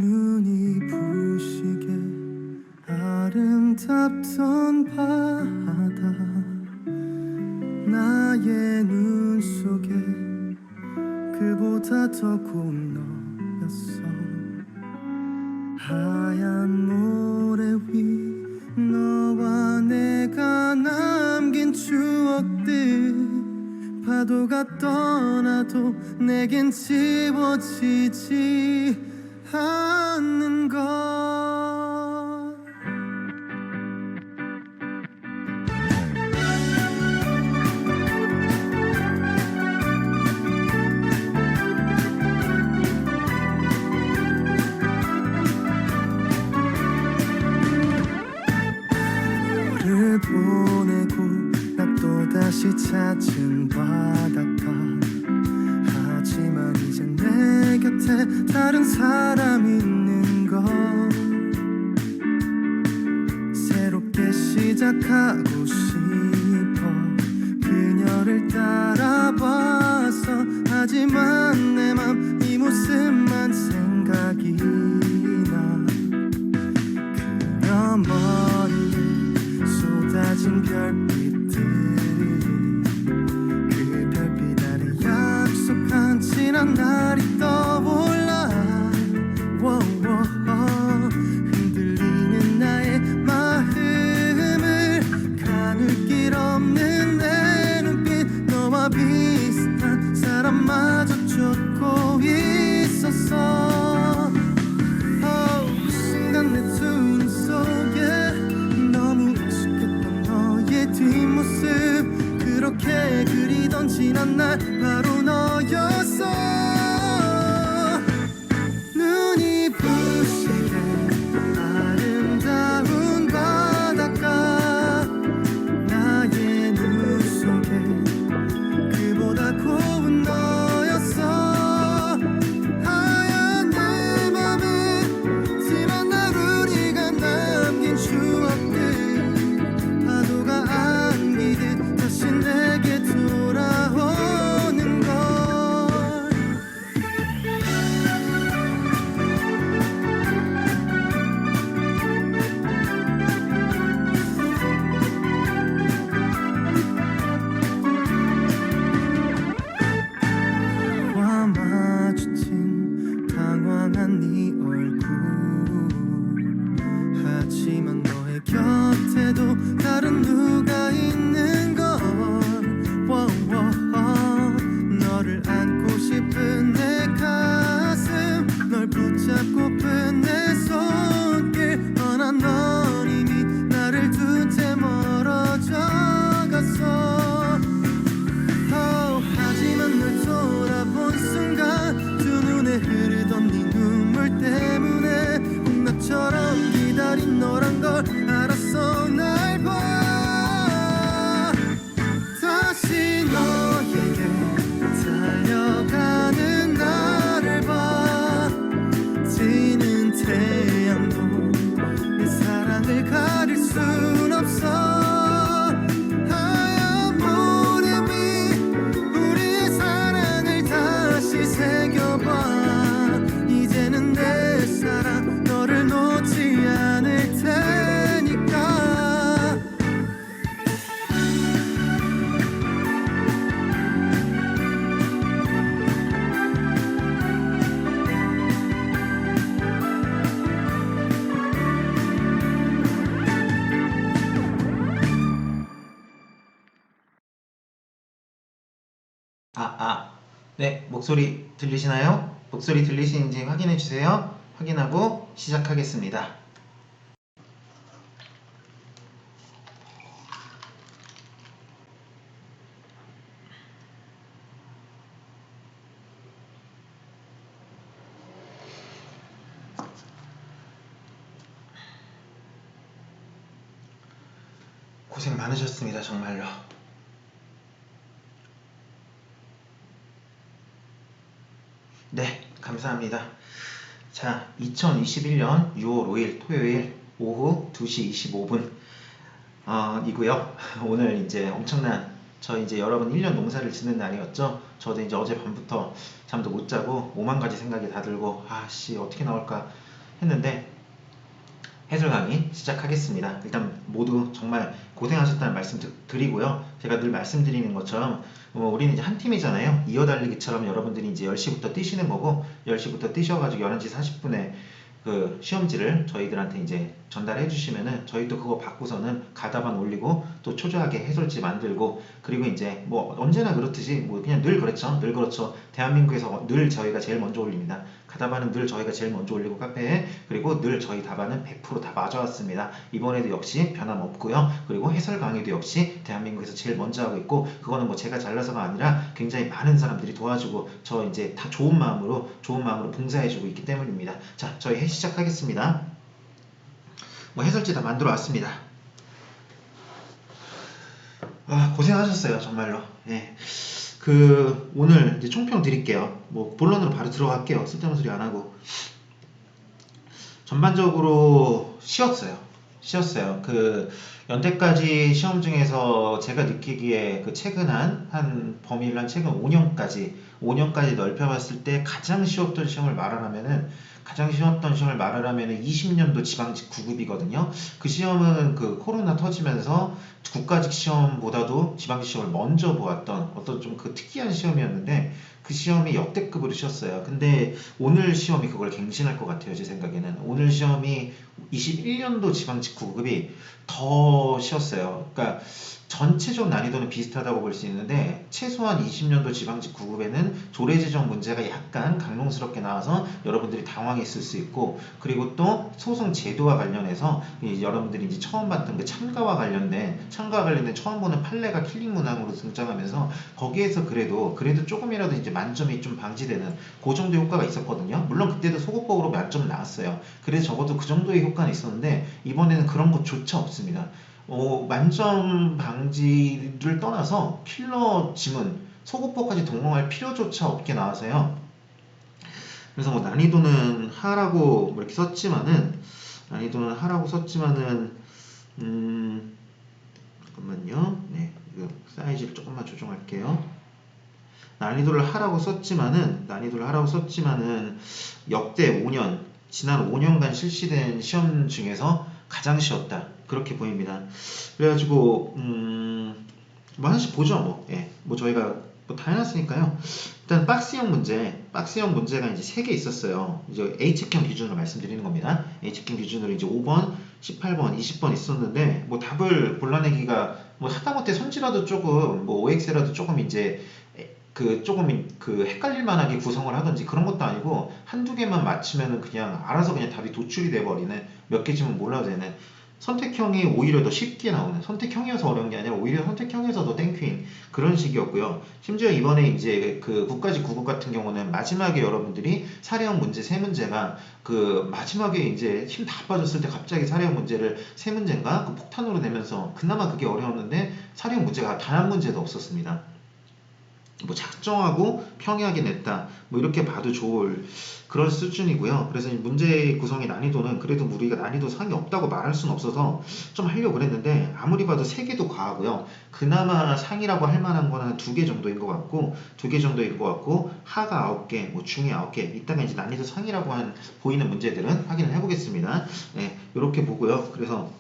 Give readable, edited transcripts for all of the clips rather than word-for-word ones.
눈이 부시게 아름답던 바다, 나의 눈 속에 그보다 더 고운 너였어. 하얀 모래 위 너와 내가 남긴 추억들, 파도가 떠나도 내겐 지워지지 않는 것. 너를 보내고 나 또다시 찾은 바닷가. 하지만 이제 내 곁에 다른 사람이 있는 것. 새롭게 시작하고 싶어 그녀를 따라봐서. 하지만 내 맘 이 모습만 생각이 나. 그녀 머리에 쏟아진 별빛들, 그 별빛 아래 약속한 지난 날이 떠올라. 흔들리는 나의 마음을 가눌 길 없는 내 눈빛. 너와 비슷한 사람마저 쫓고 있었어. 순간 내 두 눈 속에 너무 익숙했던 너의 뒷모습, 그렇게 그리던 지난 날 바로 너였어. 눈이 부시게 아름다운 바닷가, 나의 눈 속에 그보다 고운 너였어. 하얀 내 맘에 지난 날 우리가 남긴 추억들, 파도가 안기듯 다시 내게 돌아오는 걸. 너와 마주친 당황한 네 얼굴, 하지만 너의 곁에도 다른 누가 있는 걸. 너를 안고 싶은 내 가슴, 널 붙잡고픈 내 손길. 허나 넌 이미 나를 둔 채 멀어져 갔어. 하지만 널 돌아본 순간 두 눈에 흐르던 네 눈물 때문에 꿈나처럼 기다린 너란 걸 알았어. 날 봐, 다시 너에게 달려가는 나를 봐. 지는 태양도 내 사랑을 가릴 순 없어. 하얀 모래 위 우리의 사랑을 다시 새겨봐. 이제는 내 사랑 너를 놓지 않을 테니까. 네, 목소리 들리시나요? 목소리 들리시는지 확인해 주세요. 확인하고 시작하겠습니다. 고생 많으셨습니다, 정말로. 네, 감사합니다. 자, 2021년 6월 5일 토요일 오후 2시 25분 이고요. 오늘 이제 엄청난 저 이제 여러분 1년 농사를 짓는 날이었죠. 저도 이제 어젯밤부터 잠도 못 자고 5만 가지 생각이 다 들고 아씨 어떻게 나올까 했는데 해설 강의 시작하겠습니다. 일단 모두 정말 고생하셨다는 말씀 드리고요. 제가 늘 말씀드리는 것처럼 우리는 이제 한 팀이잖아요. 이어달리기처럼 여러분들이 이제 10시부터 뛰시는 거고 10시부터 뛰셔가지고 11시 40분에 그 시험지를 저희들한테 이제 전달해 주시면은 저희 또 그거 받고서는 가다반 올리고 또 초조하게 해설지 만들고 그리고 이제 뭐 언제나 그렇듯이 뭐 그냥 늘 그렇죠. 늘 그렇죠. 대한민국에서 늘 저희가 제일 먼저 올립니다. 가다반은 늘 저희가 제일 먼저 올리고 카페에 그리고 늘 저희 답안은 100% 다 맞아왔습니다. 이번에도 역시 변함없고요. 그리고 해설 강의도 역시 대한민국에서 제일 먼저 하고 있고 그거는 뭐 제가 잘나서가 아니라 굉장히 많은 사람들이 도와주고 저 이제 다 좋은 마음으로 봉사해주고 있기 때문입니다. 자, 저희 시작하겠습니다. 뭐 해설지 다 만들어 왔습니다. 고생하셨어요, 정말로. 예. 오늘 이제 총평 드릴게요. 뭐 본론으로 바로 들어갈게요. 쓸데없는 소리 안 하고. 전반적으로 쉬었어요. 연대까지 시험 중에서 제가 느끼기에 최근 한 범위를 한 최근 5년까지 넓혀봤을 때 가장 쉬웠던 시험을 말하라면은 20년도 지방직 9급이거든요. 그 시험은 코로나 터지면서 국가직 시험보다도 지방직 시험을 먼저 보았던 어떤 좀 특이한 시험이었는데 그 시험이 역대급으로 쉬웠어요. 근데 오늘 시험이 그걸 갱신할 것 같아요. 제 생각에는 오늘 시험이 21년도 지방직 9급이 더 쉬웠어요. 그러니까 전체적 난이도는 비슷하다고 볼 수 있는데 최소한 20년도 지방직 9급에는 조례제정 문제가 약간 강농스럽게 나와서 여러분들이 당황했을 수 있고 그리고 또 소송 제도와 관련해서 여러분들이 이제 처음 봤던 참가와 관련된 처음 보는 판례가 킬링 문항으로 등장하면서 거기에서 그래도 조금이라도 이제 만점이 좀 방지되는 그 정도 효과가 있었거든요. 물론 그때도 소급법으로 만점 나왔어요. 그래서 적어도 그 정도의 효과는 있었는데 이번에는 그런 것조차 없습니다. 만점 방지를 떠나서 킬러 지문, 소급법까지 동원할 필요조차 없게 나와서요. 그래서 뭐 난이도는 하라고 이렇게 썼지만은 잠깐만요. 네, 이거 사이즈를 조금만 조정할게요. 난이도를 하라고 썼지만은 역대 지난 5년간 실시된 시험 중에서 가장 쉬웠다. 그렇게 보입니다. 그래가지고 뭐 하나씩 보죠. 뭐 저희가 뭐 다 해놨으니까요. 일단 박스형 문제가 이제 3개 있었어요. 이제 H형 기준으로 말씀드리는 겁니다. H형 기준으로 이제 5번, 18번, 20번 있었는데 뭐 답을 골라내기가 뭐 하다못해 선지라도 조금 뭐 OX라도 조금 이제 조금 헷갈릴 만하게 구성을 하든지 그런 것도 아니고 한두 개만 맞추면은 그냥 알아서 그냥 답이 도출이 돼버리는 몇 개 지문 몰라도 되는 선택형이 오히려 더 쉽게 나오는 선택형이어서 어려운 게 아니라 오히려 선택형에서 더 땡큐인 그런 식이었고요. 심지어 이번에 이제 국가직 9급 같은 경우는 마지막에 여러분들이 사례형 문제 3문제가 마지막에 이제 힘 다 빠졌을 때 갑자기 사례형 문제를 3문제인가 폭탄으로 내면서 그나마 그게 어려웠는데 사례형 문제가 단 한 문제도 없었습니다. 뭐 작정하고 평이하게 냈다 뭐 이렇게 봐도 좋을 그런 수준이고요. 그래서 이 문제 구성의 난이도는 그래도 우리가 난이도 상이 없다고 말할 수는 없어서 좀 하려고 그랬는데 아무리 봐도 3개도 과하고요. 그나마 상이라고 할 만한 거는 2개 정도인 것 같고 하가 9개 뭐 중이 9개 이따가 이제 난이도 상이라고 보이는 문제들은 확인을 해보겠습니다. 네, 이렇게 보고요. 그래서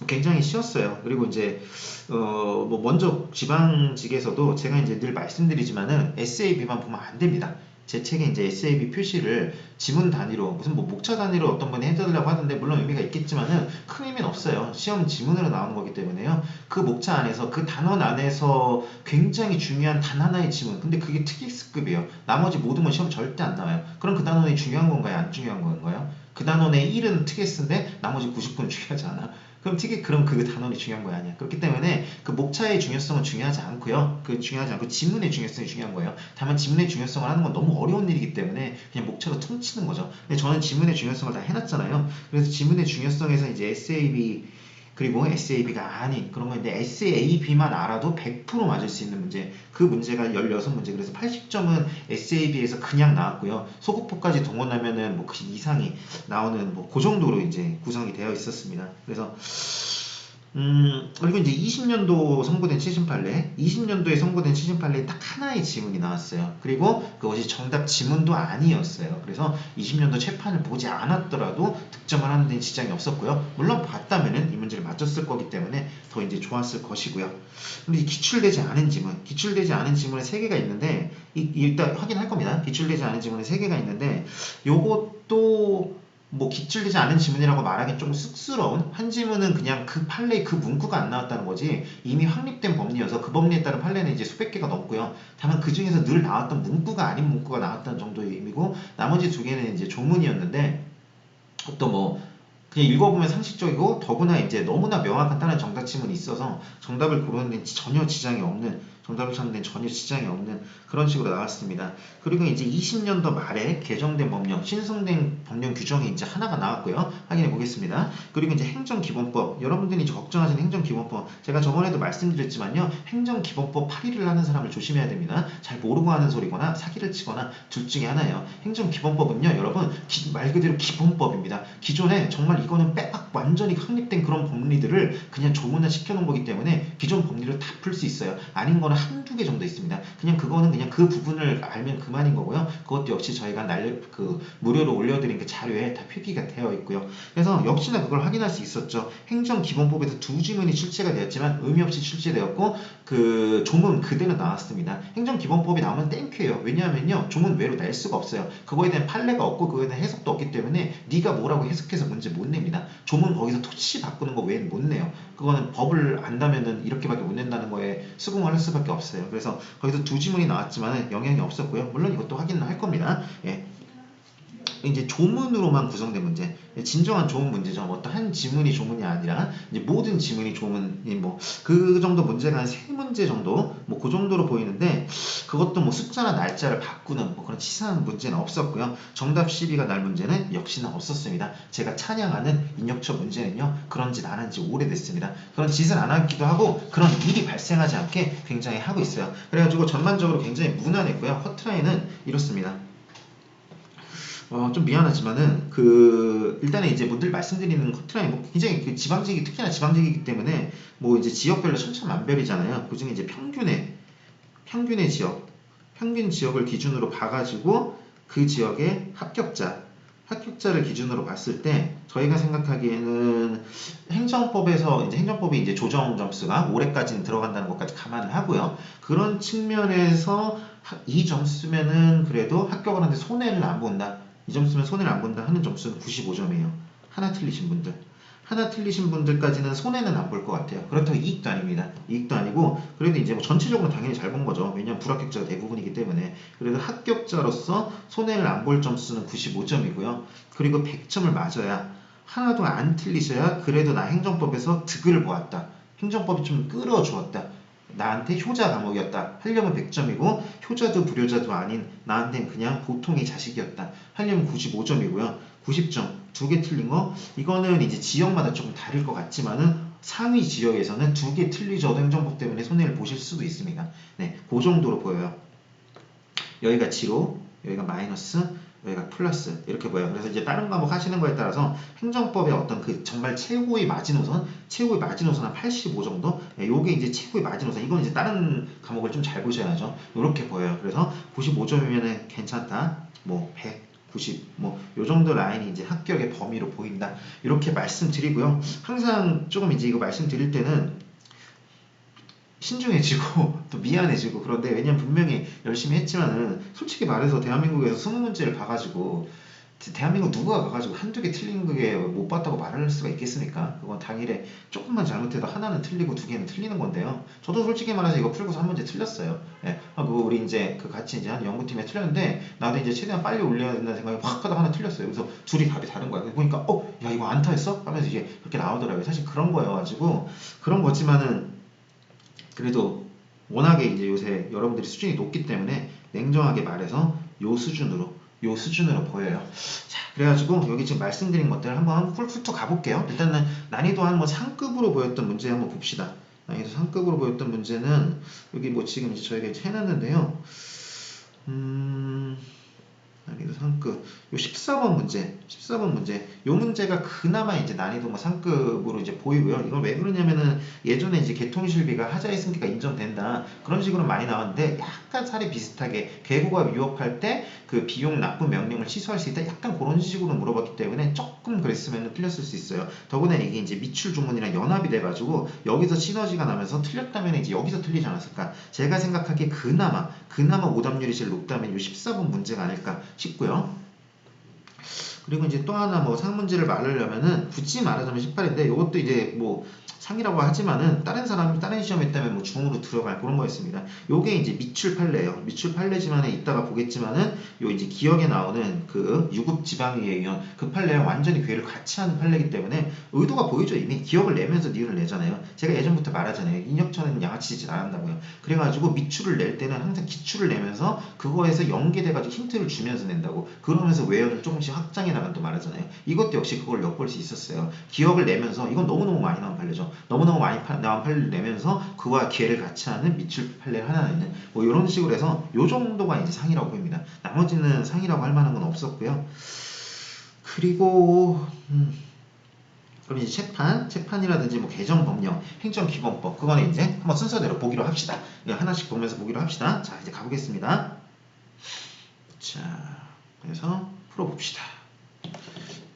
굉장히 쉬웠어요. 그리고 이제 뭐 먼저 지방직에서도 제가 이제 늘 말씀드리지만은 SAB만 보면 안 됩니다. 제 책에 이제 SAB 표시를 지문 단위로 무슨 뭐 목차 단위로 어떤 분이 해달라고 하는데 물론 의미가 있겠지만은 큰 의미는 없어요. 시험 지문으로 나오는 거기 때문에요. 그 목차 안에서 그 단원 안에서 굉장히 중요한 단 하나의 지문 근데 그게 특기습급이에요. 나머지 모든 건 시험 절대 안 나와요. 그럼 그 단원이 중요한 건가요? 안 중요한 건가요? 그 단원의 1은 특기스인데 나머지 99는 중요하지 않아. 그럼 그 단원이 중요한 거야 아니야. 그렇기 때문에 그 목차의 중요성은 중요하지 않고요. 중요하지 않고 지문의 중요성이 중요한 거예요. 다만 지문의 중요성을 하는 건 너무 어려운 일이기 때문에 그냥 목차로 퉁치는 거죠. 근데 저는 지문의 중요성을 다 해놨잖아요. 그래서 지문의 중요성에서 이제 SAB 그리고 SAB가 아닌 그런 건데 SAB만 알아도 100% 맞을 수 있는 문제 그 문제가 16문제 그래서 80점은 SAB에서 그냥 나왔고요. 소급포까지 동원하면은 그 이상이 나오는 그 정도로 이제 구성이 되어 있었습니다. 그래서 그리고 이제 20년도 선고된 78례, 20년도에 선고된 78례에 딱 하나의 지문이 나왔어요. 그리고 그것이 정답 지문도 아니었어요. 그래서 20년도 재판을 보지 않았더라도 득점을 하는 데 지장이 없었고요. 물론 봤다면은 이 문제를 맞췄을 거기 때문에 더 이제 좋았을 것이고요. 근데 이 기출되지 않은 지문, 기출되지 않은 지문에 3개가 있는데, 일단 확인할 겁니다. 기출되지 않은 지문에 3개가 있는데, 요것도 뭐 기출되지 않은 지문이라고 말하기 좀 쑥스러운 한 지문은 그냥 그 판례에 그 문구가 안 나왔다는 거지 이미 확립된 법리여서 그 법리에 따른 판례는 이제 수백 개가 넘고요. 다만 그 중에서 늘 나왔던 문구가 아닌 문구가 나왔다는 정도의 의미고 나머지 2개는 이제 조문이었는데 또 뭐 그냥 읽어보면 상식적이고 더구나 이제 너무나 명확한 다른 정답 지문이 있어서 정답을 고르는 데 전혀 지장이 없는 정답을 찾는 데 전혀 지장이 없는 그런 식으로 나왔습니다. 그리고 이제 20년도 말에 개정된 법령, 신성된 법령 규정이 이제 하나가 나왔고요. 확인해 보겠습니다. 그리고 이제 행정기본법, 여러분들이 이제 걱정하시는 행정기본법, 제가 저번에도 말씀드렸지만요. 행정기본법 8일을 하는 사람을 조심해야 됩니다. 잘 모르고 하는 소리거나 사기를 치거나 둘 중에 하나예요. 행정기본법은요, 여러분 말 그대로 기본법입니다. 기존에 정말 이거는 빼박 완전히 확립된 그런 법리들을 그냥 조문화 시켜놓은 거기 때문에 기존 법리를 다 풀 수 있어요. 아닌 거는 한두 개 정도 있습니다. 그냥 그거는 그냥 그 부분을 알면 그만인 거고요. 그것도 역시 저희가 무료로 올려드린 그 자료에 다 표기가 되어 있고요. 그래서 역시나 그걸 확인할 수 있었죠. 행정기본법에서 2지문이 출제가 되었지만 의미 없이 출제되었고 그 조문 그대로 나왔습니다. 행정기본법이 나오면 땡큐예요. 왜냐하면요. 조문 외로 낼 수가 없어요. 그거에 대한 판례가 없고 그거에 대한 해석도 없기 때문에 네가 뭐라고 해석해서 문제 못 냅니다. 조문 거기서 토치 바꾸는 거 외에는 못 내요. 그거는 법을 안다면은 이렇게밖에 못 낸다는 거에 수긍을 할 수밖에 없어요. 그래서 거기서 2지문이 나왔지만 영향이 없었고요. 물론 이것도 확인을 할 겁니다. 예. 이제 조문으로만 구성된 문제, 진정한 조문 문제죠. 어떤 한 지문이 조문이 아니라 이제 모든 지문이 조문이 뭐 그 정도 문제가 한 3문제 정도 뭐 그 정도로 보이는데 그것도 뭐 숫자나 날짜를 바꾸는 뭐 그런 치사한 문제는 없었고요. 정답 시비가 날 문제는 역시나 없었습니다. 제가 찬양하는 인력처 문제는요 그런 짓 안 한 지 오래됐습니다. 그런 짓을 안 하기도 하고 그런 일이 발생하지 않게 굉장히 하고 있어요. 그래가지고 전반적으로 굉장히 무난했고요. 커트라인은 이렇습니다. 좀 미안하지만은 일단은 이제 늘 말씀드리는 커트라인 뭐 굉장히 그 지방직이 특히나 지방직이기 때문에 뭐 이제 지역별로 천차만별이잖아요. 그중에 이제 평균의 지역, 평균 지역을 기준으로 봐가지고 그 지역의 합격자를 기준으로 봤을 때 저희가 생각하기에는 행정법이 이제 조정 점수가 올해까지는 들어간다는 것까지 감안을 하고요. 그런 측면에서 이 점수면은 그래도 합격을 하는데 손해를 안 본다. 이 점수면 손해를 안 본다 하는 점수는 95점이에요. 하나 틀리신 분들. 하나 틀리신 분들까지는 손해는 안 볼 것 같아요. 그렇다고 이익도 아닙니다. 이익도 아니고 그래도 이제 뭐 전체적으로 당연히 잘 본 거죠. 왜냐하면 불합격자가 대부분이기 때문에. 그래도 합격자로서 손해를 안 볼 점수는 95점이고요. 그리고 100점을 맞아야 하나도 안 틀리셔야 그래도 나 행정법에서 득을 보았다. 행정법이 좀 끌어주었다. 나한테 효자 과목이었다. 하려면 100점이고 효자도 불효자도 아닌 나한테는 그냥 보통의 자식이었다. 하려면 95점이고요. 90점. 2개 틀린 거 이거는 이제 지역마다 조금 다를 것 같지만은 상위 지역에서는 2개 틀리셔도 행정법 때문에 손해를 보실 수도 있습니다. 네, 그 정도로 보여요. 여기가 지로, 여기가 마이너스, 여기가 플러스 이렇게 보여요. 그래서 이제 다른 과목 하시는 거에 따라서 행정법의 어떤 그 정말 최고의 마지노선 한 85 정도? 네, 요게 이제 최고의 마지노선. 이건 이제 다른 과목을 좀 잘 보셔야죠. 이렇게 보여요. 그래서 95점이면은 괜찮다. 뭐 100, 90, 뭐, 요 정도 라인이 이제 합격의 범위로 보인다. 이렇게 말씀드리고요. 항상 조금 이제 이거 말씀드릴 때는 신중해지고 또 미안해지고 그런데 왜냐면 분명히 열심히 했지만은 솔직히 말해서 대한민국에서 20문제를 봐가지고 대한민국 누가 가가지고 한두 개 틀린 게 못 봤다고 말할 수가 있겠습니까? 그건 당일에 조금만 잘못해도 하나는 틀리고 2개는 틀리는 건데요. 저도 솔직히 말해서 이거 풀고서 한 문제 틀렸어요. 예. 우리 이제 같이 이제 한 연구팀에 틀렸는데 나도 이제 최대한 빨리 올려야 된다는 생각에 확 하다 하나 틀렸어요. 그래서 둘이 답이 다른 거야. 보니까 야 이거 안타했어? 하면서 이게 그렇게 나오더라고요. 사실 그런 거여가지고 그런 거지만은 그래도 워낙에 이제 요새 여러분들이 수준이 높기 때문에 냉정하게 말해서 요 수준으로 보여요. 자, 그래가지고 여기 지금 말씀드린 것들 한번 훑어 가볼게요. 일단은 난이도 한 뭐 상급으로 보였던 문제 한번 봅시다. 난이도 상급으로 보였던 문제는 여기 뭐 지금 이제 저희가 이제 해놨는데요. 난이도 상급. 요 14번 문제, 14번 문제. 요 문제가 그나마 이제 난이도 뭐 상급으로 이제 보이고요. 이건 왜 그러냐면은 예전에 이제 개통실비가 하자의 승계가 인정된다. 그런 식으로 많이 나왔는데 약간 사례 비슷하게 계고가 유업할 때 그 비용 납부 명령을 취소할 수 있다. 약간 그런 식으로 물어봤기 때문에 조금 그랬으면 틀렸을 수 있어요. 더구나 이게 이제 미출 주문이랑 연합이 돼가지고 여기서 시너지가 나면서 틀렸다면 이제 여기서 틀리지 않았을까. 제가 생각하기에 그나마 오답률이 제일 높다면 요 14번 문제가 아닐까 싶고요. 그리고 이제 또 하나 뭐 상문제를 말하려면은 굳이 말하자면 18인데 이것도 이제 뭐 상이라고 하지만은 다른 사람이 다른 시험에 따면 뭐 중으로 들어갈 그런 거였습니다. 요게 이제 미출 판례예요. 미출 판례지만은 이따가 보겠지만은 요 이제 기억에 나오는 그 유급 지방의회 의원 그 판례랑 완전히 괴를 같이 하는 판례이기 때문에 의도가 보이죠. 이미 기억을 내면서 니은을 내잖아요. 제가 예전부터 말하잖아요. 인혁천에는 양아치 짓을 안 한다고요. 그래가지고 미출을 낼 때는 항상 기출을 내면서 그거에서 연계돼가지고 힌트를 주면서 낸다고. 그러면서 외연을 조금씩 확장해 나간 또 말하잖아요. 이것도 역시 그걸 엿볼 수 있었어요. 기억을 내면서 이건 너무너무 많이 나온 판례죠. 너무너무 많이 나온 판례를 내면서 그와 기회를 같이 하는 미출 판례를 하나 내는 뭐 이런 식으로 해서 요 정도가 이제 상이라고 보입니다. 나머지는 상이라고 할 만한 건 없었고요. 그리고 그럼 이제 재판이라든지 뭐 개정법령, 행정기본법 그거는 이제 한번 순서대로 보기로 합시다. 하나씩 보면서 보기로 합시다. 자 이제 가보겠습니다. 자 그래서 풀어봅시다.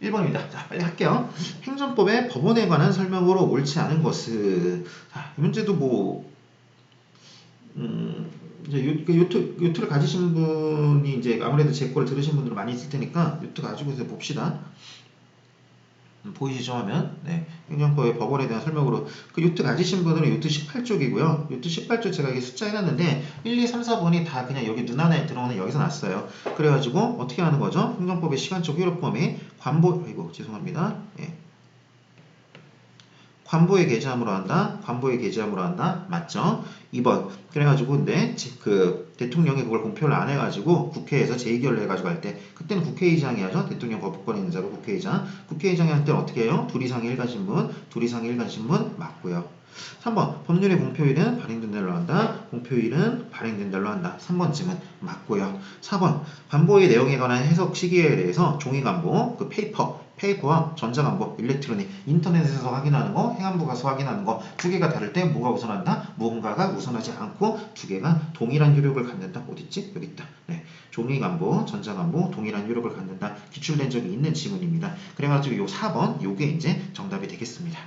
1번입니다. 자, 빨리 할게요. 행정법의 법원에 관한 설명으로 옳지 않은 것은, 자, 이 문제도 뭐, 이제 요트를 가지신 분이 이제 아무래도 제 거를 들으신 분들은 많이 있을 테니까 요트 가지고 해서 봅시다. 보이시죠 하면 네. 행정법의 법원에 대한 설명으로 그 요트 가지신 분은 요트 18쪽이고요. 요트 18쪽 제가 여기 숫자 해놨는데 1, 2, 3, 4번이 다 그냥 여기 눈 안에 들어오는 여기서 났어요. 그래가지고 어떻게 하는 거죠? 행정법의 시간적 효력 범위 아이고 죄송합니다. 예. 관보에 게재함으로 한다. 관보에 게재함으로 한다. 맞죠? 2번. 그래가지고 근데 그 대통령이 그걸 공표를 안 해가지고 국회에서 재의결을 해가지고 할 때 그때는 국회의장이 하죠. 대통령 거부권에 있는 자가 국회의장. 국회의장이 할 때는 어떻게 해요? 둘 이상의 일간 신문. 둘 이상의 일간 신문 맞고요. 3번. 법률의 공표일은 발행된 날로 한다. 공표일은 발행된 날로 한다. 3번쯤은 맞고요. 4번. 관보의 내용에 관한 해석 시기에 대해서 종이관보, 그 페이퍼와 전자관보, 일렉트로닉, 인터넷에서 확인하는 거, 행안부 가서 확인하는 거 두 개가 다를 때 뭐가 우선한다? 무언가가 우선하지 않고 두 개가 동일한 효력을 갖는다. 어딨지? 여기 있다. 네. 종이관보, 전자관보 동일한 효력을 갖는다. 기출된 적이 있는 지문입니다. 그래가지고 요 4번 요게 이제 정답이 되겠습니다.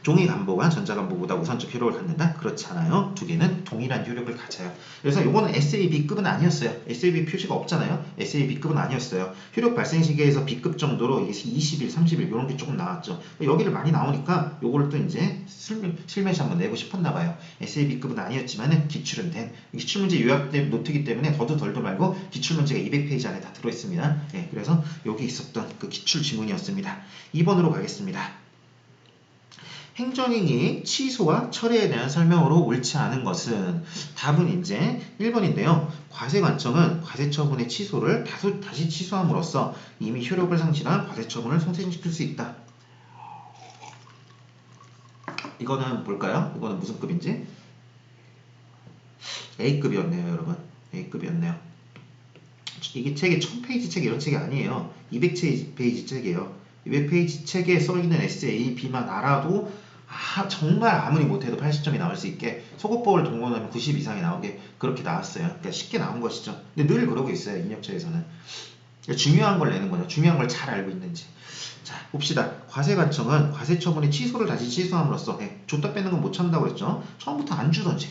종이관보가 전자관보보다 우선적 효력을 갖는다? 그렇지 않아요. 두 개는 동일한 효력을 가져요. 그래서 요거는 SAB급은 아니었어요. SAB 표시가 없잖아요. SAB급은 아니었어요. 효력 발생 시기에서 B급 정도로 20일, 30일 이런 게 조금 나왔죠. 여기를 많이 나오니까 요거를 또 이제 실매시 한번 내고 싶었나 봐요. SAB급은 아니었지만 기출은 된 기출문제 요약 노트이기 때문에 더도 덜도 말고 기출문제가 200페이지 안에 다 들어있습니다. 네, 그래서 여기 있었던 그 기출 지문이었습니다. 2번으로 가겠습니다. 행정행위 취소와 철회에 대한 설명으로 옳지 않은 것은 답은 이제 1번인데요. 과세관청은 과세처분의 취소를 다시 취소함으로써 이미 효력을 상실한 과세처분을 송생시킬 수 있다. 이거는 볼까요? 이거는 무슨 급인지? A급이었네요, 여러분. A급이었네요. 이게 책이 1000페이지 책 이런 책이 아니에요. 200페이지 책이에요. 200페이지 책에 써있는 에세이 B만 알아도 정말 아무리 못해도 80점이 나올 수 있게 소급법을 동원하면 90 이상이 나오게 그렇게 나왔어요. 그러니까 쉽게 나온 것이죠. 근데 늘 그러고 있어요. 인력처에서는. 그러니까 중요한 걸 내는 거죠. 중요한 걸 잘 알고 있는지. 자, 봅시다. 과세관청은 과세처분의 취소를 다시 취소함으로써 줬다 뺏는 건 못 참다고 그랬죠. 처음부터 안 주던지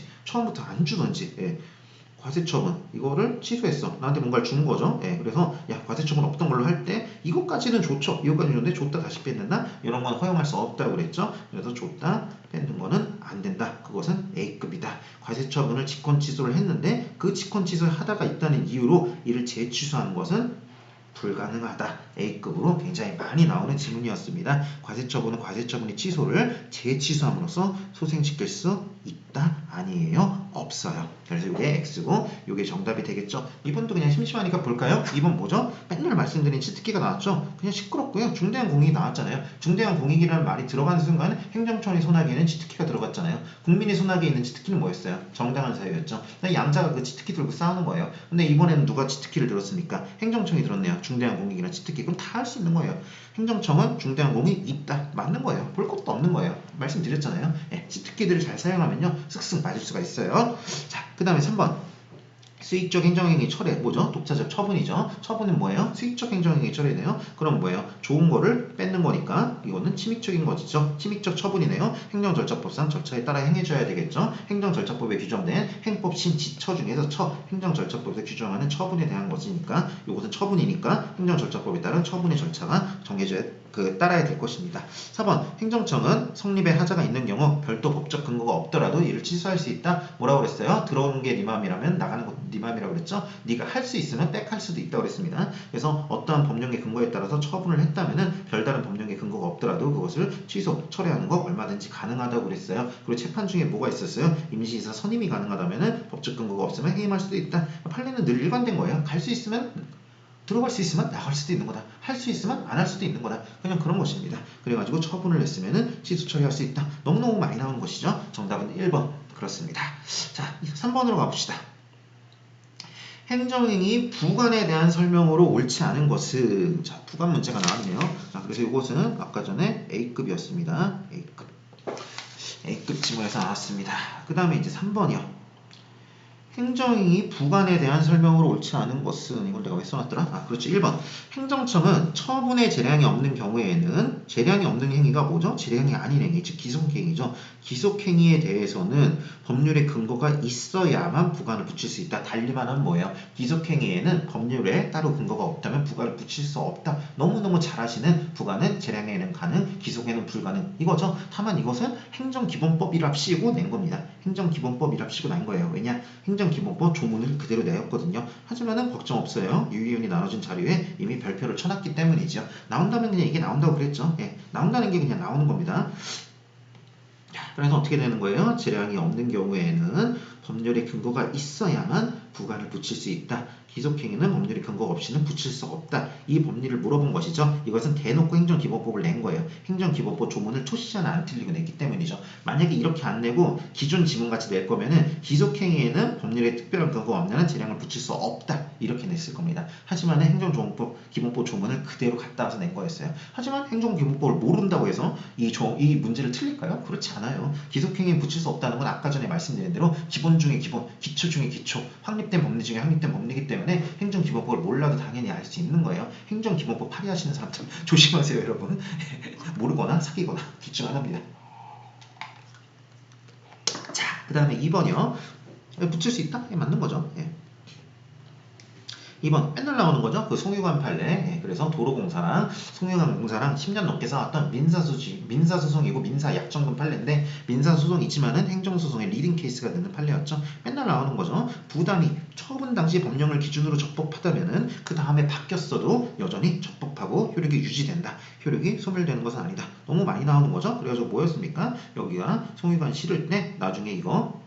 과세처분 이거를 취소했어. 나한테 뭔가를 준 거죠. 그래서 야 과세처분 없던 걸로 할 때 이것까지는 좋죠. 이것까지 좋은데 줬다 다시 뺏는다. 이런 건 허용할 수 없다고 그랬죠. 그래서 줬다 뺏는 거는 안 된다. 그것은 A급이다. 과세처분을 직권 취소를 했는데 그 직권 취소를 하다가 있다는 이유로 이를 재취소하는 것은 불가능하다. A급으로 굉장히 많이 나오는 지문이었습니다. 과세처분은 과세처분의 취소를 재취소함으로써 소생시킬 수 있다. 아니에요. 없어요. 그래서 이게 X고 이게 정답이 되겠죠. 2번도 그냥 심심하니까 볼까요? 2번 뭐죠? 맨날 말씀드린 치트키가 나왔죠. 그냥 시끄럽고요. 중대한 공익이 나왔잖아요. 중대한 공익이라는 말이 들어가는 순간 행정청의 손아귀에는 치트키가 들어갔잖아요. 국민의 손아귀에 있는 치트키는 뭐였어요? 정당한 사유였죠. 양자가 그 치트키 들고 싸우는 거예요. 근데 이번에는 누가 치트키를 들었습니까? 행정청이 들었네요. 중대한 공익이나 치트키. 그럼 다 할 수 있는 거예요. 행정청은 중대한 공익이 있다. 맞는 거예요. 볼 것도 없는 거예요. 말씀드렸잖아요. 예, 치트키들을 잘 사용하면요. 슥슥 맞을 수가 있어요. 자, 그 다음에 3번. 수익적 행정행위 철회 뭐죠? 독자적 처분이죠. 처분은 뭐예요? 수익적 행정행위 철회네요. 그럼 뭐예요? 좋은 거를 뺏는 거니까 이거는 침익적인 것이죠. 침익적 처분이네요. 행정절차법상 절차에 따라 행해줘야 되겠죠. 행정절차법에 규정된 행법 신지처 중에서 행정절차법에서 규정하는 처분에 대한 것이니까 이것은 처분이니까 행정절차법에 따른 처분의 절차가 정해져야 따라야 될 것입니다. 4번 행정청은 성립에 하자가 있는 경우 별도 법적 근거가 없더라도 이를 취소할 수 있다. 뭐라고 그랬어요? 들어오는 게 네 맘이라면 나가는 것도 네 맘이라고 그랬죠? 네가 할 수 있으면 빽할 수도 있다고 그랬습니다. 그래서 어떠한 법령의 근거에 따라서 처분을 했다면은 별다른 법령의 근거가 없더라도 그것을 취소, 철회하는 거 얼마든지 가능하다고 그랬어요. 그리고 재판 중에 뭐가 있었어요? 임시이사 선임이 가능하다면은 법적 근거가 없으면 해임할 수도 있다. 판례는 늘 일관된 거예요. 갈 수 있으면 들어갈 수 있으면 나갈 수도 있는 거다. 할 수 있으면 안 할 수도 있는 거다. 그냥 그런 것입니다. 그래가지고 처분을 했으면 취소 처리할 수 있다. 너무너무 많이 나오는 것이죠. 정답은 1번. 그렇습니다. 자, 3번으로 가봅시다. 행정행위 부관에 대한 설명으로 옳지 않은 것은 자, 부관 문제가 나왔네요. 자, 그래서 이것은 아까 전에 A급이었습니다. A급 지문에서 나왔습니다. 그 다음에 이제 3번이요. 행정행위 부관에 대한 설명으로 옳지 않은 것은 이걸 내가 왜 써놨더라? 아, 그렇지. 1번. 행정청은 처분의 재량이 없는 경우에는 재량이 없는 행위가 뭐죠? 재량이 아닌 행위, 즉 기속행위죠. 기속행위에 대해서는 법률의 근거가 있어야만 부관을 붙일 수 있다. 달리 말하면 뭐예요? 기속행위에는 법률에 따로 근거가 없다면 부관을 붙일 수 없다. 너무너무 잘 아시는 부관은 재량에는 가능, 기속에는 불가능. 이거죠. 다만 이것은 행정기본법이랍시고 낸 겁니다. 행정기본법이랍시고 낸 거예요. 왜냐? 행정기본법 조문을 그대로 내었거든요. 하지만은 걱정 없어요. 유의원이 나눠준 자료에 이미 별표를 쳐놨기 때문이죠. 나온다면 그냥 이게 나온다고 그랬죠. 예, 나온다는 게 그냥 나오는 겁니다. 그래서 어떻게 되는 거예요? 재량이 없는 경우에는 법률의 근거가 있어야만 부관을 붙일 수 있다. 기속행위는 법률의 근거가 없이는 붙일 수 없다. 이 법리를 물어본 것이죠. 이것은 대놓고 행정기본법을 낸 거예요. 행정기본법 조문을 초시하나 안 틀리고 냈기 때문이죠. 만약에 이렇게 안 내고 기존 지문같이 낼 거면은 기속행위에는 법률의 특별한 근거가 없는 한 재량을 붙일 수 없다. 이렇게 냈을 겁니다. 하지만 기본법 조문을 그대로 갖다 와서 낸 거였어요. 하지만 행정기본법을 모른다고 해서 이 문제를 틀릴까요? 그렇지 않아요. 기속행위에 붙일 수 없다는 건 아까 전에 말씀드린 대로 기본 중에 기본, 기초 중에 기초, 확립된 법리 중에 확립된 법리이기 때문에 행정기본법을 몰라도 당연히 알 수 있는 거예요. 행정기본법 파리하시는 사람들 조심하세요, 여러분. 모르거나 사귀거나 둘 중 하나입니다. 자, 그 다음에 2번이요. 붙일 수 있다? 예, 맞는 거죠. 예. 2번 맨날 나오는 거죠. 그 송유관 판례. 예, 그래서 도로공사랑 송유관 공사랑 10년 넘게 싸웠던 민사소송이고 민사약정금 판례인데 민사소송 있지만은 행정소송의 리딩 케이스가 되는 판례였죠. 맨날 나오는 거죠. 부담이 처분 당시 법령을 기준으로 적법하다면은 그 다음에 바뀌었어도 여전히 적법하고 효력이 유지된다. 효력이 소멸되는 것은 아니다. 너무 많이 나오는 거죠. 그래가지고 뭐였습니까? 여기가 송유관 실을 때 나중에 이거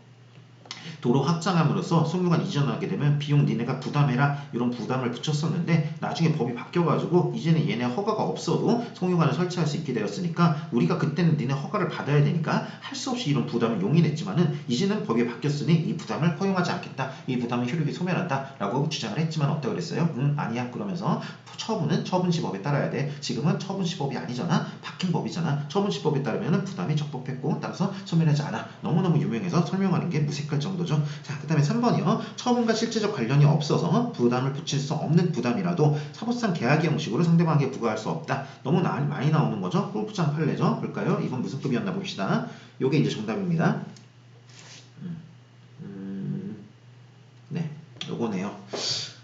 도로 확장함으로써 송유관 이전하게 되면 비용 니네가 부담해라 이런 부담을 붙였었는데 나중에 법이 바뀌어가지고 이제는 얘네 허가가 없어도 송유관을 설치할 수 있게 되었으니까 우리가 그때는 니네 허가를 받아야 되니까 할 수 없이 이런 부담을 용인했지만은 이제는 법이 바뀌었으니 이 부담을 허용하지 않겠다. 이 부담의 효력이 소멸한다 라고 주장을 했지만 어떻다고 그랬어요? 아니야. 그러면서 처분은 처분시법에 따라야 돼. 지금은 처분시법이 아니잖아. 바뀐 법이잖아. 처분시법에 따르면 부담이 적법했고 따라서 소멸하지 않아. 너무너무 유명해서 설명하는 게 무색할 정도죠. 자, 그 다음에 3번이요. 처분과 실제적 관련이 없어서 부담을 붙일 수 없는 부담이라도 사법상 계약 형식으로 상대방에게 부과할 수 없다. 너무 많이 나오는 거죠. 골프장 판례죠. 볼까요? 이건 무슨 급이었나 봅시다. 요게 이제 정답입니다. 네, 요거네요.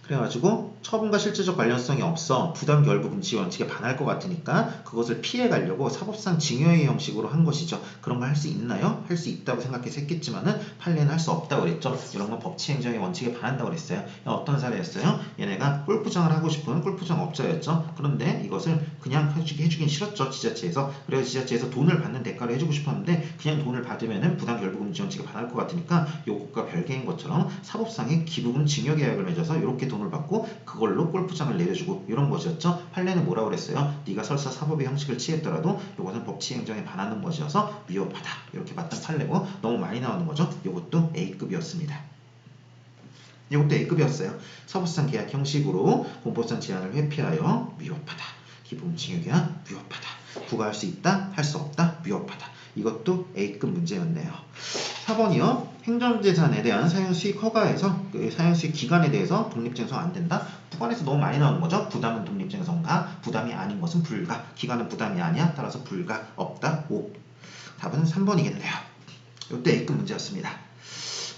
그래가지고 처분과 실질적 관련성이 없어 부당 결부금지 원칙에 반할 것 같으니까 그것을 피해 가려고 사법상 징역의 형식으로 한 것이죠. 그런 걸 할 수 있나요? 할 수 있다고 생각해서 했겠지만은 판례는 할 수 없다고 그랬죠. 이런 건 법치행정의 원칙에 반한다고 그랬어요. 어떤 사례였어요? 얘네가 골프장을 하고 싶은 골프장 업자였죠. 그런데 이것을 그냥 해주긴 싫었죠. 지자체에서. 그래서 지자체에서 돈을 받는 대가로 해주고 싶었는데 그냥 돈을 받으면은 부당 결부금지 원칙에 반할 것 같으니까 요것과 별개인 것처럼 사법상의 기부금 징역 계약을 맺어서 이렇게 돈을 받고 그걸로 골프장을 내려주고 이런 것이었죠. 판례는 뭐라고 그랬어요? 네가 설사 사법의 형식을 취했더라도 이것은 법치행정에 반하는 것이어서 위법하다. 이렇게 봤던 판례고 너무 많이 나오는 거죠. 이것도 A급이었습니다. 이것도 A급이었어요. 사법상 계약 형식으로 공법상 제한을 회피하여 위법하다. 기부금 징역이야 위법하다. 부과할 수 있다. 할 수 없다. 위법하다. 이것도 A급 문제였네요. 4번이요. 행정재산에 대한 사용수익 허가에서 그 사용수익 기간에 대해서 독립쟁성 안 된다. 부관에서 너무 많이 나오는 거죠. 부담은 독립쟁성가, 부담이 아닌 것은 불가, 기간은 부담이 아니야. 따라서 불가, 없다, 5. 답은 3번이겠네요. 이것도 A급 문제였습니다.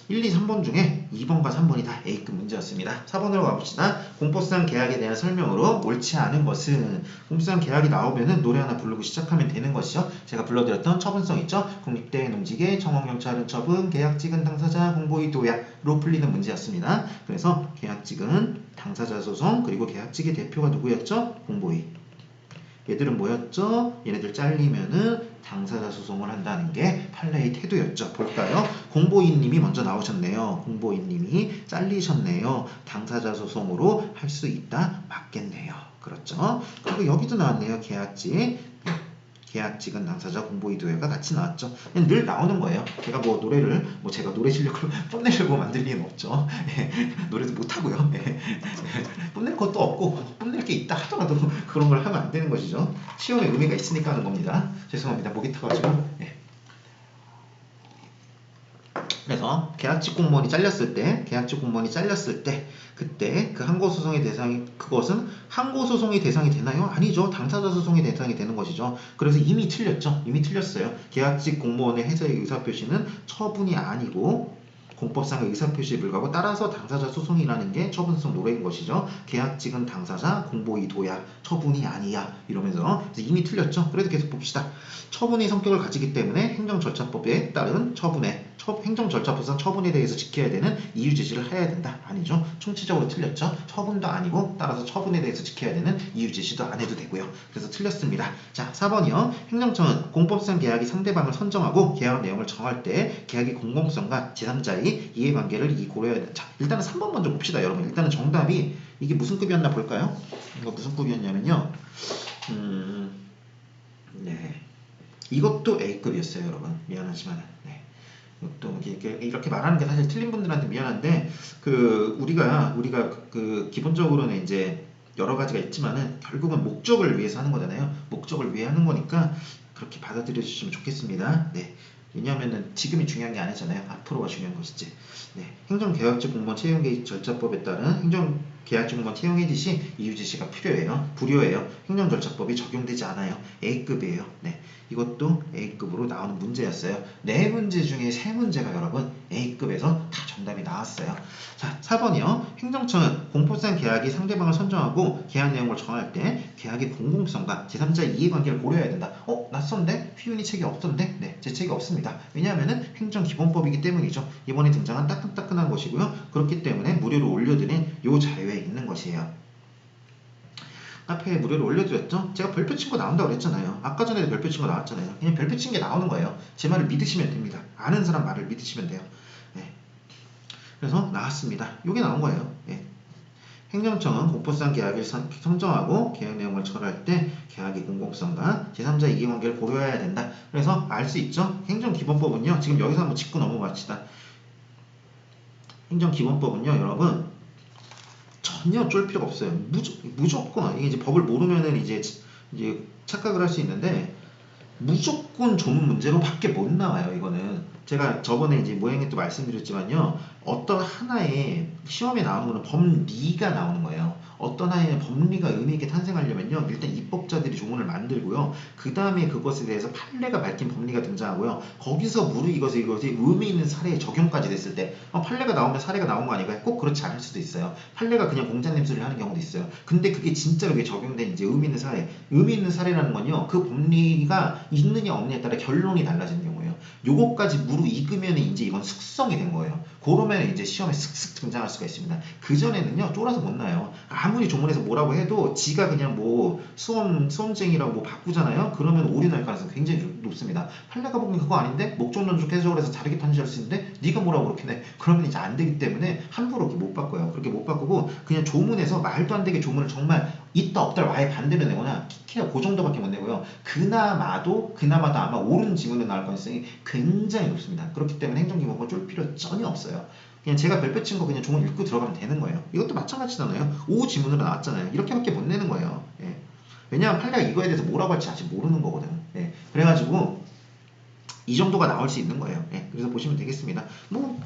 1, 2, 3번 중에 2번과 3번이 다 A급 문제였습니다. 4번으로 가봅시다. 공법상 계약에 대한 설명으로 옳지 않은 것은 공법상 계약이 나오면은 노래 하나 부르고 시작하면 되는 것이죠. 제가 불러드렸던 처분성 있죠. 국립대 농지계 정황경찰은 처분 계약직은 당사자 공보의 도약으로 풀리는 문제였습니다. 그래서 계약직은 당사자 소송 그리고 계약직의 대표가 누구였죠? 공보의. 얘들은 뭐였죠? 얘네들 잘리면은 당사자 소송을 한다는 게 판례의 태도였죠. 볼까요? 공보인님이 먼저 나오셨네요. 공보인님이 잘리셨네요. 당사자 소송으로 할 수 있다? 맞겠네요. 그렇죠? 그리고 여기도 나왔네요. 계약직. 계약직은 당사자 공보의 도해가 같이 나왔죠. 그냥 늘 나오는 거예요. 제가 뭐 노래를 제가 노래 실력을 뽐내려고 만들 리는 없죠. 노래도 못하고요. 뽐낼 것도 없고 뽐낼 게 있다 하더라도 그런 걸 하면 안 되는 것이죠. 시험에 의미가 있으니까 하는 겁니다. 죄송합니다. 목이 타가지고. 그래서 계약직 공무원이 잘렸을 때 그때 그 항고소송의 대상이 그것은 항고소송의 대상이 되나요? 아니죠. 당사자 소송의 대상이 되는 것이죠. 그래서 이미 틀렸죠. 이미 틀렸어요. 계약직 공무원의 해서의 의사표시는 처분이 아니고 공법상의 의사표시에 불과하고 따라서 당사자 소송이라는 게 처분성 노래인 것이죠. 계약직은 당사자, 공보의 도야, 처분이 아니야 이러면서 이미 틀렸죠. 그래도 계속 봅시다. 처분의 성격을 가지기 때문에 행정절차법에 따른 행정절차법상 처분에 대해서 지켜야 되는 이유 제시를 해야 된다. 아니죠. 총체적으로 틀렸죠. 처분도 아니고 따라서 처분에 대해서 지켜야 되는 이유 제시도 안 해도 되고요. 그래서 틀렸습니다. 자, 4번이요. 행정청은 공법상 계약이 상대방을 선정하고 계약 내용을 정할 때 계약의 공공성과 제3자의 이해관계를 고려해야 된다. 자, 일단은 3번 먼저 봅시다. 여러분. 일단은 정답이 이게 무슨 급이었나 볼까요? 이거 무슨 급이었냐면요. 네. 이것도 A급이었어요, 여러분. 미안하지만. 네. 또 이렇게 말하는 게 사실 틀린 분들한테 미안한데 우리가 기본적으로는 이제 여러 가지가 있지만은 결국은 목적을 위해서 하는 거잖아요. 목적을 위해 하는 거니까 그렇게 받아들여 주시면 좋겠습니다. 네. 왜냐하면은 지금이 중요한 게 아니잖아요. 앞으로가 중요한 것이지. 네. 행정계약직 공무원 채용계획 절차법에 따른 행정계약직 공무원 채용의 지시, 이유 지시가 필요해요. 불효해요. 행정절차법이 적용되지 않아요. A급이에요. 네. 이것도 A급으로 나오는 문제였어요. 4문제 중에 3문제가 여러분 A급에서 다 정답이 나왔어요. 자, 4번이요. 행정청은 공법상 계약이 상대방을 선정하고 계약 내용을 정할 때 계약의 공공성과 제3자의 이해관계를 고려해야 된다. 낯선데? 휘윤이 책이 없던데? 네, 제 책이 없습니다. 왜냐하면 행정기본법이기 때문이죠. 이번에 등장한 따끈따끈한 것이고요. 그렇기 때문에 무료로 올려드린 요 자료에 있는 것이에요. 카페에 무료로 올려드렸죠? 제가 별표 친 거 나온다고 그랬잖아요. 아까 전에도 별표 친 거 나왔잖아요. 그냥 별표 친 게 나오는 거예요. 제 말을 믿으시면 됩니다. 아는 사람 말을 믿으시면 돼요. 네. 그래서 나왔습니다. 요게 나온 거예요. 네. 행정청은 공법상 계약을 선정하고 계약 내용을 처리할 때 계약의 공공성과 제3자 이해관계를 고려해야 된다. 그래서 알 수 있죠? 행정기본법은요. 지금 여기서 한번 짚고 넘어갑시다. 행정기본법은요. 여러분 전혀 쫄 필요가 없어요. 무조건 이게 이제 법을 모르면은 이제 착각을 할 수 있는데 무조건 조문 문제로 밖에 못 나와요. 이거는 제가 저번에 이제 모양에 또 말씀드렸지만요. 어떤 하나의 시험에 나오는 거는 법리가 나오는 거예요. 어떤 하나의 법리가 의미 있게 탄생하려면요, 일단 입법자들이 조문을 만들고요, 그 다음에 그것에 대해서 판례가 밝힌 법리가 등장하고요, 거기서 무르 이것이 의미 있는 사례에 적용까지 됐을 때 판례가 나오면 사례가 나온 거 아닌가요? 꼭 그렇지 않을 수도 있어요. 판례가 그냥 공자님 소리를 하는 경우도 있어요. 근데 그게 진짜로 그게 적용된 이제 의미 있는 사례, 의미 있는 사례라는 건요, 그 법리가 있느냐 없느냐에 따라 결론이 달라지는 경우예요. 요거까지 무르익으면 이제 이건 숙성이 된 거예요. 그러면 이제 시험에 슥슥 등장할 수가 있습니다. 그전에는요, 쫄아서 못 나요. 아무리 조문에서 뭐라고 해도 지가 그냥 뭐 수험생이라고 뭐 바꾸잖아요. 그러면 오류 날 가능성이 굉장히 높습니다. 판례가 보면 그거 아닌데 목적론적 해석을 해서 다르게 판시할 수 있는데 네가 뭐라고 그렇게 내? 그러면 이제 안 되기 때문에 함부로 그렇게 못 바꿔요. 그렇게 못 바꾸고 그냥 조문에서 말도 안 되게 조문을 정말 있다 없다를 아예 반대로 내거나 키키야 그 정도밖에 못 내고요. 그나마도 아마 옳은 지문에 나올 가능성이 굉장히 높습니다. 그렇기 때문에 행정기본권 쫄 필요 전혀 없어요. 그냥 제가 별표 친 거 그냥 조문 읽고 들어가면 되는 거예요. 이것도 마찬가지잖아요. 오 지문으로 나왔잖아요. 이렇게밖에 못 내는 거예요. 예. 왜냐하면 판례가 이거에 대해서 뭐라고 할지 아직 모르는 거거든. 예. 그래가지고 이 정도가 나올 수 있는 거예요. 예. 그래서 보시면 되겠습니다. 뭐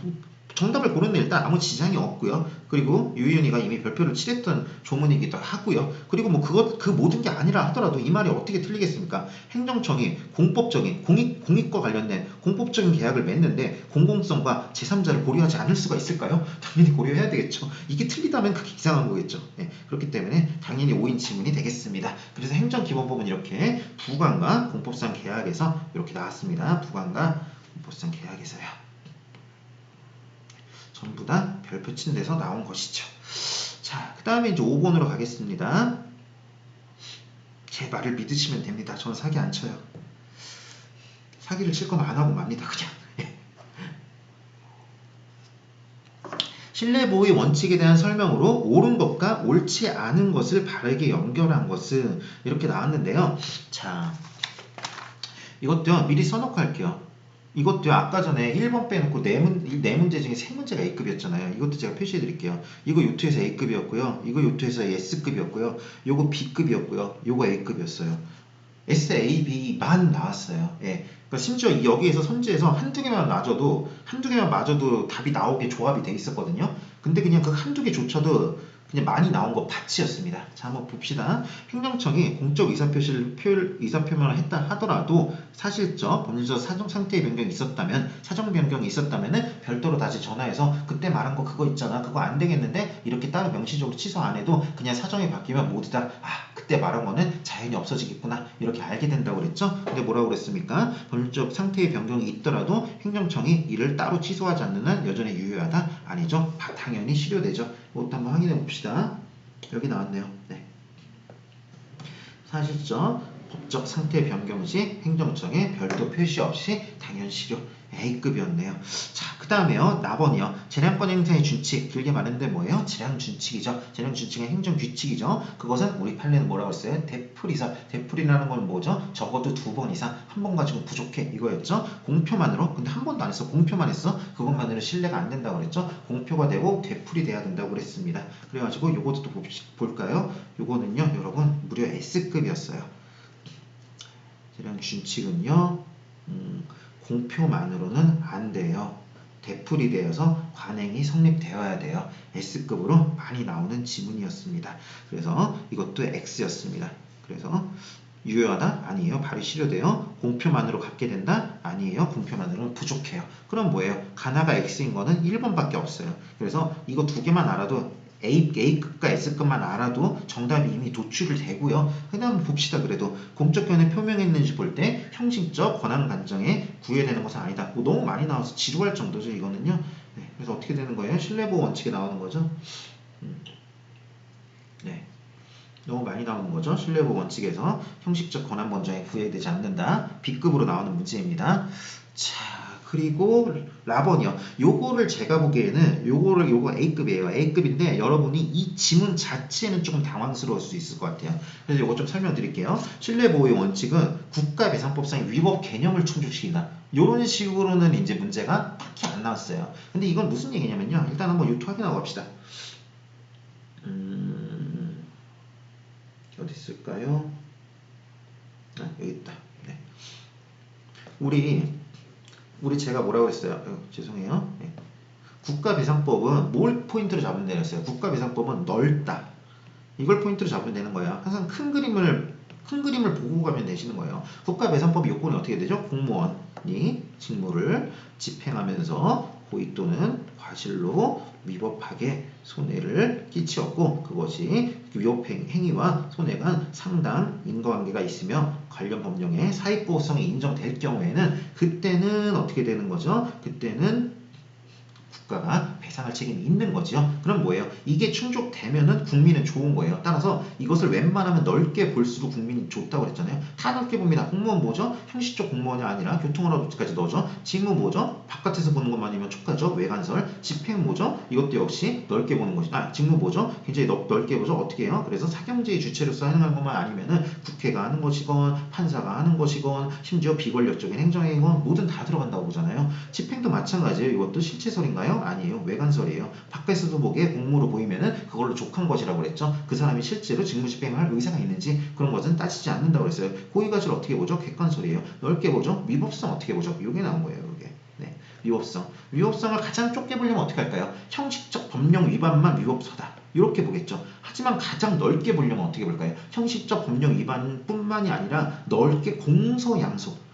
정답을 고르는 데 일단 아무 지장이 없고요. 그리고 유희윤이가 이미 별표를 칠했던 조문이기도 하고요. 그리고 뭐 그 모든 게 아니라 하더라도 이 말이 어떻게 틀리겠습니까? 행정청이 공법적인 공익과 관련된 공법적인 계약을 맺는데 공공성과 제3자를 고려하지 않을 수가 있을까요? 당연히 고려해야 되겠죠. 이게 틀리다면 그게 이상한 거겠죠. 예, 그렇기 때문에 당연히 5인 지문이 되겠습니다. 그래서 행정기본법은 이렇게 부관과 공법상 계약에서 이렇게 나왔습니다. 부관과 공법상 계약에서요. 전부 다 별표 친 데서 나온 것이죠. 자, 그 다음에 이제 5번으로 가겠습니다. 제 말을 믿으시면 됩니다. 저는 사기 안 쳐요. 사기를 칠 거면 안 하고 맙니다. 그냥. 신뢰보호의 원칙에 대한 설명으로 옳은 것과 옳지 않은 것을 바르게 연결한 것은 이렇게 나왔는데요. 자, 이것도요, 미리 써놓고 할게요. 이것도요, 아까 전에 1번 빼놓고 네 문제 중에 3문제가 A급이었잖아요. 이것도 제가 표시해 드릴게요. 이거 요트에서 A급이었고요. 이거 요트에서 S급이었고요. 요거 B급이었고요. 요거 A급이었어요. S, A, B만 나왔어요. 예. 그러니까 심지어 여기에서 선지에서 한두 개만 맞아도 답이 나오게 조합이 돼 있었거든요. 근데 그냥 그 한두 개조차도 그냥 많이 나온 거 밭이었습니다. 자, 한번 봅시다. 행정청이 공적 의사표명을 했다 하더라도 사실적 법률적 사정 상태의 변경이 있었다면, 사정 변경이 있었다면은 별도로 다시 전화해서 그때 말한 거 그거 있잖아, 그거 안 되겠는데 이렇게 따로 명시적으로 취소 안 해도 그냥 사정이 바뀌면 모두 다 그때 말한 거는 자연히 없어지겠구나 이렇게 알게 된다고 그랬죠. 근데 뭐라고 그랬습니까? 법률적 상태의 변경이 있더라도 행정청이 이를 따로 취소하지 않는 한 여전히 유효하다? 아니죠. 당연히 실효되죠. 이것도 한번 확인해 봅시다. 여기 나왔네요. 네. 사실적 법적 상태 변경 시 행정청에 별도 표시 없이 당연 실효. A급이었네요. 자, 그 다음에요. 나번이요. 재량권 행사의 준칙. 길게 말했는데 뭐예요? 재량 준칙이죠. 재량 준칙은 행정 규칙이죠. 그것은 우리 판례는 뭐라고 했어요? 대풀이사. 대풀이라는 건 뭐죠? 적어도 2번 이상. 한 번 가지고 부족해. 이거였죠. 공표만으로. 근데 한 번도 안 했어. 공표만 했어. 그것만으로 신뢰가 안 된다고 그랬죠. 공표가 되고 되풀이 돼야 된다고 그랬습니다. 그래가지고 요것도 또 볼까요? 요거는요, 여러분 무려 S급이었어요. 재량 준칙은요. 공표만으로는 안 돼요. 되풀이 되어서 관행이 성립되어야 돼요. S급으로 많이 나오는 지문이었습니다. 그래서 이것도 X였습니다. 그래서 유효하다? 아니에요. 발이 실효돼요. 공표만으로 갚게 된다? 아니에요. 공표만으로는 부족해요. 그럼 뭐예요? 가나가 X인 거는 1번밖에 없어요. 그래서 이거 두 개만 알아도 A급과 S급만 알아도 정답이 이미 도출을 되고요. 그 다음 봅시다. 그래도 공적 견해 표명했는지 볼 때 형식적 권한 간정에 구애되는 것은 아니다. 뭐 너무 많이 나와서 지루할 정도죠. 이거는요. 네, 그래서 어떻게 되는 거예요? 신뢰보호 원칙에 나오는 거죠. 네. 너무 많이 나오는 거죠. 신뢰보호 원칙에서 형식적 권한 번정에 구애되지 않는다. B급으로 나오는 문제입니다. 자, 그리고 라번이요. 요거를 제가 보기에는 요거 A급이에요. A급인데 여러분이 이 지문 자체는 조금 당황스러울 수 있을 것 같아요. 그래서 요거 좀 설명드릴게요. 신뢰보호의 원칙은 국가배상법상의 위법 개념을 충족시킨다. 요런 식으로는 이제 문제가 딱히 안 나왔어요. 근데 이건 무슨 얘기냐면요. 일단 한번 요트 확인하고 갑시다. 어디 있을까요? 여기 있다. 네. 우리 제가 뭐라고 했어요? 죄송해요. 국가배상법은 뭘 포인트로 잡으면 되겠어요? 국가배상법은 넓다. 이걸 포인트로 잡으면 되는 거예요. 항상 큰 그림을 보고 가면 되시는 거예요. 국가배상법 요건이 어떻게 되죠? 공무원이 직무를 집행하면서 고의 또는 과실로 위법하게 손해를 끼치었고 그것이 위법 행위와 손해가 상당 인과관계가 있으며 관련 법령의 사익보호성이 인정될 경우에는 그때는 어떻게 되는 거죠? 그때는 국가가 배상할 책임이 있는 거죠. 그럼 뭐예요? 이게 충족되면은 국민은 좋은 거예요. 따라서 이것을 웬만하면 넓게 볼수록 국민이 좋다고 그랬잖아요. 다 넓게 봅니다. 공무원 뭐죠? 형식적 공무원이 아니라 교통언어까지 넣어줘. 직무 뭐죠? 바깥에서 보는 것만이면 촉가죠. 외관설. 집행 뭐죠? 이것도 역시 넓게 보는 것이. 직무 뭐죠? 굉장히 넓게 보죠. 어떻게 해요? 그래서 사경제의 주체로서 행하는 것만 아니면은 국회가 하는 것이건 판사가 하는 것이건 심지어 비권력적인 행정이건 뭐든 다 들어간다고 보잖아요. 집행도 마찬가지예요. 이것도 실체설인가요? 아니에요. 외관설이에요. 밖에서도 보기에 공무로 보이면은 그걸로 족한 것이라고 그랬죠. 그 사람이 실제로 직무 집행을 할 의사가 있는지 그런 것은 따지지 않는다고 그랬어요. 고의가치를 어떻게 보죠? 객관설이에요. 넓게 보죠? 위법성 어떻게 보죠? 이게 나온 거예요. 이게. 네. 위법성을 가장 좁게 보려면 어떻게 할까요? 형식적 법령 위반만 위법서다. 이렇게 보겠죠. 하지만 가장 넓게 보려면 어떻게 볼까요? 형식적 법령 위반뿐만이 아니라 넓게 공소양속.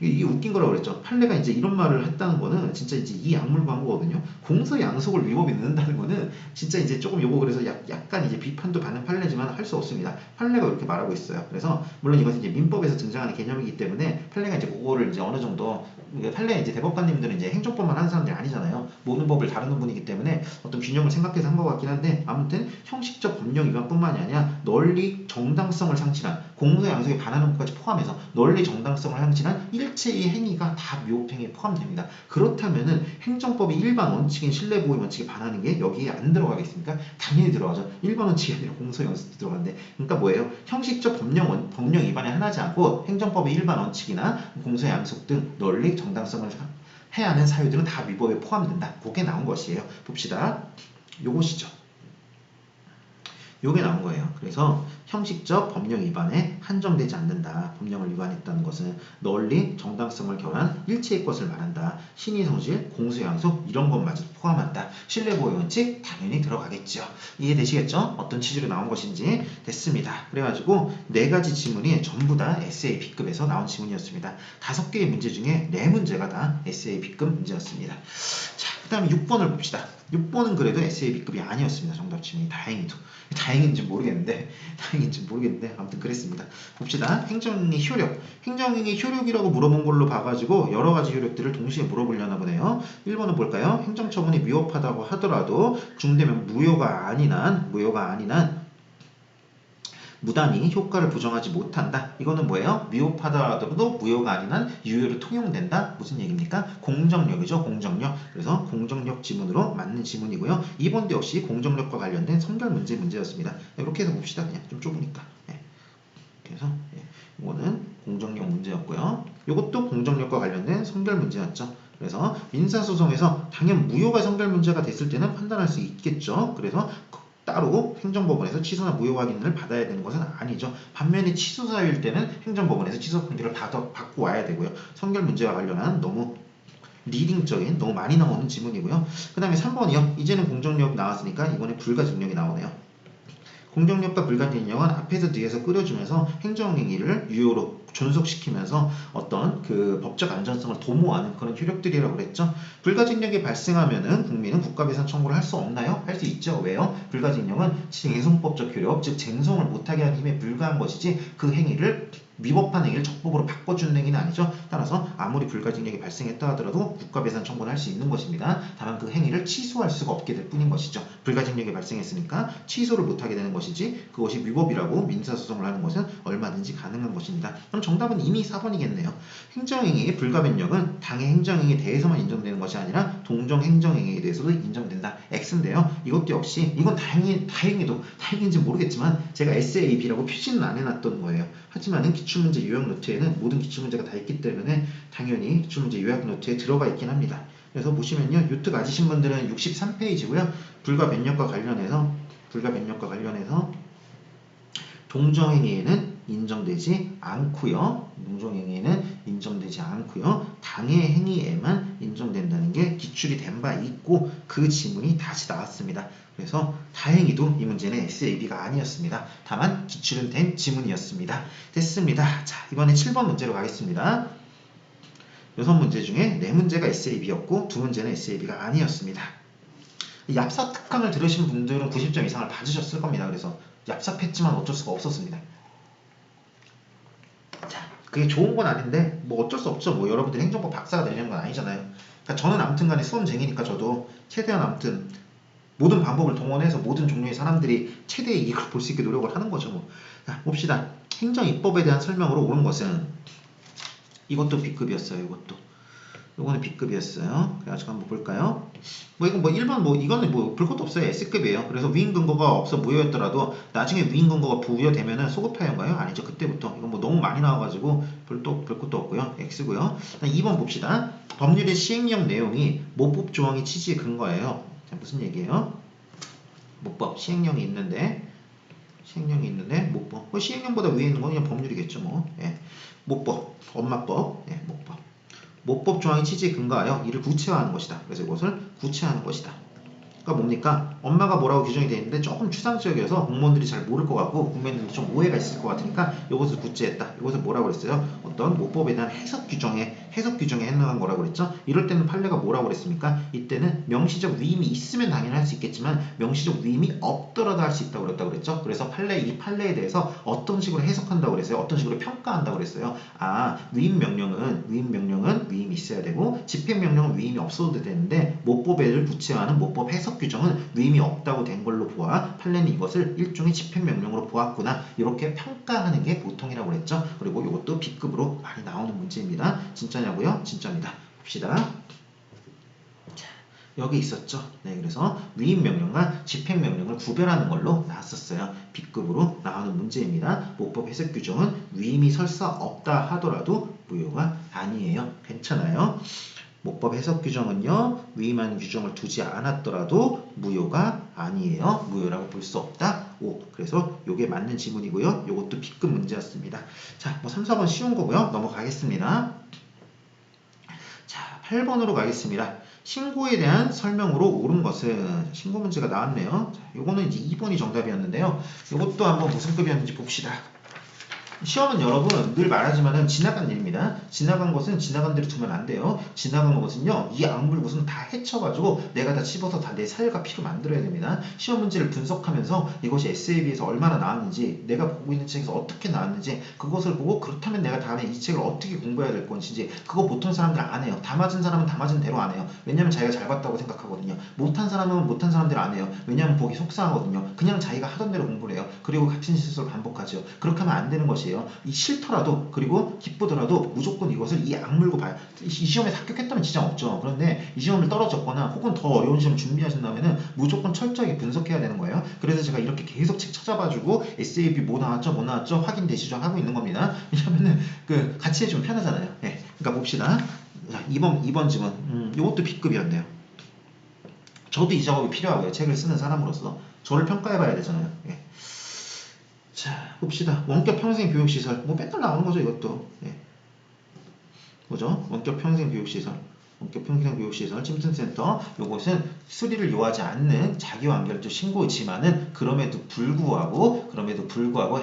이게 웃긴 거라고 그랬죠. 판례가 이제 이런 말을 했다는 거는 진짜 이제 이 약물 광고거든요. 공소양속을 위법에 넣는다는 거는 진짜 이제 조금 요거 그래서 약간 이제 비판도 받는 판례지만 할 수 없습니다. 판례가 이렇게 말하고 있어요. 그래서 물론 이것은 이제 민법에서 등장하는 개념이기 때문에 판례가 이제 그거를 이제 어느 정도 판례 이제 대법관님들은 이제 행정법만 하는 사람들이 아니잖아요. 모든 법을 다루는 분이기 때문에 어떤 균형을 생각해서 한 것 같긴 한데 아무튼 형식적 법령 위반뿐만이 아니라 널리 정당성을 상실한 공소양속에 반하는 것까지 포함해서 널리 정당성을 상실한 일체의 행위가 다 위법행위에 포함됩니다. 그렇다면은 행정법의 일반 원칙인 신뢰보호 원칙에 반하는 게 여기에 안 들어가겠습니까? 당연히 들어가죠. 일반 원칙이 아니라 공소양속도 들어가는데 그러니까 뭐예요? 형식적 법령 위반에 하나지 않고 행정법의 일반 원칙이나 공소양속 등 널리 정당성을 해야 하는 사유들은 다 위법에 포함된다. 그게 나온 것이에요. 봅시다. 요것이죠. 요게 나온 거예요. 그래서 형식적 법령 위반에 한정되지 않는다. 법령을 위반했다는 것은 널리 정당성을 결한 일체의 것을 말한다. 신의성실, 공소양속 이런 것마저 포함한다. 신뢰보호 원칙 당연히 들어가겠죠. 이해되시겠죠? 어떤 취지로 나온 것인지 됐습니다. 그래가지고 4가지 지문이 전부 다 SA B급에서 나온 지문이었습니다. 5개의 문제 중에 4문제가 다 SA B급 문제였습니다. 자, 그 다음에 6번을 봅시다. 6번은 그래도 SA B급이 아니었습니다. 정답 지문이 다행히도. 다행인지 모르겠는데 아무튼 그랬습니다. 봅시다. 행정행위 효력. 행정행위 효력이라고 물어본 걸로 봐가지고 여러 가지 효력들을 동시에 물어보려나 보네요. 1번은 뭘까요? 행정처분이 위법하다고 하더라도 중대면 무효가 아닌 한 무단히 효과를 부정하지 못한다. 이거는 뭐예요? 위법하더라도 무효가 아닌 한 유효로 통용된다. 무슨 얘기입니까? 공정력이죠. 공정력. 그래서 공정력 지문으로 맞는 지문이고요. 2번도 역시 공정력과 관련된 선결 문제였습니다. 이렇게 해서 봅시다. 그냥 좀 좁으니까. 그래서 이거는 공정력 문제였고요. 이것도 공정력과 관련된 선결 문제였죠. 그래서 민사소송에서 당연 무효가 선결 문제가 됐을 때는 판단할 수 있겠죠. 그래서 따로 행정법원에서 취소나 무효 확인을 받아야 되는 것은 아니죠. 반면에 취소 사유일 때는 행정법원에서 취소 판결을 받고 와야 되고요. 선결 문제와 관련한 너무 리딩적인 너무 많이 나오는 지문이고요. 그 다음에 3번이요. 이제는 공정력 나왔으니까 이번에 불가증력이 나오네요. 공정력과 불가증력은 앞에서 뒤에서 끓여주면서 행정행위를 유효로 존속시키면서 어떤 그 법적 안전성을 도모하는 그런 효력들이라고 그랬죠. 불가증력이 발생하면은 국민은 국가배상 청구를 할 수 없나요? 할 수 있죠. 왜요? 불가증력은 쟁송법적 효력, 즉 쟁송을 못하게 하는 힘에 불과한 것이지 그 행위를 위법한 행위를 적법으로 바꿔주는 행위는 아니죠. 따라서 아무리 불가증력이 발생했다 하더라도 국가배상 청구를 할 수 있는 것입니다. 다만 그 행위를 취소할 수가 없게 될 뿐인 것이죠. 불가증력이 발생했으니까 취소를 못하게 되는 것이지 그것이 위법이라고 민사소송을 하는 것은 얼마든지 가능한 것입니다. 그럼 정답은 이미 4번이겠네요. 행정행위의 불가변력은 당의 행정행위에 대해서만 인정되는 것이 아니라 동정행정행위에 대해서도 인정된다. X인데요. 이것도 역시 이건 다행인지 모르겠지만 제가 SAB라고 표시는 안 해놨던 거예요. 하지만은 기출문제 요약 노트에는 모든 기출문제가 다 있기 때문에 당연히 기출문제 요약 노트에 들어가 있긴 합니다. 그래서 보시면요. 유특 가지신 분들은 63페이지고요. 불가변력과 관련해서 동정행위에는 인정되지 않고요. 농종행위에는 인정되지 않고요. 당해 행위에만 인정된다는 게 기출이 된 바 있고 그 지문이 다시 나왔습니다. 그래서 다행히도 이 문제는 SAB가 아니었습니다. 다만 기출은 된 지문이었습니다. 됐습니다. 자, 이번에 7번 문제로 가겠습니다. 6문제 중에 4문제가 SAB였고 2문제는 SAB가 아니었습니다. 얍삽 특강을 들으신 분들은 90점 이상을 받으셨을 겁니다. 그래서 얍삽했지만 어쩔 수가 없었습니다. 자, 그게 좋은 건 아닌데 뭐 어쩔 수 없죠. 뭐 여러분들이 행정법 박사가 되려는 건 아니잖아요. 그러니까 저는 아무튼 간에 수험생이니까 저도 최대한 아무튼 모든 방법을 동원해서 모든 종류의 사람들이 최대의 이익을 볼 수 있게 노력을 하는 거죠. 뭐. 자, 봅시다. 행정입법에 대한 설명으로 옳은 것은 이것도 B급이었어요. 요거는 B급이었어요. 그래가지고 한번 볼까요? 뭐 이건 뭐 1번 뭐 이거는 뭐 볼 것도 없어요. S급이에요. 그래서 위임 근거가 없어 무효였더라도 나중에 위임 근거가 부여되면은 소급하였가요? 아니죠. 그때부터 이건 뭐 너무 많이 나와가지고 볼 것도 없고요. X고요. 2번 봅시다. 법률의 시행령 내용이 모법 조항의 취지의 근거예요. 자, 무슨 얘기예요? 모법 시행령이 있는데 모법 시행령보다 위에 있는 건 그냥 법률이겠죠. 뭐. 예. 모법 엄마법 모법 모법 조항의 취지에 근거하여 이를 구체화하는 것이다. 그래서 이것을 구체화하는 것이다. 그러니까 뭡니까? 엄마가 뭐라고 규정이 되어 있는데 조금 추상적이어서 공무원들이 잘 모를 것 같고 국민들이 좀 오해가 있을 것 같으니까 이것을 구체했다. 이것을 뭐라고 그랬어요? 어떤 모법에 대한 해석 규정에 해당한 거라고 그랬죠? 이럴 때는 판례가 뭐라고 그랬습니까? 이때는 명시적 위임이 있으면 당연히 할 수 있겠지만 명시적 위임이 없더라도 할 수 있다고 그랬죠? 그래서 이 판례에 대해서 어떤 식으로 해석한다고 그랬어요? 어떤 식으로 평가한다고 그랬어요? 아, 위임 명령은 위임이 있어야 되고 집행 명령은 위임이 없어도 되는데 모법을 구체화하는 모법 해석 규정은 위임이 없다고 된 걸로 보아 판례는 이것을 일종의 집행명령으로 보았구나 이렇게 평가하는 게 보통이라고 그랬죠. 그리고 이것도 B급으로 많이 나오는 문제입니다. 진짜냐고요? 진짜입니다. 봅시다. 자, 여기 있었죠. 네, 그래서 위임명령과 집행명령을 구별하는 걸로 나왔었어요. B급으로 나오는 문제입니다. 모법 해석 규정은 위임이 설사 없다 하더라도 무효가 아니에요. 괜찮아요. 모법 해석 규정은요. 위임하는 규정을 두지 않았더라도 무효가 아니에요. 무효라고 볼 수 없다. 그래서 요게 맞는 지문이고요. 요것도 B급 문제였습니다. 자, 뭐 3, 4번 쉬운 거고요. 넘어가겠습니다. 자, 8번으로 가겠습니다. 신고에 대한 설명으로 옳은 것은 신고 문제가 나왔네요. 자, 요거는 이제 2번이 정답이었는데요. 요것도 한번 무슨 급이었는지 봅시다. 시험은 여러분 늘 말하지만은 지나간 일입니다. 지나간 것은 지나간 대로 두면 안 돼요. 지나간 것은요 이 악물것은 다 헤쳐가지고 내가 다 씹어서 다 내 살과 피로 만들어야 됩니다. 시험 문제를 분석하면서 이것이 SAB에서 얼마나 나왔는지 내가 보고 있는 책에서 어떻게 나왔는지 그것을 보고 그렇다면 내가 다음에 이 책을 어떻게 공부해야 될 건지 그거 보통 사람들 안 해요. 다 맞은 사람은 다 맞은 대로 안 해요. 왜냐면 자기가 잘 봤다고 생각하거든요. 못한 사람은 못한 사람대로 안 해요. 왜냐면 보기 속상하거든요. 그냥 자기가 하던 대로 공부를 해요. 그리고 같은 실수를 반복하죠. 그렇게 하면 안 되는 것이에요. 이 싫더라도 그리고 기쁘더라도 무조건 이것을 이 악물고 봐요. 이 시험에 합격했다면 지장 없죠. 그런데 이 시험을 떨어졌거나 혹은 더 어려운 시험 준비하신다면 무조건 철저하게 분석해야 되는 거예요. 그래서 제가 이렇게 계속 책 찾아봐주고 SAB 뭐 나왔죠 확인되시죠 하고 있는 겁니다. 왜냐면은 그 같이 해주면 편하잖아요. 네. 그러니까 봅시다. 자, 2번 지문 이것도 B급이었네요. 저도 이 작업이 필요하고요. 책을 쓰는 사람으로서 저를 평가해봐야 되잖아요. 예. 자, 봅시다. 원격 평생 교육시설. 뭐 맨날 나오는 거죠, 이것도. 예. 뭐죠? 원격 평생 교육시설. 원격 평생 교육시설 침투센터. 요것은 수리를 요하지 않는 자기완결적 신고이지만은 그럼에도 불구하고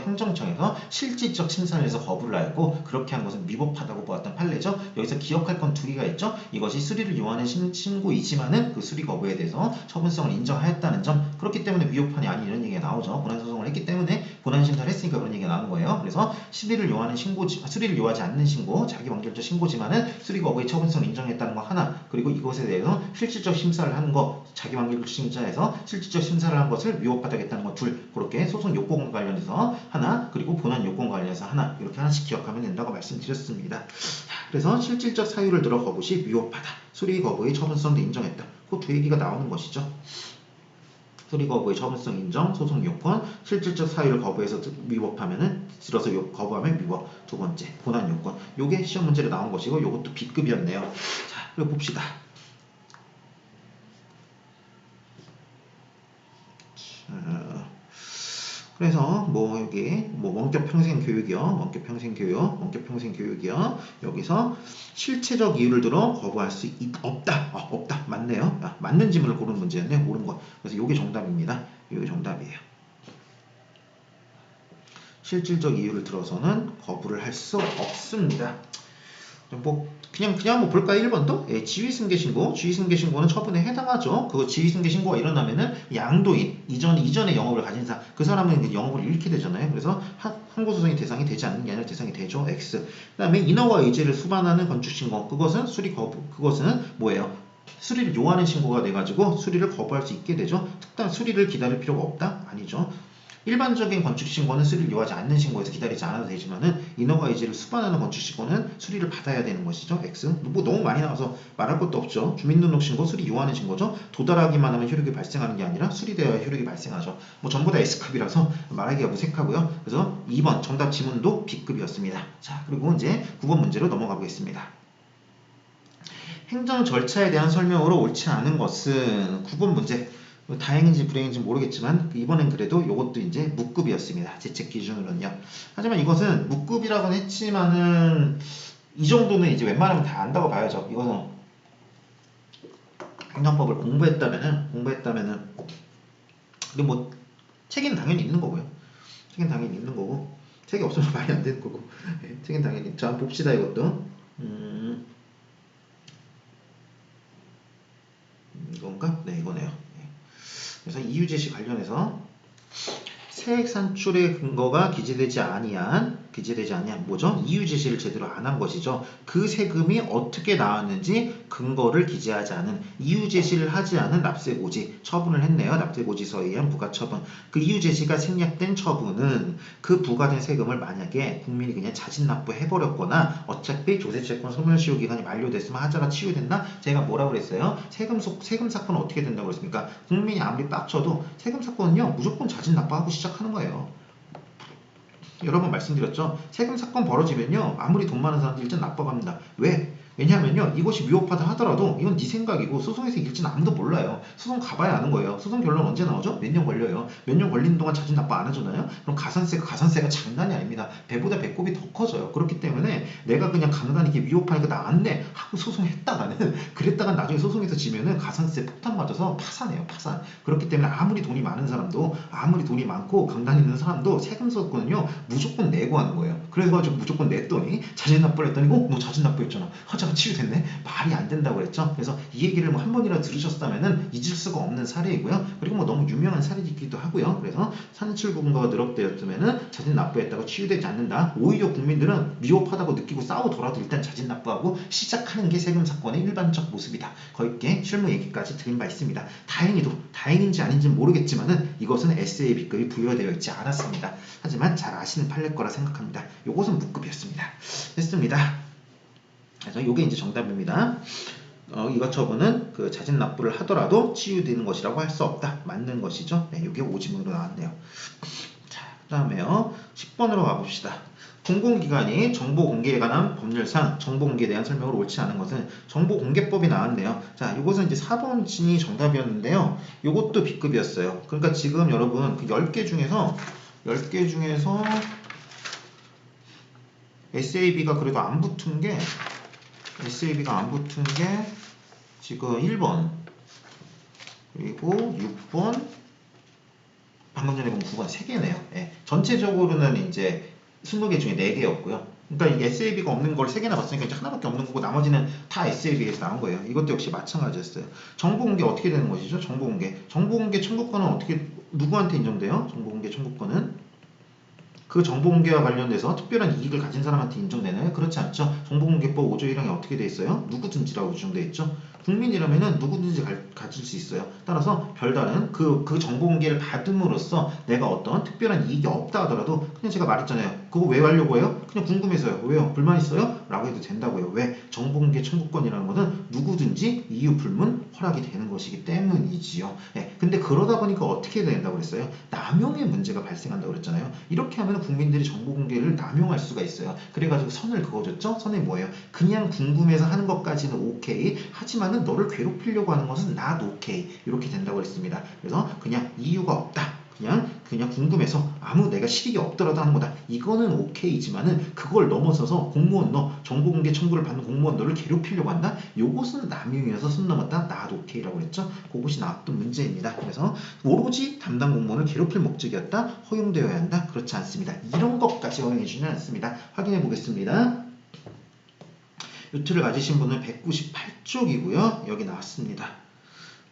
행정청에서 실질적 심사를 해서 거부를 하였고 그렇게 한 것은 위법하다고 보았던 판례죠. 여기서 기억할 건 두 개가 있죠. 이것이 수리를 요하는 신고이지만은 그 수리 거부에 대해서 처분성을 인정하였다는 점. 그렇기 때문에 위법하니 아니 이런 얘기가 나오죠. 본안소송을 했기 때문에 본안심사를 했으니까 그런 얘기가 나오는 거예요. 그래서 수리를 요하지 않는 신고, 자기완결적 신고지만은 수리 거부의 처분성을 인정했다는 거 하나, 그리고 이것에 대해서 실질적 심사를 하는 거, 자기완결적 심사에서 실질적 심사를 한 것을 위법하다겠다는 거 둘, 그렇게 소송 요건과 관련해서 하나, 그리고 본안 요건과 관련해서 하나, 이렇게 하나씩 기억하면 된다고 말씀드렸습니다. 그래서 실질적 사유를 들어 거부시 위법하다, 수리 거부의 처분성도 인정했다. 그 두 얘기가 나오는 것이죠. 수리 거부의 처분성 인정, 소송 요건, 실질적 사유를 거부해서 위법하면은 들어서 거부하면 위법. 두 번째, 본안 요건. 요게 시험 문제로 나온 것이고 요것도 B급이었네요. 자, 그리고 봅시다. 그래서 뭐 여기 뭐 원격 평생 교육이요, 원격 평생 교육, 원격 평생 교육이요. 여기서 실체적 이유를 들어 거부할 수 없다. 없다. 맞네요. 맞는 지문을 고르는 문제였네. 옳은 거. 그래서 이게 정답입니다. 이게 정답이에요. 실질적 이유를 들어서는 거부를 할 수 없습니다. 뭐 그냥 뭐 볼까요? 1번도 예, 지위승계신고는 처분에 해당하죠. 그 지위승계신고가 일어나면은 양도인 이전에 영업을 가진 사람 그 사람은 이제 영업을 잃게 되잖아요. 그래서 항고소송의 대상이 되지 않는 게 아니라 대상이 되죠. X. 그다음에 인허가 의제를 수반하는 건축신고 그것은 수리 거부 그것은 뭐예요? 수리를 요하는 신고가 돼가지고 수리를 거부할 수 있게 되죠. 특단 수리를 기다릴 필요가 없다? 아니죠. 일반적인 건축신고는 수리를 요하지 않는 신고에서 기다리지 않아도 되지만은 인허가 의제를 수반하는 건축신고는 수리를 받아야 되는 것이죠. X. 뭐 너무 많이 나와서 말할 것도 없죠. 주민등록신고 수리 요하는 신고죠. 도달하기만 하면 효력이 발생하는 게 아니라 수리되어야 효력이 발생하죠. 뭐 전부 다 S급이라서 말하기가 무색하고요. 그래서 2번 정답 지문도 B급이었습니다. 자, 그리고 이제 9번 문제로 넘어가 보겠습니다. 행정 절차에 대한 설명으로 옳지 않은 것은 9번 문제. 다행인지 불행인지 모르겠지만 이번엔 그래도 이것도 이제 무급이었습니다. 제책 기준으로는요. 하지만 이것은 무급이라고는 했지만은 이 정도는 이제 웬만하면 다 안다고 봐야죠. 이거는 행정법을 공부했다면은 근데 뭐 책은 당연히 있는 거고요. 책은 당연히 있는 거고 책이 없으면 말이 안 되는 거고 책은 당연히 자 한번 봅시다 이것도 이건가? 네 이거네요. 그래서 이유 제시 관련해서 세액 산출의 근거가 기재되지 아니한 뭐죠? 이유 제시를 제대로 안 한 것이죠. 그 세금이 어떻게 나왔는지 근거를 기재하지 않은 이유 제시를 하지 않은 납세고지 처분을 했네요. 납세고지서에 의한 부가처분. 그 이유 제시가 생략된 처분은 그 부과된 세금을 만약에 국민이 그냥 자진 납부해버렸거나 어차피 조세채권 소멸시효 기간이 만료됐으면 하자가 치유됐나? 제가 뭐라고 그랬어요? 세금 사건은 어떻게 된다고 그랬습니까? 국민이 아무리 빡쳐도 세금 사건은요 무조건 자진 납부하고 시작하는 거예요. 여러 번 말씀드렸죠. 세금 사건 벌어지면요 아무리 돈 많은 사람도 일단 납부합니다. 왜? 왜냐하면요 이것이 위법하다 하더라도 이건 네 생각이고 소송에서 이길지는 아무도 몰라요. 소송 가봐야 아는 거예요. 소송 결론 언제 나오죠? 몇 년 걸려요. 몇 년 걸리는 동안 자진 납부 안 하잖아요. 그럼 가산세가 장난이 아닙니다. 배보다 배꼽이 더 커져요. 그렇기 때문에 내가 그냥 간간히 이렇게 위법하니까 나왔네 하고 소송했다가는 그랬다가 나중에 소송에서 지면은 가산세 폭탄 맞아서 파산해요. 파산. 그렇기 때문에 아무리 돈이 많은 사람도 아무리 돈이 많고 강단 있는 사람도 세금 서건은요 무조건 내고 하는 거예요. 그래가지고 무조건 냈더니 자진 납부를 했더니 너 자진 납부했잖아. 하자가 치유됐네. 말이 안 된다고 그랬죠. 그래서 이 얘기를 뭐 한 번이라도 들으셨다면은 잊을 수가 없는 사례이고요. 그리고 뭐 너무 유명한 사례이기도 하고요. 그래서 산출 근거가 누락되었으면은 자진 납부했다고 치유되지 않는다. 오히려 국민들은 미흡하다고 느끼고 싸우더라도 일단 자진 납부하고 시작하는 게 세금 사건의 일반적 모습이다. 거기에 실무 얘기까지 드린 바 있습니다. 다행히도 다행인지 아닌지는 모르겠지만은 이것은 SAB급이 부여되어 있지 않았습니다. 하지만 잘 아시는 판례 거라 생각합니다. 요것은 무급이었습니다. 됐습니다. 그래서 요게 이제 정답입니다. 이것 처분은 그 자진 납부를 하더라도 치유되는 것이라고 할 수 없다. 맞는 것이죠. 네, 요게 오지문으로 나왔네요. 자, 그 다음에요. 10번으로 가봅시다. 공공기관이 정보 공개에 관한 법률상 정보 공개에 대한 설명을 옳지 않은 것은 정보공개법이 나왔네요. 자, 이것은 이제 4번이 정답이었는데요. 요것도 B급이었어요. 그러니까 지금 여러분 그 10개 중에서 SAB가 그래도 안 붙은 게 지금 1번 그리고 6번 방금 전에 본 9번 3개네요. 예. 전체적으로는 이제 20개 중에 4개였고요. 그러니까 이 SAB가 없는 걸 3개나 봤으니까 이제 하나밖에 없는 거고 나머지는 다 SAB에서 나온 거예요. 이것도 역시 마찬가지였어요. 정보공개 어떻게 되는 것이죠? 정보공개 청구권은 어떻게 누구한테 인정돼요? 정보공개 청구권은 그 정보공개와 관련돼서 특별한 이익을 가진 사람한테 인정되나요? 그렇지 않죠. 정보공개법 5조 1항에 어떻게 돼 있어요? 누구든지라고 규정돼 있죠. 국민이라면은 누구든지 가질 수 있어요. 따라서 별다른 그 정보공개를 받음으로써 내가 어떤 특별한 이익이 없다 하더라도 그냥 제가 말했잖아요. 그거 왜 하려고 해요? 그냥 궁금해서요. 왜요? 불만 있어요? 라고 해도 된다고요. 왜? 정보공개 청구권이라는 것은 누구든지 이유 불문 허락이 되는 것이기 때문이지요. 네. 근데 그러다 보니까 어떻게 된다고 그랬어요? 남용의 문제가 발생한다고 그랬잖아요. 이렇게 하면 국민들이 정보공개를 남용할 수가 있어요. 그래가지고 선을 그어줬죠? 선이 뭐예요? 그냥 궁금해서 하는 것까지는 오케이. 하지만은 너를 괴롭히려고 하는 것은 not 오케이. 이렇게 된다고 했습니다. 그래서 그냥 이유가 없다. 그냥 그냥 궁금해서 아무 내가 실익이 없더라도 하는 거다. 이거는 오케이지만은 그걸 넘어서서 공무원 너 정보공개 청구를 받는 공무원 너를 괴롭히려고 한다. 요것은 남용이어서 손 넘었다. 나도 오케이라고 그랬죠. 그것이 나왔던 문제입니다. 그래서 오로지 담당 공무원을 괴롭힐 목적이었다. 허용되어야 한다. 그렇지 않습니다. 이런 것까지 허용해주지는 않습니다. 확인해 보겠습니다. 요트를 가지신 분은 198쪽이고요. 여기 나왔습니다.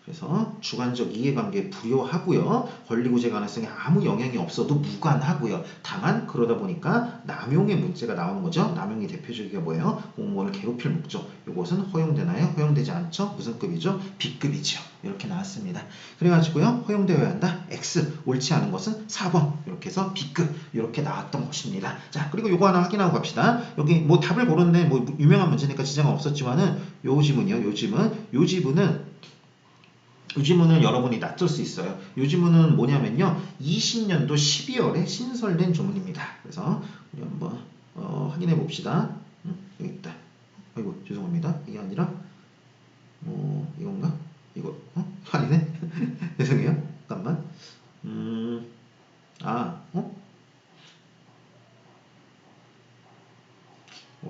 그래서 주관적 이해관계 불효하고요. 권리구제 가능성에 아무 영향이 없어도 무관하고요. 다만 그러다 보니까 남용의 문제가 나오는 거죠. 남용이 대표적이가 뭐예요? 공무원을 괴롭힐 목적. 이것은 허용되나요? 허용되지 않죠? 무슨 급이죠? B급이죠. 이렇게 나왔습니다. 그래가지고요. 허용되어야 한다. X. 옳지 않은 것은 4번. 이렇게 해서 B급. 이렇게 나왔던 것입니다. 자, 그리고 요거 하나 확인하고 갑시다. 여기 뭐 답을 고르는데 뭐 유명한 문제니까 지장은 없었지만은 요 지문이요. 요 지문은 여러분이 낯설 수 있어요. 요 지문은 뭐냐면요. 20년도 12월에 신설된 조문입니다. 그래서 우리 한번 확인해 봅시다. 여기 있다. 아이고 죄송합니다. 이게 아니라 이건가? 이거 아니네. 죄송해요. 잠깐만.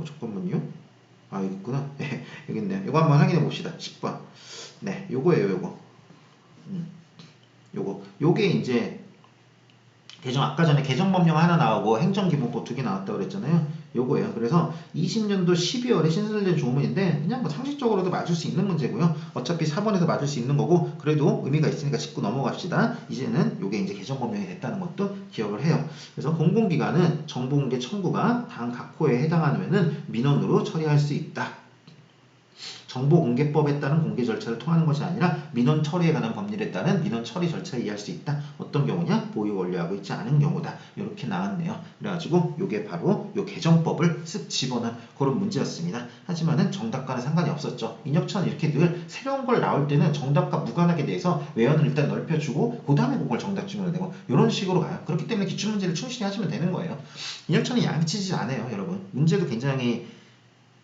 잠깐만요. 여기 있구나. 여기 있네요. 이거 한번 확인해 봅시다. 10번. 네, 요거예요, 요거. 요게 이제 아까 전에 개정법령 하나 나오고 행정기본법 2개 나왔다고 그랬잖아요. 요거예요. 그래서 20년도 12월에 신설된 조문인데 그냥 뭐 상식적으로도 맞을 수 있는 문제고요. 어차피 4번에서 맞을 수 있는 거고 그래도 의미가 있으니까 짚고 넘어갑시다. 이제는 요게 이제 개정법령이 됐다는 것도 기억을 해요. 그래서 공공기관은 정보공개 청구가 당 각 호에 해당하면은 민원으로 처리할 수 있다. 정보공개법에 따른 공개 절차를 통하는 것이 아니라 민원 처리에 관한 법률에 따른 민원 처리 절차에 의할 수 있다. 어떤 경우냐? 보유 완료하고 있지 않은 경우다. 이렇게 나왔네요. 그래가지고 이게 바로 요 개정법을 쓱 집어넣은 그런 문제였습니다. 하지만은 정답과는 상관이 없었죠. 인혁천 이렇게 늘 새로운 걸 나올 때는 정답과 무관하게 대해서 외연을 일단 넓혀주고 그 다음에 그걸 정답 지문을 내고 이런 식으로 가요. 그렇기 때문에 기출문제를 충실히 하시면 되는 거예요. 인혁천이 양치지 않아요, 여러분. 문제도 굉장히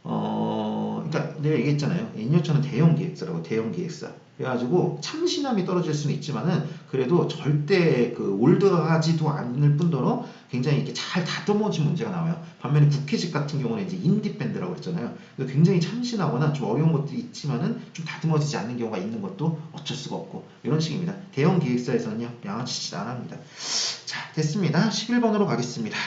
그러니까 내가 얘기했잖아요. 인여천은 대형 기획사라고, 대형 기획사. 그래가지고 참신함이 떨어질 수는 있지만은 그래도 절대 그 올드하지도 않을 뿐더러 굉장히 이렇게 잘 다듬어진 문제가 나와요. 반면에 국회직 같은 경우는 이제 인디 밴드라고 그랬잖아요. 그래서 굉장히 참신하거나 좀 어려운 것도 있지만은 좀 다듬어지지 않는 경우가 있는 것도 어쩔 수가 없고 이런 식입니다. 대형 기획사에서는요 양아치짓 안 합니다. 자, 됐습니다. 11번으로 가겠습니다.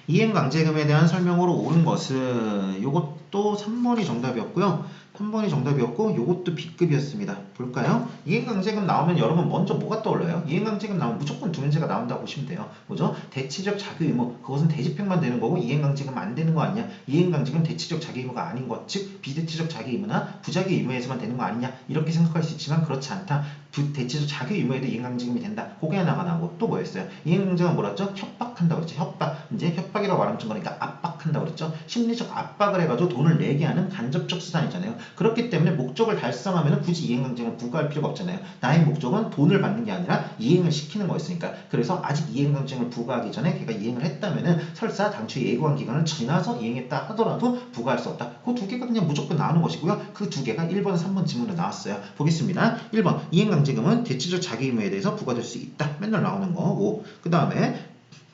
이행강제금에 대한 설명으로 옳은 것은 요것도 3번이 정답이었고요. 3번이 정답이었고 요것도 B급이었습니다. 볼까요? 이행강제금 나오면 여러분 먼저 뭐가 떠올라요? 이행강제금 나오면 무조건 두 문제가 나온다고 보시면 돼요. 뭐죠? 대치적 자기 의무 그것은 대집행만 되는 거고 이행강제금 안 되는 거 아니냐? 이행강제금 대치적 자기 의무가 아닌 것 즉 비대치적 자기 의무나 부자기 의무에서만 되는 거 아니냐? 이렇게 생각할 수 있지만 그렇지 않다. 대체적 자기 의무에도 이행강제금이 된다. 그게 하나가 나오고 또 뭐였어요? 이행강제금은 뭐랬죠? 협박한다고 그랬죠. 협박. 이제 협박이라고 말하면 좀 그러니까 압박한다고 그랬죠. 심리적 압박을 해가지고 돈을 내게 하는 간접적 수단이잖아요. 그렇기 때문에 목적을 달성하면 굳이 이행강제금을 부과할 필요가 없잖아요. 나의 목적은 돈을 받는 게 아니라 이행을 시키는 거였으니까. 그래서 아직 이행강제금을 부과하기 전에 걔가 이행을 했다면은 설사 당초에 예고한 기간을 지나서 이행했다 하더라도 부과할 수 없다. 그 두 개가 그냥 무조건 나오는 것이고요. 그 두 개가 1번, 3번 지문으로 나왔어요. 보겠습니다. 1번 이행강제금은 대체적 자기 의무에 대해서 부과될 수 있다. 맨날 나오는 거고 그 다음에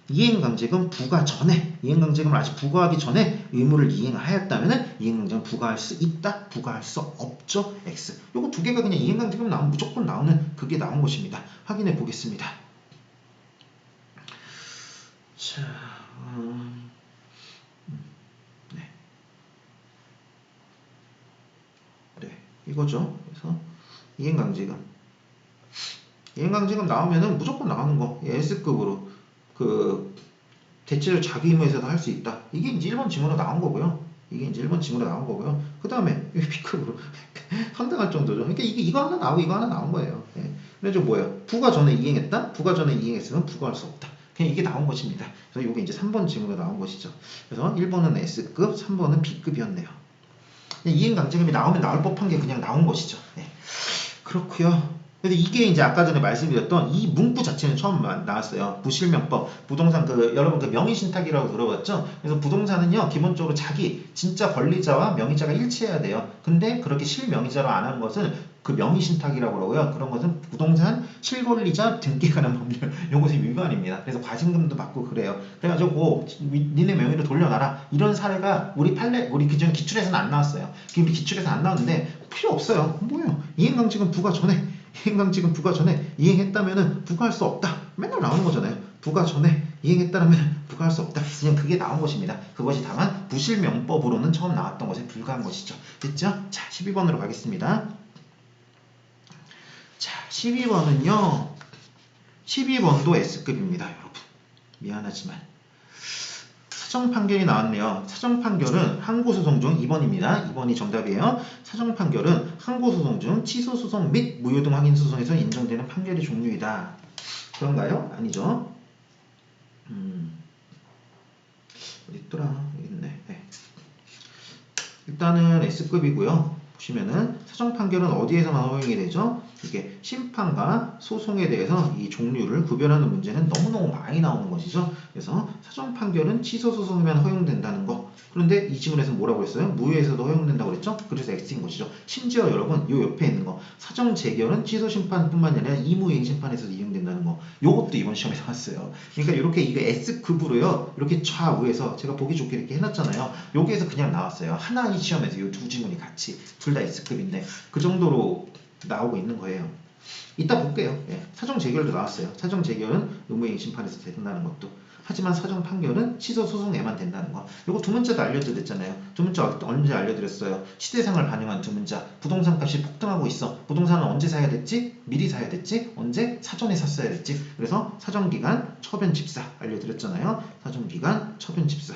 이행강제금 부과 전에 이행강제금을 아직 부과하기 전에 의무를 이행하였다면 이행강제금 부과할 수 있다. 부과할 수 없죠. X. 요거 두 개가 그냥 이행강제금 나오면 무조건 나오는 그게 나온 것입니다. 확인해 보겠습니다. 자, 네, 이거죠. 그래서 이행강제금 나오면은 무조건 나오는 거. S급으로 그 대체적 자기 의무에서도 할 수 있다. 이게 이제 1번 지문으로 나온 거고요. 그 다음에 B급으로 황당할 정도죠. 그러니까 이거 하나 나오고 이거 하나 나온 거예요. 예. 그래서 뭐예요? 부과 전에 이행했다? 부과 전에 이행했으면 부과할 수 없다. 그냥 이게 나온 것입니다. 그래서 이게 이제 3번 지문으로 나온 것이죠. 그래서 1번은 S급, 3번은 B급이었네요. 이행강제금이 나오면 나올 법한 게 그냥 나온 것이죠. 네. 그렇고요. 근데 이게 이제 아까 전에 말씀드렸던 이 문구 자체는 처음 나왔어요. 부실명법, 부동산 여러분 그 명의신탁이라고 들어봤죠? 그래서 부동산은요 기본적으로 자기 진짜 권리자와 명의자가 일치해야 돼요. 근데 그렇게 실명의자로 안 하는 것은 그 명의신탁이라고 그러고요. 그런 것은 부동산 실권리자 등기에 관한 법률 요것의 위반입니다. 그래서 과징금도 받고 그래요. 그래가지고 니네 명의로 돌려놔라 이런 사례가 우리 그전 기출에서는 안 나왔어요. 우리 기출에서 안 나왔는데 필요 없어요. 뭐예요? 이행강직은 부과 전에 이행강직은 부과 전에 이행했다면은 부과할 수 없다. 맨날 나오는 거잖아요. 부과 전에 이행했다면 부과할 수 없다. 그냥 그게 나온 것입니다. 그것이 다만 부실명법으로는 처음 나왔던 것에 불과한 것이죠. 됐죠? 자, 12번으로 가겠습니다. 자, 12번은요. 12번도 S급입니다, 여러분. 미안하지만. 사정 판결이 나왔네요. 사정 판결은 항고소송 중 2번입니다. 2번이 정답이에요. 사정 판결은 항고소송 중 취소소송 및 무효등 확인소송에서 인정되는 판결의 종류이다. 그런가요? 아니죠. 어디 있더라? 여기 있네. 네. 일단은 S급이고요. 보시면은 사정 판결은 어디에서만 허용이 되죠? 이게 심판과 소송에 대해서 이 종류를 구별하는 문제는 너무너무 많이 나오는 것이죠. 그래서 사정 판결은 취소 소송이면 허용된다는 거. 그런데 이 지문에서는 뭐라고 했어요? 무효에서도 허용된다고 그랬죠? 그래서 X인 것이죠. 심지어 여러분 요 옆에 있는 거 사정 재결은 취소 심판뿐만 아니라 이무이행 심판에서도 이용된다는 거. 요것도 이번 시험에 나왔어요. 그러니까 이렇게 이거 S급으로요. 이렇게 좌우에서 제가 보기 좋게 이렇게 해놨잖아요. 여기에서 그냥 나왔어요. 하나의 시험에서 이 두 지문이 같이 둘 다 S급인데 그 정도로 나오고 있는 거예요. 이따 볼게요. 예, 사정 재결도 나왔어요. 사정 재결은 의무이행 심판에서 된다는 것도. 하지만 사정 판결은 취소 소송에만 된다는 거. 이거 두 문자도 알려드렸잖아요. 두 문자 언제 알려드렸어요? 시대상을 반영한 두 문자. 부동산 값이 폭등하고 있어. 부동산은 언제 사야 됐지? 미리 사야 됐지? 언제? 사전에 샀어야 됐지? 그래서 사정기간, 처변집사 알려드렸잖아요. 사정기간, 처변집사.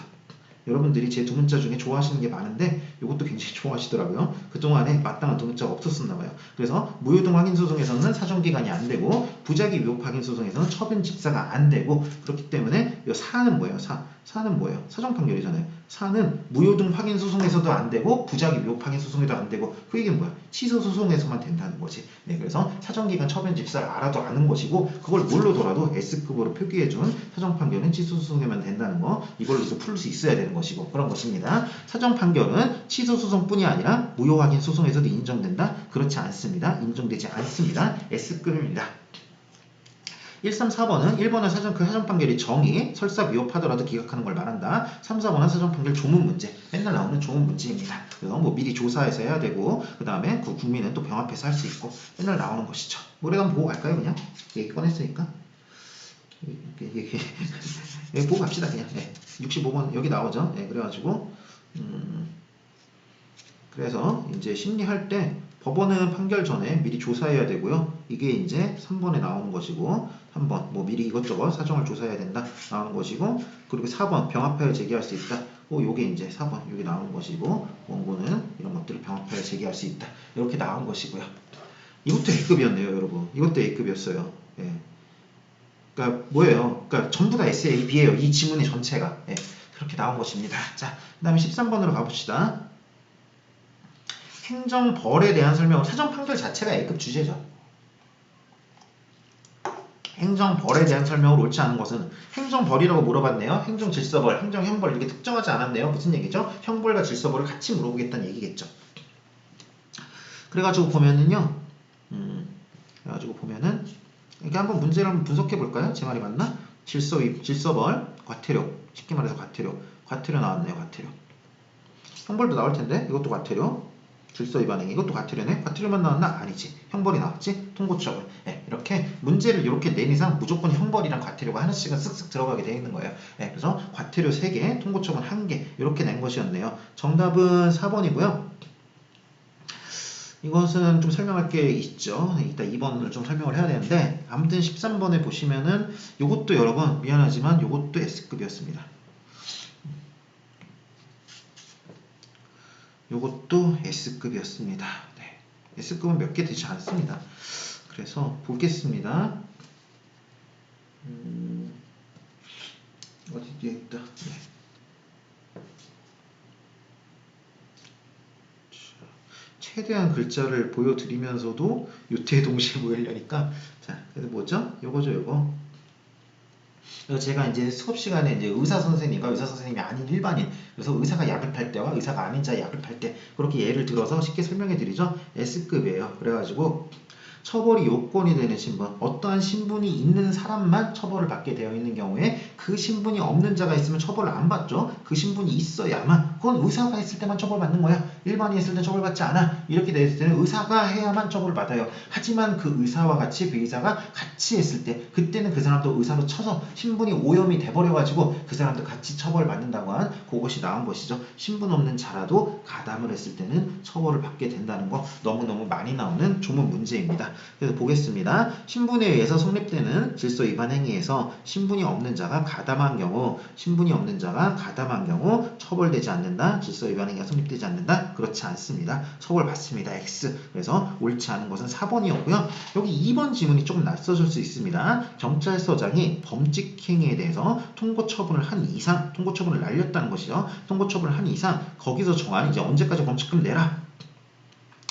여러분들이 제 두 문자 중에 좋아하시는 게 많은데 이것도 굉장히 좋아하시더라고요. 그동안에 마땅한 두 문자가 없었었나 봐요. 그래서 무효등 확인 소송에서는 사정기간이 안 되고 부작위 위법 확인 소송에서는 처분 집사가 안 되고 그렇기 때문에 이 사는 뭐예요? 사는 뭐예요? 사정 판결이잖아요. 사는 무효등 확인 소송에서도 안 되고 부작위 위법 확인 소송에도 안 되고 그 얘기는 뭐야? 취소 소송에서만 된다는 거지. 네, 그래서 사정기간 처분 집사를 알아도 아는 것이고 그걸 모르더라도 S급으로 표기해준 사정 판결은 취소 소송에만 된다는 거 이걸로 이제 풀 수 있어야 되는 것이고 그런 것입니다. 사정 판결은 취소 소송뿐이 아니라 무효 확인 소송에서도 인정된다? 그렇지 않습니다. 인정되지 않습니다. S급입니다. 134번은 1번은 사정 판결이 정의, 설사 위협하더라도 기각하는 걸 말한다. 3, 4번은 사정 판결 조문 문제. 맨날 나오는 조문 문제입니다. 그래서 뭐 미리 조사해서 해야 되고 그 다음에 그 국민은 또 병합해서 할 수 있고 맨날 나오는 것이죠. 노래 한번 보고 갈까요 그냥? 얘기 꺼냈으니까. 얘기 보고 갑시다 그냥. 네. 65번 여기 나오죠. 네, 그래가지고 그래서 이제 심리할 때 법원은 판결 전에 미리 조사해야 되고요. 이게 이제 3번에 나오는 것이고 3번 뭐 미리 이것저것 사정을 조사해야 된다 나오는 것이고 그리고 4번 병합하여 제기할 수 있다. 요게 이제 4번 여기 나오는 것이고 원고는 이런 것들을 병합하여 제기할 수 있다. 이렇게 나온 것이고요. 이것도 A급이었네요 여러분. 이것도 A급이었어요. 예. 그러니까 뭐예요? 그러니까 전부 다 SAB예요. 이 지문의 전체가. 예. 그렇게 나온 것입니다. 자, 그 다음에 13번으로 가봅시다. 행정벌에 대한 설명, 사정 판결 자체가 A급 주제죠. 행정벌에 대한 설명을 옳지 않은 것은 행정벌이라고 물어봤네요. 행정질서벌, 행정형벌 이렇게 특정하지 않았네요. 무슨 얘기죠? 형벌과 질서벌을 같이 물어보겠다는 얘기겠죠. 그래가지고 보면은요. 그래가지고 보면은 이렇게 한번 문제를 한번 분석해 볼까요? 제 말이 맞나? 질서벌, 과태료. 쉽게 말해서 과태료 나왔네요. 과태료. 형벌도 나올 텐데 이것도 과태료. 질서 위반행위 이것도 과태료네. 과태료만 나왔나? 아니지. 형벌이 나왔지. 통고처분. 네, 이렇게 문제를 이렇게 낸 이상 무조건 형벌이랑 과태료가 하나씩은 쓱쓱 들어가게 되어 있는 거예요. 네, 그래서 과태료 3개, 통고처분 1개 이렇게 낸 것이었네요. 정답은 4번이고요. 이것은 좀 설명할 게 있죠. 이따 2번을 좀 설명을 해야 되는데 아무튼 13번에 보시면은 이것도 여러분 미안하지만 이것도 S급이었습니다. 요것도 S급이었습니다. 네. S급은 몇 개 되지 않습니다. 그래서 보겠습니다. 어디 뒤에 있다. 네. 최대한 글자를 보여드리면서도 요태 동시에 보이려니까 자, 그래서 뭐죠? 요거죠, 요거. 그래서 제가 이제 수업 시간에 이제 의사 선생님과 의사 선생님이 아닌 일반인, 그래서 의사가 약을 팔 때와 의사가 아닌 자 약을 팔 때 그렇게 예를 들어서 쉽게 설명해 드리죠. S급이에요. 그래가지고 처벌이 요건이 되는 신분, 어떠한 신분이 있는 사람만 처벌을 받게 되어 있는 경우에 그 신분이 없는 자가 있으면 처벌을 안 받죠. 그 신분이 있어야만, 그건 의사가 했을 때만 처벌받는 거야. 일반인이 했을 때 처벌받지 않아. 이렇게 됐을 때는 의사가 해야만 처벌을 받아요. 하지만 그 의사와 같이 배의자가 같이 했을 때, 그때는 그 사람도 의사로 쳐서 신분이 오염이 돼버려가지고 그 사람도 같이 처벌받는다고 한 그것이 나온 것이죠. 신분 없는 자라도 가담을 했을 때는 처벌을 받게 된다는 거 너무너무 많이 나오는 조문 문제입니다. 그래서 보겠습니다. 신분에 의해서 성립되는 질서 위반 행위에서 신분이 없는 자가 가담한 경우, 처벌되지 않는다. 질서 위반 행위가 성립되지 않는다. 그렇지 않습니다. 처벌받습니다. X. 그래서 옳지 않은 것은 4번이었고요. 여기 2번 지문이 조금 낯서실 수 있습니다. 경찰서장이 범칙 행위에 대해서 통고 처분을 한 이상, 통고 처분을 날렸다는 것이죠. 통고 처분을 한 이상 거기서 정한 이제 언제까지 범칙금 내라.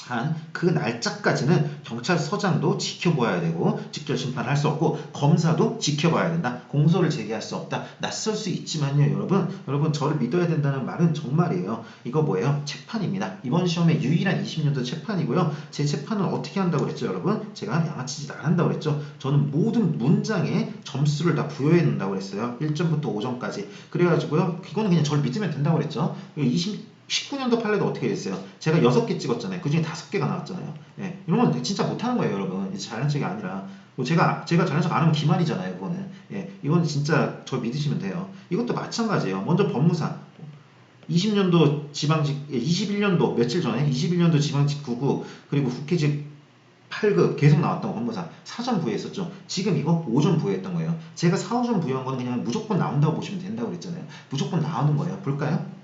한 그 날짜까지는 경찰서장도 지켜봐야 되고 직접 심판할 수 없고 검사도 지켜봐야 된다. 공소를 제기할 수 없다. 낯설 수 있지만요, 여러분 저를 믿어야 된다는 말은 정말이에요. 이거 뭐예요? 체판입니다. 이번 시험의 유일한 20년도 체판이고요. 제 체판은 어떻게 한다고 그랬죠, 여러분? 제가 양아치짓 안 한다고 그랬죠. 저는 모든 문장에 점수를 다 부여해 놓는다고 그랬어요. 1점부터 5점까지. 그래가지고요, 이거는 그냥 저를 믿으면 된다고 그랬죠. 19년도 판례도 어떻게 됐어요? 제가 6개 찍었잖아요. 그 중에 5개가 나왔잖아요. 예, 이런 건 진짜 못하는 거예요, 여러분. 잘난 척이 아니라. 뭐 제가 잘난 척 안 하면 기만이잖아요, 그거는. 예, 이건 진짜 저 믿으시면 돼요. 이것도 마찬가지예요. 먼저 법무사. 20년도 지방직, 21년도, 며칠 전에 21년도 지방직 9급, 그리고 국회직 8급 계속 나왔던 법무사 4점 부여했었죠. 지금 이거 5점 부여했던 거예요. 제가 4, 5점 부여한 거는 그냥 무조건 나온다고 보시면 된다고 그랬잖아요. 무조건 나오는 거예요. 볼까요?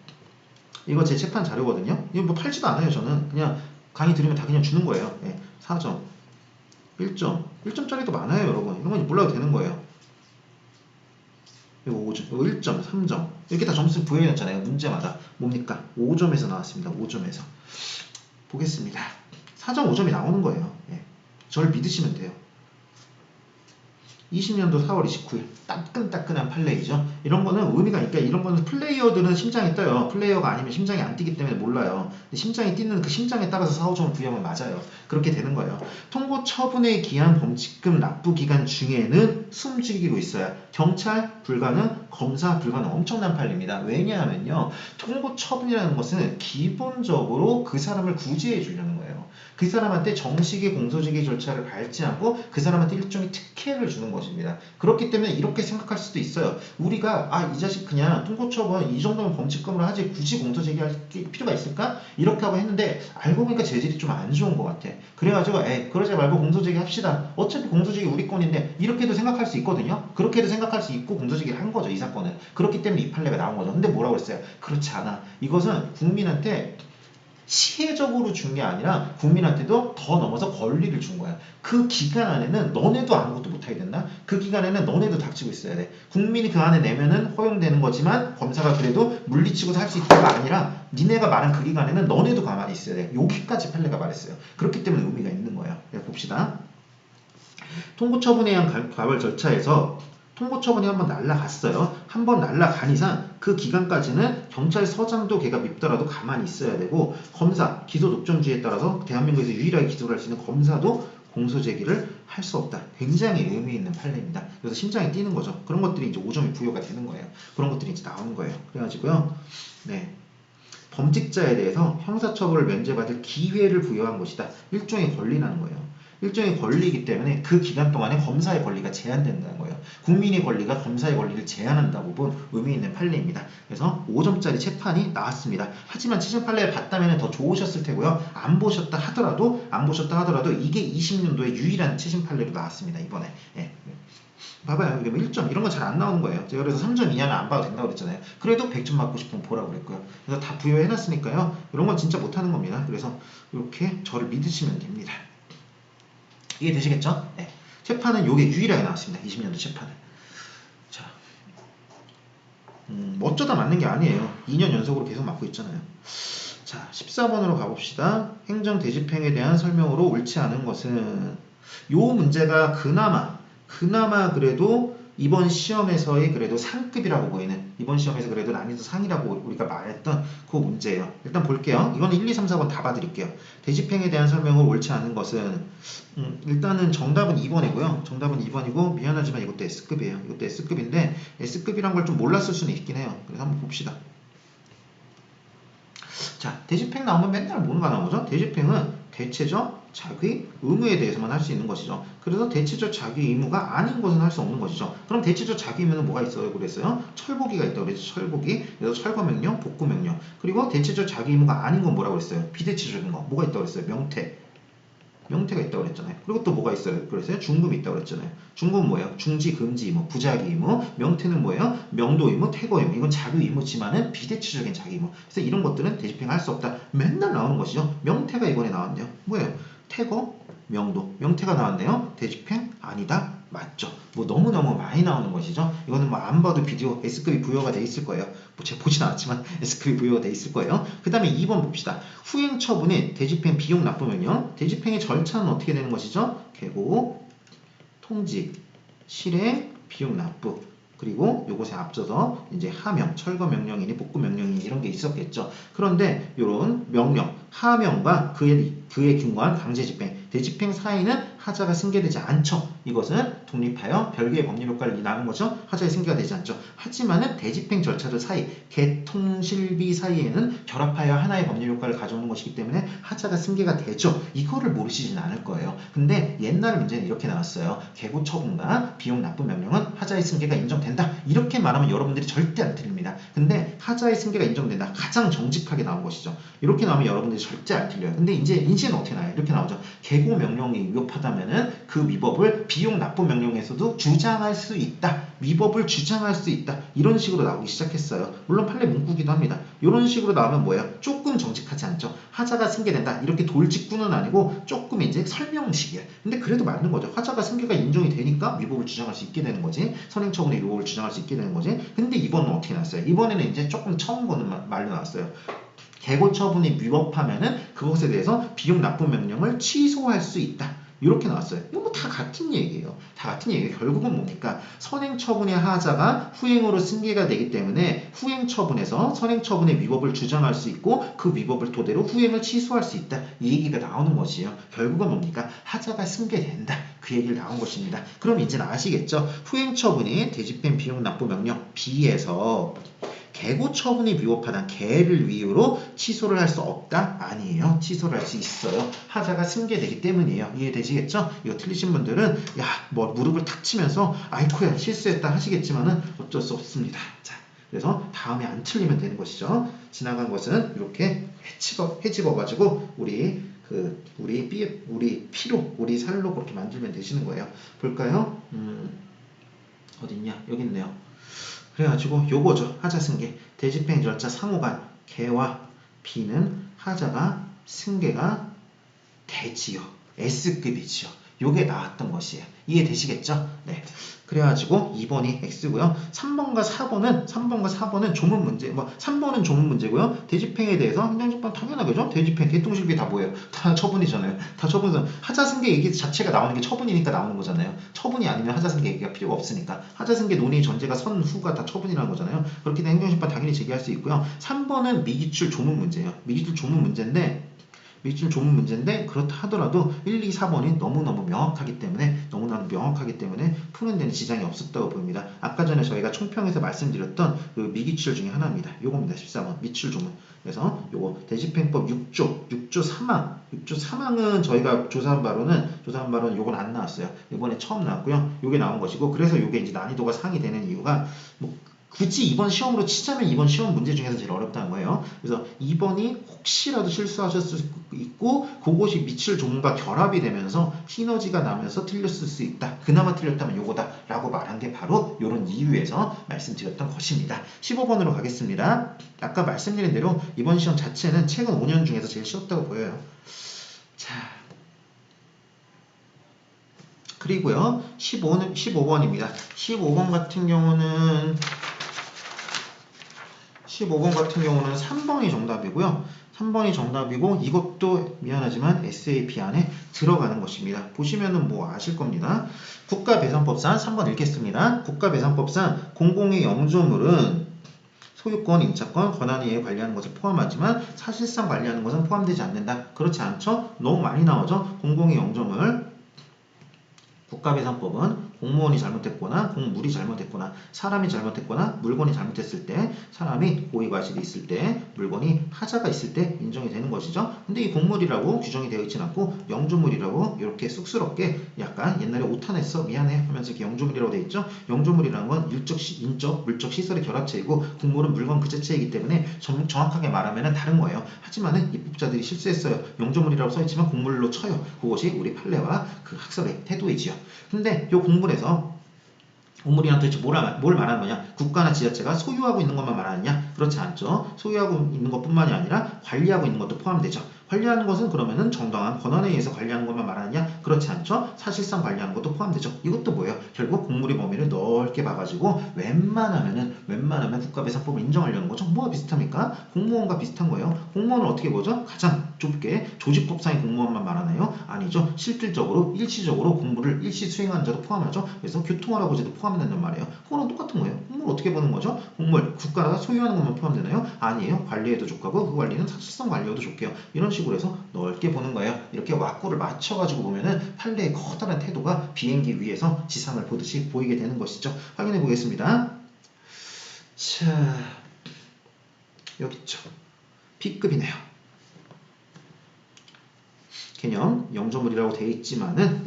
이거 제 체판 자료거든요. 이거 뭐 팔지도 않아요. 저는 그냥 강의 들으면 다 그냥 주는 거예요. 예, 4점, 1점, 1점짜리도 많아요, 여러분. 이런 건 몰라도 되는 거예요. 이거 5점, 이거 1점, 3점 이렇게 다 점수 부여해놨잖아요. 문제마다 뭡니까? 5점에서 나왔습니다. 5점에서 보겠습니다. 4점, 5점이 나오는 거예요. 예, 저를 믿으시면 돼요. 20년도 4월 29일 따끈따끈한 판례이죠. 이런 거는 의미가 있니까 이런 거는 플레이어들은 심장이 떠요. 플레이어가 아니면 심장이 안 뛰기 때문에 몰라요. 근데 심장이 뛰는 그 심장에 따라서 4, 5점을 부여하면 맞아요. 그렇게 되는 거예요. 통고 처분에 기한 범칙금 납부 기간 중에는 숨죽이고 있어야 경찰 불가능, 검사 불가능. 엄청난 판례입니다. 왜냐하면요, 통고 처분이라는 것은 기본적으로 그 사람을 구제해 주려는 거예요. 그 사람한테 정식의 공소제기 절차를 밟지 않고 그 사람한테 일종의 특혜를 주는 것입니다. 그렇기 때문에 이렇게 생각할 수도 있어요. 우리가 이 자식 그냥 통고처분 이 정도면 범칙금으로 하지 굳이 공소제기할 필요가 있을까? 이렇게 하고 했는데 알고 보니까 재질이 좀 안 좋은 것 같아. 그래가지고 그러지 말고 공소제기 합시다. 어차피 공소제기 우리 건인데 이렇게도 생각할 수 있거든요. 그렇게도 생각할 수 있고 공소제기를 한 거죠. 이 사건은. 그렇기 때문에 이 판례가 나온 거죠. 근데 뭐라고 했어요? 그렇지 않아. 이것은 국민한테 시혜적으로 준 게 아니라 국민한테도 더 넘어서 권리를 준 거야. 그 기간 안에는 너네도 아무것도 못하게 된다? 그 기간에는 너네도 닥치고 있어야 돼. 국민이 그 안에 내면은 허용되는 거지만 검사가 그래도 물리치고서 할 수 있다가 아니라 니네가 말한 그 기간에는 너네도 가만히 있어야 돼. 여기까지 판례가 말했어요. 그렇기 때문에 의미가 있는 거예요. 봅시다. 통고처분에 의한 가벌 절차에서 통고처분이 한번 날라갔어요. 한번 날라간 이상 그 기간까지는 경찰서장도 걔가 밉더라도 가만히 있어야 되고, 검사, 기소 독점주의에 따라서 대한민국에서 유일하게 기소를 할 수 있는 검사도 공소제기를 할 수 없다. 굉장히 의미 있는 판례입니다. 그래서 심장이 뛰는 거죠. 그런 것들이 이제 5점이 부여가 되는 거예요. 그런 것들이 이제 나오는 거예요. 그래가지고요, 네. 범칙자에 대해서 형사처벌을 면제받을 기회를 부여한 것이다. 일종의 권리라는 거예요. 일종의 권리이기 때문에 그 기간 동안에 검사의 권리가 제한된다는 거예요. 국민의 권리가 검사의 권리를 제한한다고 본 의미 있는 판례입니다. 그래서 5점짜리 재판이 나왔습니다. 하지만 최종 판례를 봤다면 더 좋으셨을 테고요. 안 보셨다 하더라도 이게 20년도에 유일한 최신 판례로 나왔습니다. 이번에. 예. 봐봐요. 이게 뭐 1점 이런 건 잘 안 나오는 거예요. 제가 그래서 3점 이하는 안 봐도 된다고 그랬잖아요. 그래도 100점 맞고 싶으면 보라고 그랬고요. 그래서 다 부여해놨으니까요. 이런 건 진짜 못하는 겁니다. 그래서 이렇게 저를 믿으시면 됩니다. 이해되시겠죠? 네. 재판은 요게 유일하게 나왔습니다. 20년도 재판은. 자, 어쩌다 맞는 게 아니에요. 2년 연속으로 계속 맞고 있잖아요. 자, 14번으로 가봅시다. 행정 대집행에 대한 설명으로 옳지 않은 것은, 요 문제가 그나마 그래도 이번 시험에서의 그래도 상급이라고 보이는, 이번 시험에서 그래도 난이도 상이라고 우리가 말했던 그 문제예요. 일단 볼게요. 이거는 1, 2, 3, 4번 다 봐드릴게요. 대집행에 대한 설명을 옳지 않은 것은 일단은 정답은 2번이고요. 정답은 2번이고 미안하지만 이것도 S급이에요. 이것도 S급인데 S급이란 걸 좀 몰랐을 수는 있긴 해요. 그래서 한번 봅시다. 자, 대집행 나오면 맨날 뭐가 나오죠? 대집행은 대체적 자기 의무에 대해서만 할 수 있는 것이죠. 그래서 대체적 자기 의무가 아닌 것은 할 수 없는 것이죠. 그럼 대체적 자기 의무는 뭐가 있어요? 그랬어요? 철보기가 있다고 그랬죠. 철보기. 그래서 철거명령, 복구명령. 그리고 대체적 자기 의무가 아닌 건 뭐라고 그랬어요? 비대체적인 거. 뭐가 있다고 그랬어요? 명태. 명태가 있다고 그랬잖아요. 그리고 또 뭐가 있어요? 그랬어요? 중금이 있다고 그랬잖아요. 중금은 뭐예요? 중지, 금지 의무, 부작위 의무. 명태는 뭐예요? 명도 의무, 퇴거 의무. 이건 자기 의무지만은 비대체적인 자기 의무. 그래서 이런 것들은 대집행할 수 없다. 맨날 나오는 것이죠. 명태가 이번에 나왔네요. 뭐예요? 퇴거, 명도. 명태가 나왔네요. 대집행 아니다. 맞죠? 뭐 너무너무 많이 나오는 것이죠. 이거는 뭐 안 봐도 비디오 S급이 부여가 돼 있을 거예요. 뭐 제가 보진 않았지만 S급이 부여가 돼 있을 거예요. 그 다음에 2번 봅시다. 후행 처분인 대집행 비용 납부명령. 대집행의 절차는 어떻게 되는 것이죠? 계고, 통지, 실행, 비용 납부. 그리고 요것에 앞서서 이제 하명, 철거 명령이니 복구 명령이니 이런 게 있었겠죠. 그런데 요런 명령, 하명과 그에 준과한 강제 집행, 대집행 사이는 하자가 승계되지 않죠. 이것은 독립하여 별개의 법률 효과를 나는 거죠. 하자의 승계가 되지 않죠. 하지만은 대집행 절차들 사이, 개통실비 사이에는 결합하여 하나의 법률 효과를 가져오는 것이기 때문에 하자가 승계가 되죠. 이거를 모르시진 않을 거예요. 근데 옛날 문제는 이렇게 나왔어요. 개고 처분과 비용 납부 명령은 하자의 승계가 인정된다. 이렇게 말하면 여러분들이 절대 안 틀립니다. 근데 하자의 승계가 인정된다. 가장 정직하게 나온 것이죠. 이렇게 나오면 여러분들이 절대 안 틀려요. 근데 이제는 어떻게 나와요? 이렇게 나오죠. 개고 명령이 위법하다면은 그 위법을 비용 납부 명령에서도 주장할 수 있다. 위법을 주장할 수 있다. 이런 식으로 나오기 시작했어요. 물론 판례 문구기도 합니다. 이런 식으로 나오면 뭐예요? 조금 정직하지 않죠. 하자가 승계된다. 이렇게 돌직구는 아니고 조금 이제 설명식이에요. 근데 그래도 맞는 거죠. 하자가 승계가 인정이 되니까 위법을 주장할 수 있게 되는 거지. 선행처분의 위법을 주장할 수 있게 되는 거지. 근데 이번은 어떻게 나왔어요? 이번에는 이제 조금 처음 보는 말로 나왔어요. 개고 처분이 위법하면은 그것에 대해서 비용 납부 명령을 취소할 수 있다. 이렇게 나왔어요. 이거 뭐 다 같은 얘기예요. 다 같은 얘기예요. 결국은 뭡니까? 선행 처분의 하자가 후행으로 승계가 되기 때문에 후행 처분에서 선행 처분의 위법을 주장할 수 있고 그 위법을 토대로 후행을 취소할 수 있다. 이 얘기가 나오는 것이에요. 결국은 뭡니까? 하자가 승계된다. 그 얘기를 나온 것입니다. 그럼 이제는 아시겠죠? 후행 처분이 대집행 비용 납부 명령 B에서 개고 처분이 위법하다. 개를 이유로 취소를 할 수 없다? 아니에요. 취소를 할 수 있어요. 하자가 승계되기 때문이에요. 이해되시겠죠? 이거 틀리신 분들은 뭐 무릎을 탁 치면서 아이코야 실수했다 하시겠지만은 어쩔 수 없습니다. 자, 그래서 다음에 안 틀리면 되는 것이죠. 지나간 것은 이렇게 헤집어 가지고 우리 피로 우리 살로 그렇게 만들면 되시는 거예요. 볼까요? 어딨냐? 여기 있네요. 그래가지고 요거죠. 하자 승계. 대집행 절차 상호간 개와 B는 하자가 승계가 되지요. S급이지요. 요게 나왔던 것이에요. 이해되시겠죠? 네. 그래가지고 2번이 X고요. 3번과 4번은 조문 문제. 3번은 조문 문제고요. 대집행에 대해서 행정집행 당연하겠죠? 대집행, 개통실비 다 뭐예요? 다 처분이잖아요. 다 처분은 하자승계 얘기 자체가 나오는 게 처분이니까 나오는 거잖아요. 처분이 아니면 하자승계 얘기가 필요가 없으니까. 하자승계 논의 전제가 선, 후가 다 처분이라는 거잖아요. 그렇기 때문에 행정심판 당연히 제기할 수 있고요. 3번은 미기출 조문 문제예요. 미기출 조문 문제인데 그렇다 하더라도 1, 2, 4번이 너무너무 명확하기 때문에 푸는 데는 지장이 없었다고 보입니다. 아까 전에 저희가 총평에서 말씀드렸던 그 미기출 중에 하나입니다. 요겁니다. 14번 미출 조문. 그래서 요거 대집행법 6조 3항은 저희가 조사한 바로는 요건 안 나왔어요. 이번에 처음 나왔고요. 요게 나온 것이고 그래서 요게 이제 난이도가 상이 되는 이유가 굳이 이번 시험으로 치자면 이번 시험 문제 중에서 제일 어렵다는 거예요. 그래서 2번이 혹시라도 실수하셨을 수 있고 그것이 미칠 조문과 결합이 되면서 시너지가 나면서 틀렸을 수 있다. 그나마 틀렸다면 요거다 라고 말한 게 바로 이런 이유에서 말씀드렸던 것입니다. 15번으로 가겠습니다. 아까 말씀드린 대로 이번 시험 자체는 최근 5년 중에서 제일 쉬웠다고 보여요. 자, 그리고요 15번입니다. 15번 같은 경우는 3번이 정답이고요. 3번이 정답이고 이것도 미안하지만 SAP 안에 들어가는 것입니다. 보시면은 뭐 아실 겁니다. 국가배상법상 3번 읽겠습니다. 국가배상법상 공공의 영조물은 소유권, 임차권, 권한에 의해 관리하는 것을 포함하지만 사실상 관리하는 것은 포함되지 않는다. 그렇지 않죠? 너무 많이 나오죠? 공공의 영조물. 국가배상법은 공무원이 잘못했거나 공물이 잘못했거나 사람이 잘못했거나 물건이 잘못했을 때 사람이 고의과실이 있을 때 물건이 하자가 있을 때 인정이 되는 것이죠. 근데 이 공물이라고 규정이 되어 있진 않고 영조물이라고 이렇게 쑥스럽게 약간 옛날에 오탄했어 미안해 하면서 이렇게 영조물이라고 되어 있죠. 영조물이라는 건 인적, 물적 시설의 결합체이고 공물은 물건 그 자체이기 때문에 정확하게 말하면 다른 거예요. 하지만은 입법자들이 실수했어요. 영조물이라고 써있지만 공물로 쳐요. 그것이 우리 판례와 그 학설의 태도이지요. 근데 이 공물에서 공물이란 도대체 뭘 말하는 거냐? 국가나 지자체가 소유하고 있는 것만 말하느냐? 그렇지 않죠. 소유하고 있는 것뿐만이 아니라 관리하고 있는 것도 포함되죠. 관리하는 것은 그러면은 정당한 권한에 의해서 관리하는 것만 말하느냐? 그렇지 않죠. 사실상 관리하는 것도 포함되죠. 이것도 뭐예요? 결국 공물의 범위를 넓게 봐가지고 웬만하면 국가배상법을 인정하려는 거죠. 뭐가 비슷합니까? 공무원과 비슷한 거예요. 공무원을 어떻게 보죠? 가장 좁게 조직법상의 공무원만 말하나요? 아니죠. 실질적으로 일시적으로 공무를 일시 수행하는 자도 포함하죠. 그래서 교통할아버지도 포함된단 말이에요. 그거랑 똑같은 거예요. 공물 어떻게 보는 거죠? 공물 국가가 소유하는 것만 포함되나요? 아니에요. 관리에도 족하고 그 관리는 사실상 관리에도 족해요. 이런 식으로 해서 넓게 보는 거예요. 이렇게 왁구를 맞춰가지고 보면은 판례의 커다란 태도가 비행기 위에서 지상을 보듯이 보이게 되는 것이죠. 확인해 보겠습니다. 자, 여기 있죠. B급이네요. 개념 영조물이라고 돼 있지만은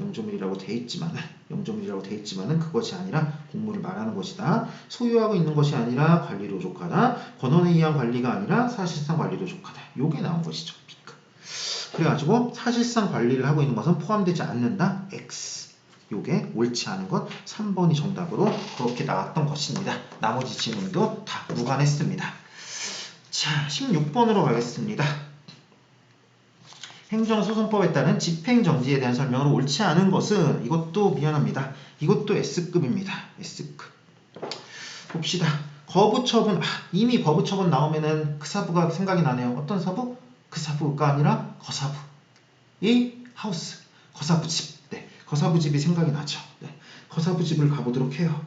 그것이 아니라 공물을 말하는 것이다. 소유하고 있는 것이 아니라 관리로 족하다. 권한에 의한 관리가 아니라 사실상 관리로 족하다. 요게 나온 것이죠. B급. 그래가지고 사실상 관리를 하고 있는 것은 포함되지 않는다. X. 요게 옳지 않은 것 3번이 정답으로 그렇게 나왔던 것입니다. 나머지 질문도 다 무관했습니다. 자, 16번으로 가겠습니다. 행정소송법에 따른 집행정지에 대한 설명을 옳지 않은 것은 이것도 미안합니다. 이것도 S급입니다. S급. 봅시다. 거부처분. 이미 거부처분 나오면은 그 사부가 생각이 나네요. 어떤 사부? 그 사부가 아니라 거사부. 이 하우스. 거사부집. 네. 거사부집이 생각이 나죠. 네. 거사부집을 가보도록 해요.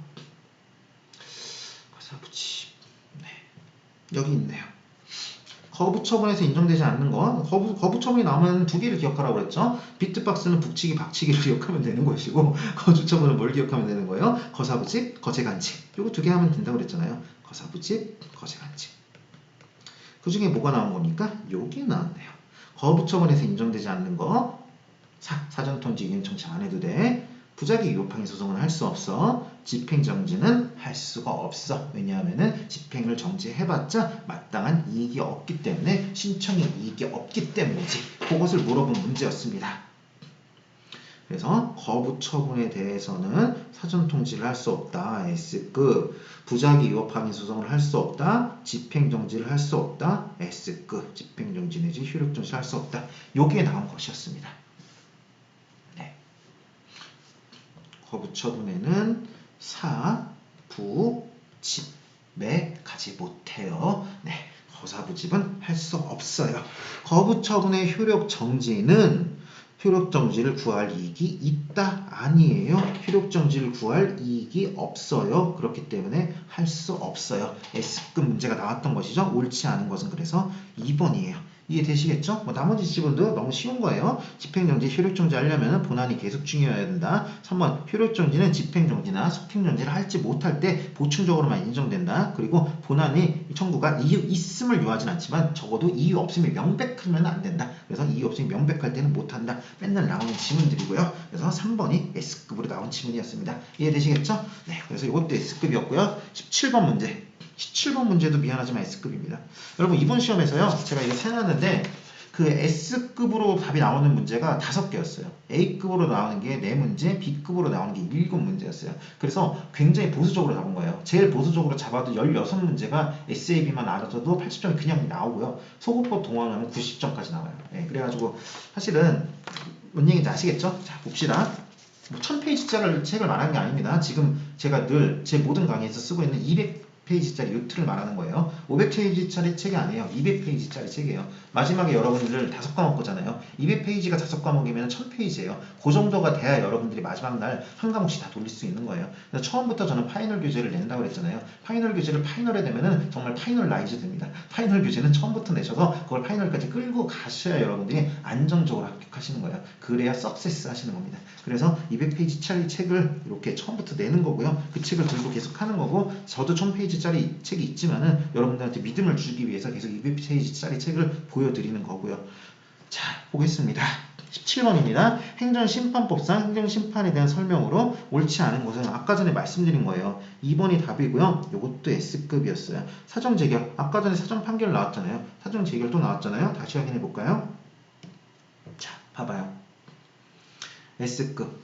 거사부집. 네. 여기 있네요. 거부처분에서 인정되지 않는 거 거부처분이 나오면 두 개를 기억하라고 그랬죠. 비트박스는 북치기 박치기를 기억하면 되는 것이고 거주처분은 뭘 기억하면 되는 거예요? 거사부집 거제간집 요거 두 개 하면 된다고 그랬잖아요. 거사부집 거제간집 그 중에 뭐가 나온 겁니까? 요게 나왔네요. 거부처분에서 인정되지 않는 거 사전통지 의견 청취 안 해도 돼. 부작위 위법행위 소송은 할 수 없어. 집행정지는 할 수가 없어. 왜냐하면 집행을 정지해봤자 마땅한 이익이 없기 때문에 신청의 이익이 없기 때문이지. 그것을 물어본 문제였습니다. 그래서 거부 처분에 대해서는 사전통지를 할 수 없다. S급. 부작위 위법행위 소송을 할 수 없다. 집행정지를 할 수 없다. S급. 집행정지 내지 효력정지를 할 수 없다. 요게 나온 것이었습니다. 거부처분에는 사, 부, 집에 가지 못해요. 네, 거사부집은 할 수 없어요. 거부처분의 효력정지는 효력정지를 구할 이익이 있다? 아니에요. 효력정지를 구할 이익이 없어요. 그렇기 때문에 할 수 없어요. S급 문제가 나왔던 것이죠. 옳지 않은 것은 그래서 2번이에요. 이해되시겠죠? 나머지 지분도 너무 쉬운 거예요. 집행정지, 효력정지 하려면 본안이 계속 중요해야 된다. 3번, 효력정지는 집행정지나 속행정지를 할지 못할 때 보충적으로만 인정된다. 그리고 본안이 청구가 이유 있음을 요하진 않지만 적어도 이유 없음이 명백하면 안 된다. 그래서 이유 없음이 명백할 때는 못한다. 맨날 나오는 지문들이고요. 그래서 3번이 S급으로 나온 지문이었습니다. 이해되시겠죠? 네, 그래서 이것도 S급이었고요. 17번 문제. 17번 문제도 미안하지만 S급입니다. 여러분 이번 시험에서요. 제가 이거 세놨는데 그 S급으로 답이 나오는 문제가 5개였어요. A급으로 나오는 게 4문제, B급으로 나오는 게 7문제였어요. 그래서 굉장히 보수적으로 잡은 거예요. 제일 보수적으로 잡아도 16문제가 SAB만 알아줘도 80점이 그냥 나오고요. 소급법 동원하면 90점까지 나와요. 네, 그래가지고 사실은 뭔 얘기인지 아시겠죠? 자, 봅시다. 1000페이지짜리 책을 말하는 게 아닙니다. 지금 제가 늘 제 모든 강의에서 쓰고 있는 200 500페이지짜리 요 틀을 말하는 거예요. 500페이지짜리 책이 아니에요. 200페이지짜리 책이에요. 마지막에 여러분들 5과목 보잖아요. 200페이지가 5과목이면 1000페이지예요. 그 정도가 돼야 여러분들이 마지막 날 한 과목씩 다 돌릴 수 있는 거예요. 그래서 처음부터 저는 파이널 교재를 낸다고 그랬잖아요. 파이널 교재를 파이널에 되면은 정말 파이널라이즈 됩니다. 파이널 교재는 처음부터 내셔서 그걸 파이널까지 끌고 가셔야 여러분들이 안정적으로 합격하시는 거예요. 그래야 석세스 하시는 겁니다. 그래서 200페이지짜리 책을 이렇게 처음부터 내는 거고요. 그 책을 들고 계속 하는 거고, 저도 1000페이지짜리 책이 있지만은 여러분들한테 믿음을 주기 위해서 계속 200페이지짜리 책을 보여드리는 거고요. 자, 보겠습니다. 17번입니다. 행정심판법상 행정심판에 대한 설명으로 옳지 않은 것은 아까 전에 말씀드린 거예요. 2번이 답이고요. 이것도 S급이었어요. 사정재결. 아까 전에 사정판결 나왔잖아요. 사정재결 또 나왔잖아요. 다시 확인해 볼까요? 자, 봐봐요. S급.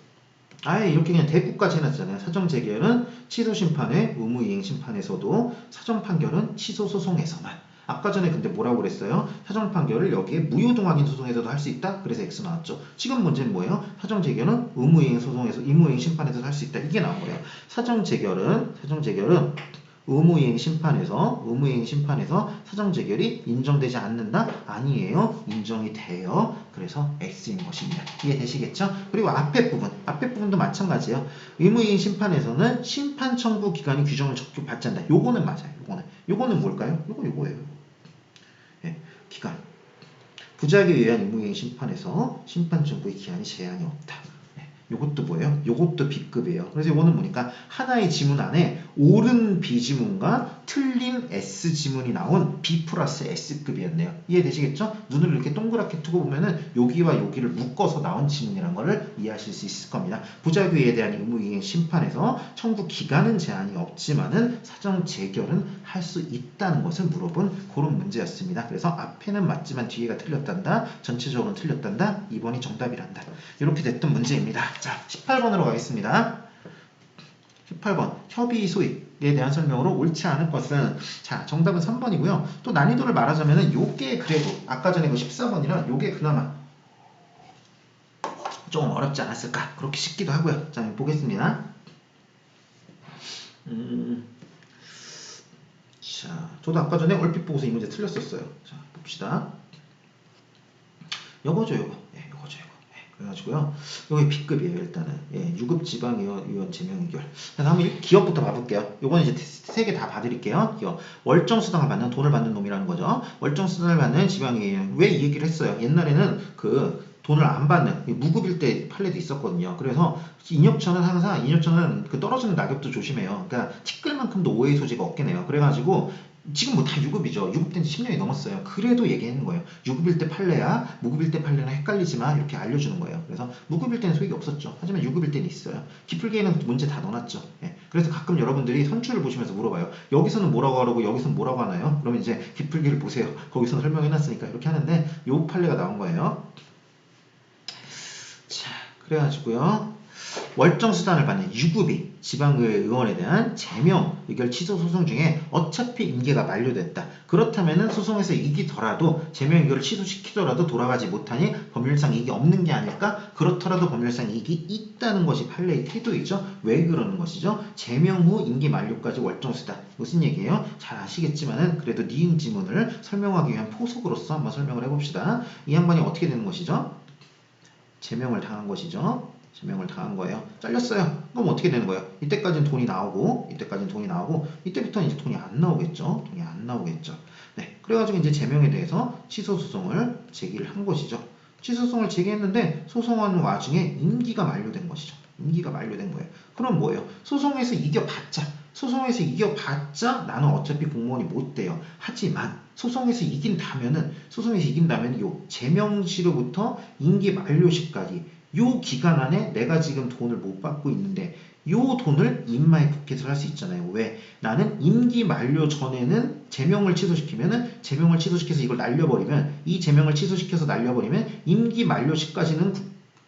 아예 이렇게 그냥 대꾸까지 해놨잖아요. 사정재결은 취소심판에 의무이행심판에서도, 사정판결은 취소소송에서만. 아까 전에 근데 뭐라고 그랬어요? 사정판결을 여기에 무효동확인 소송에서도 할 수 있다? 그래서 X 나왔죠. 지금 문제는 뭐예요? 사정재결은 의무이행 소송에서, 의무이행 심판에서도 할 수 있다. 이게 나온 거예요. 사정재결은 의무이행 심판에서 사정재결이 인정되지 않는다? 아니에요. 인정이 돼요. 그래서 X인 것입니다. 이해되시겠죠? 그리고 앞에 부분도 마찬가지예요. 의무이행 심판에서는 심판 청구 기간이 규정을 적용받지 않는다. 요거는 맞아요. 요거는 뭘까요? 요거예요. 예, 기간. 부작에 의한 의무이행 심판에서 심판 청구의 기한이 제한이 없다. 요것도 뭐예요? 요것도 B급이에요. 그래서 요거는 뭐니까 하나의 지문 안에 옳은 B지문과 틀린 S지문이 나온 B 플러스 S급이었네요. 이해되시겠죠? 눈을 이렇게 동그랗게 뜨고 보면은 여기와 여기를 묶어서 나온 지문이라는 거를 이해하실 수 있을 겁니다. 부작위에 대한 의무이행 심판에서 청구 기간은 제한이 없지만은 사정 재결은 할 수 있다는 것을 물어본 그런 문제였습니다. 그래서 앞에는 맞지만 뒤에가 틀렸단다. 전체적으로는 틀렸단다. 2번이 정답이란다. 이렇게 됐던 문제입니다. 자, 18번으로 가겠습니다. 18번 협의 소익에 대한 설명으로 옳지 않은 것은, 자, 정답은 3번이고요. 또 난이도를 말하자면은 요게 그래도 아까 전에 그 14번이랑 요게 그나마 조금 어렵지 않았을까 그렇게 싶기도 하고요. 자, 보겠습니다. 자, 저도 아까 전에 얼핏 보고서 이 문제 틀렸었어요. 자, 봅시다. 요거죠. 그래가지고요. 요게 B급이에요, 일단은. 예, 유급 지방의원 제명의결. 그래서 한번 기업부터 봐볼게요. 요거는 이제 세 개 다 봐드릴게요. 기업. 월정수당을 받는, 돈을 받는 놈이라는 거죠. 월정수당을 받는 지방의원. 왜 이 얘기를 했어요? 옛날에는 돈을 안 받는, 무급일 때 판례도 있었거든요. 그래서 인혁천은 그 떨어지는 낙엽도 조심해요. 그러니까 티끌만큼도 오해의 소지가 없겠네요. 그래가지고 지금 뭐 다 유급이죠. 유급된 지 10년이 넘었어요. 그래도 얘기하는 거예요. 유급일 때 판례야, 무급일 때 판례는 헷갈리지 마. 이렇게 알려주는 거예요. 그래서 무급일 때는 소익이 없었죠. 하지만 유급일 때는 있어요. 기풀기에는 문제 다 넣어놨죠. 예. 그래서 가끔 여러분들이 선출을 보시면서 물어봐요. 여기서는 뭐라고 하라고 여기서는 뭐라고 하나요? 그러면 이제 기풀기를 보세요. 거기서는 설명해놨으니까 이렇게 하는데 요 판례가 나온 거예요. 자, 그래가지고요. 월정수단을 받는 유급이 지방의회 의원에 대한 제명 의결 취소 소송 중에 어차피 임기가 만료됐다. 그렇다면은 소송에서 이기더라도 제명 의결을 취소시키더라도 돌아가지 못하니 법률상 이익이 없는 게 아닐까? 그렇더라도 법률상 이익이 있다는 것이 판례의 태도이죠. 왜 그러는 것이죠? 제명 후 임기 만료까지 월정수단. 무슨 얘기예요? 잘 아시겠지만은 그래도 니은 지문을 설명하기 위한 포석으로서 한번 설명을 해봅시다. 이 양반이 어떻게 되는 것이죠? 제명을 당한 것이죠. 제명을 당한 거예요. 잘렸어요. 그럼 어떻게 되는 거예요? 이때까지는 돈이 나오고, 이때부터는 이제 돈이 안 나오겠죠. 네. 그래가지고 이제 제명에 대해서 취소소송을 제기를 한 것이죠. 취소소송을 제기했는데, 소송하는 와중에 임기가 만료된 것이죠. 임기가 만료된 거예요. 그럼 뭐예요? 소송에서 이겨봤자 나는 어차피 공무원이 못 돼요. 하지만 소송에서 이긴다면은 요 제명시로부터 임기 만료시까지 요 기간 안에 내가 지금 돈을 못 받고 있는데 요 돈을 인마이 포켓을 할 수 있잖아요. 왜? 나는 임기 만료 전에는 제명을 취소시켜서 이걸 날려버리면, 이 제명을 취소시켜서 날려버리면 임기 만료 시까지는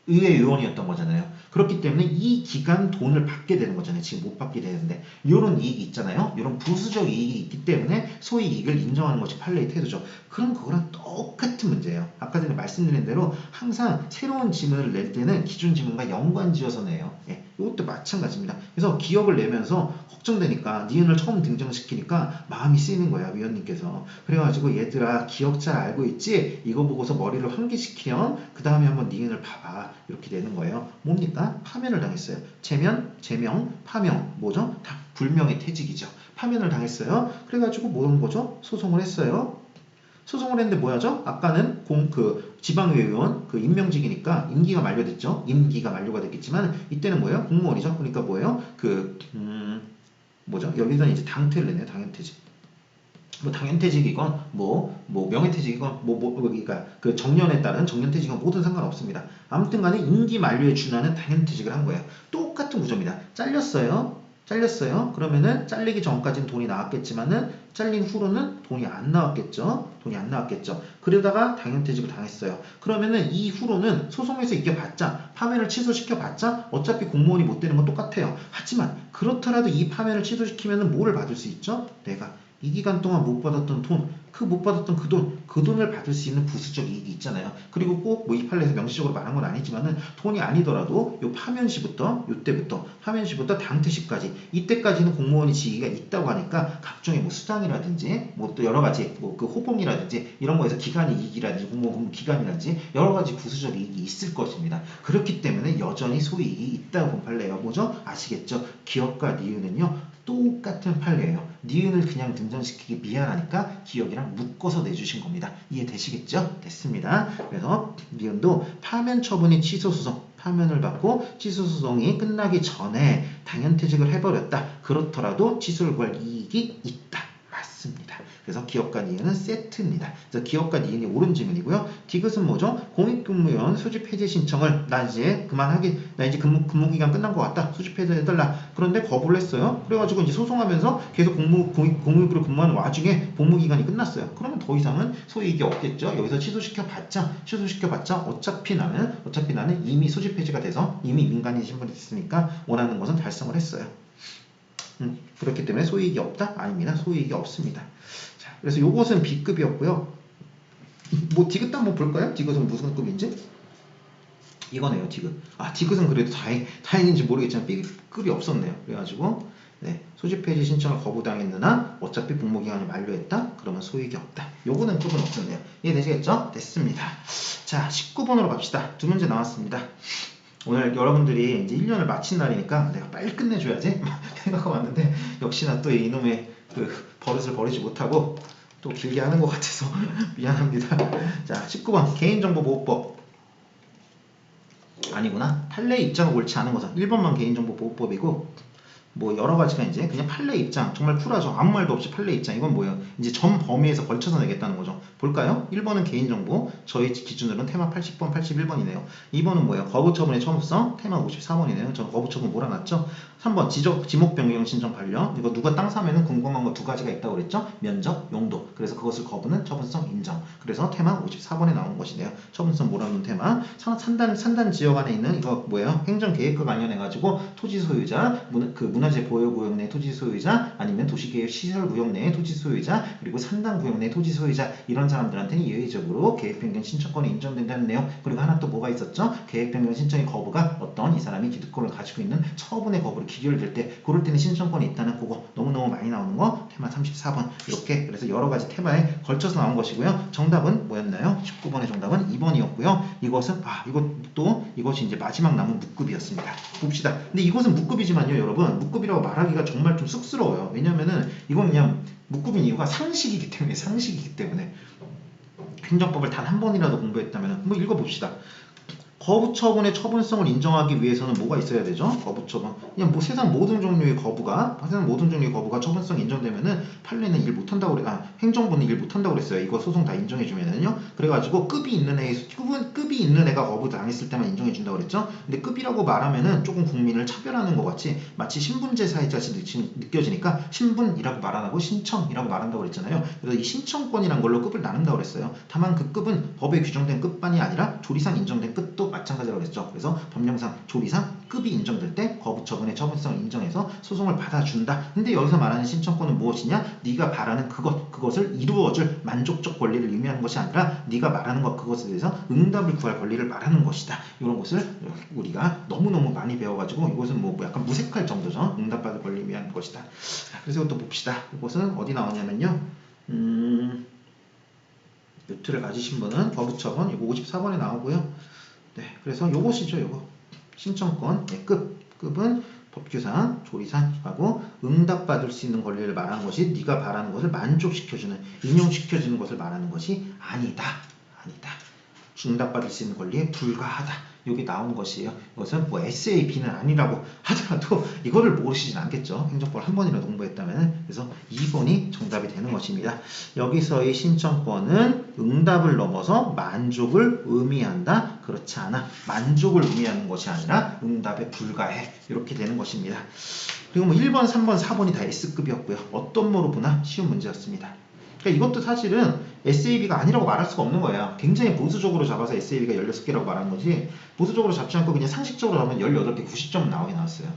의회 의원이었던 거잖아요. 그렇기 때문에 이 기간 돈을 받게 되는 거잖아요. 지금 못 받게 되는데. 이런 이익이 있잖아요. 이런 부수적 이익이 있기 때문에 소위 이익을 인정하는 것이 판례의 태도죠. 그럼 그거랑 똑같은 문제예요. 아까 전에 말씀드린 대로 항상 새로운 지문을 낼 때는 기존 지문과 연관지어서 내요. 예, 이것도 마찬가지입니다. 그래서 기억을 내면서 걱정되니까 니은을 처음 등장시키니까 마음이 쓰이는 거야 위원님께서. 그래가지고 얘들아 기억 잘 알고 있지? 이거 보고서 머리를 환기시키렴. 그 다음에 한번 니은을 봐봐. 이렇게 되는 거예요. 뭡니까? 파면을 당했어요. 제면, 제명, 파명 뭐죠? 다 불명의 퇴직이죠. 파면을 당했어요. 그래가지고 뭐한 거죠? 소송을 했어요. 소송을 했는데 뭐야죠? 아까는 지방의회 의원 임명직이니까 임기가 만료됐죠. 임기가 만료가 됐겠지만 이때는 뭐예요? 공무원이죠. 그러니까 뭐예요? 뭐죠? 여기서는 이제 당퇴를 했네요. 당연퇴직. 뭐 당연퇴직이건 뭐 명예퇴직이건 그러니까 그 정년에 따른 정년퇴직은 모든 상관없습니다. 아무튼간에 임기 만료에 준하는 당연퇴직을 한 거예요. 똑같은 구조입니다. 잘렸어요. 그러면은 잘리기 전까지는 돈이 나왔겠지만은 잘린 후로는 돈이 안 나왔겠죠. 그러다가 당연퇴직을 당했어요. 그러면은 이 후로는 소송에서 이겨봤자 파면을 취소시켜봤자 어차피 공무원이 못 되는 건 똑같아요. 하지만 그렇더라도 이 파면을 취소시키면은 뭐를 받을 수 있죠? 내가 이 기간 동안 못 받았던 돈, 못 받았던 그 돈을 받을 수 있는 부수적 이익이 있잖아요. 그리고 꼭 뭐 이 판례에서 명시적으로 말한 건 아니지만은 돈이 아니더라도 요 파면시부터 요때부터 파면시부터 당퇴시까지 이때까지는 공무원이 지위가 있다고 하니까 각종의 뭐 수당이라든지 뭐 또 여러 가지 뭐 그 호봉이라든지 이런 거에서 기간의 이익이라든지 공무원 근무 기간이라든지 여러 가지 부수적 이익이 있을 것입니다. 그렇기 때문에 여전히 소이익이 있다고 본 판례예요. 뭐죠? 아시겠죠? 기억과 니은은요. 똑같은 판례예요. 니은을 그냥 등장시키기 미안하니까 기억이랑 묶어서 내주신 겁니다. 이해되시겠죠? 됐습니다. 그래서 니은도 파면 처분이 취소 소송, 파면을 받고 취소 소송이 끝나기 전에 당연퇴직을 해버렸다. 그렇더라도 취소를 구할 이익이 있다. 맞습니다. 그래서 기업과 니은은 세트입니다. 그래서 기업과 니은이 옳은 질문이고요. 디귿은 뭐죠? 공익근무원 수집 해제 신청을 나 이제 근무기간 끝난 것 같다. 수집 해제해달라. 그런데 거부를 했어요. 그래가지고 이제 소송하면서 계속 공익으로 근무하는 와중에 복무기간이 끝났어요. 그러면 더 이상은 소위 이게 없겠죠. 여기서 취소시켜봤자 어차피 나는 이미 수집 해제가 돼서 이미 민간인 신분이 됐으니까 원하는 것은 달성을 했어요. 그렇기 때문에 소이익이 없다? 아닙니다. 소이익이 없습니다. 자, 그래서 요것은 B급이었고요. 뭐 디귿도 한번 볼까요? 디귿은 무슨 급인지? 이거네요, 디귿. 디귿은 그래도 다행인지 모르겠지만 B급이 없었네요. 그래가지고 네, 소집 폐지 신청을 거부당했느나 어차피 복무기간이 만료했다? 그러면 소이익이 없다. 요거는 급은 없었네요. 이해되시겠죠? 됐습니다. 자, 19번으로 갑시다. 두 문제 나왔습니다. 오늘 여러분들이 이제 1년을 마친 날이니까 내가 빨리 끝내줘야지 생각하고 왔는데 역시나 또 이놈의 버릇을 버리지 못하고 또 길게 하는 것 같아서 미안합니다. 자, 19번 개인정보보호법 아니구나. 판례 입장은 옳지 않은 거죠. 1번만 개인정보보호법이고 뭐 여러 가지가 이제 그냥 판례 입장 정말 쿨하죠. 아무 말도 없이 판례 입장. 이건 뭐예요? 이제 전 범위에서 걸쳐서 내겠다는 거죠. 볼까요? 1번은 개인정보. 저희 기준으로는 테마 80번, 81번이네요. 2번은 뭐예요? 거부처분의 처무성. 테마 54번이네요. 저는 거부처분 몰아놨죠. 3번 지목 변경 신청 반려. 이거 누가 땅 사면은 궁금한 거 두 가지가 있다고 그랬죠? 면적, 용도. 그래서 그것을 거부는 처분성 인정. 그래서 테마 54번에 나온 것이네요. 처분성 몰아놓은 테마. 산단 지역 안에 있는 이거 뭐예요? 행정계획과 관련해가지고 토지 소유자, 문화재 보유구역 내 토지 소유자, 아니면 도시계획 시설구역 내 토지 소유자, 그리고 산단구역 내 토지 소유자 이런 사람들한테는 예외적으로 계획변경 신청권이 인정된다는 내용. 그리고 하나 또 뭐가 있었죠? 계획변경 신청의 거부가 어떤 이 사람이 기득권을 가지고 있는 처분의 거부로 기결될 때 그럴 때는 신청권이 있다는 그거 너무너무 많이 나오는 거 테마 34번 이렇게 그래서 여러 가지 테마에 걸쳐서 나온 것이고요. 정답은 뭐였나요? 19번의 정답은 2번이었고요. 이것은 이것이 이제 마지막 남은 묵급이었습니다. 봅시다. 근데 이것은 묵급이지만요, 여러분 묵급이라고 말하기가 정말 좀 쑥스러워요. 왜냐면은 이건 그냥 묵급인 이유가 상식이기 때문에 행정법을 단 한 번이라도 공부했다면 한번 읽어봅시다. 거부처분의 처분성을 인정하기 위해서는 뭐가 있어야 되죠? 거부처분. 그냥 뭐 세상 모든 종류의 거부가 처분성이 인정되면은 판례는 일 못한다고 행정부는 일 못한다고 그랬어요. 이거 소송 다 인정해주면은요. 그래가지고 급이 있는 애가 거부 당했을 때만 인정해준다고 그랬죠. 근데 급이라고 말하면은 조금 국민을 차별하는 것 같이 마치 신분제 사회자같이 느껴지니까 신분이라고 말 안 하고 신청이라고 말한다고 그랬잖아요. 그래서 이 신청권이란 걸로 급을 나눈다고 그랬어요. 다만 그 급은 법에 규정된 급만이 아니라 조리상 인정된 급도 마찬가지라고 했죠. 그래서 법령상 조리상 급이 인정될 때 거부 처분의 처분성을 인정해서 소송을 받아준다. 근데 여기서 말하는 신청권은 무엇이냐? 네가 바라는 그것을 이루어줄 만족적 권리를 의미하는 것이 아니라 네가 말하는 그것에 대해서 응답을 구할 권리를 말하는 것이다. 이런 것을 우리가 너무너무 많이 배워가지고 이것은 뭐 약간 무색할 정도죠. 응답받을 권리를 의미하는 것이다. 그래서 이것도 봅시다. 이것은 어디 나오냐면요. 노트를 가지신 분은 거부처분 이거 54번에 나오고요. 네, 그래서 요것이죠. 요거 신청권 급은 법규상 조리상하고 응답받을 수 있는 권리를 말하는 것이 네가 바라는 것을 만족시켜주는 인용시켜주는 것을 말하는 것이 아니다. 응답받을 수 있는 권리에 불과하다. 여기 나온 것이에요. 이것은 뭐 SAB는 아니라고 하더라도 이거를 모르시진 않겠죠. 행정법을 한 번이라도 공부했다면. 그래서 2번이 정답이 되는 것입니다. 여기서의 신청권은 응답을 넘어서 만족을 의미한다. 그렇지 않아. 만족을 의미하는 것이 아니라 응답에 불과해. 이렇게 되는 것입니다. 그리고 뭐 1번, 3번, 4번이 다 S급이었고요. 어떤 모로 보나 쉬운 문제였습니다. 그러니까 이것도 사실은 SAB가 아니라고 말할 수가 없는 거야. 굉장히 보수적으로 잡아서 SAB가 16개라고 말한 거지 보수적으로 잡지 않고 그냥 상식적으로 하면 18개 90점 나오게 나왔어요.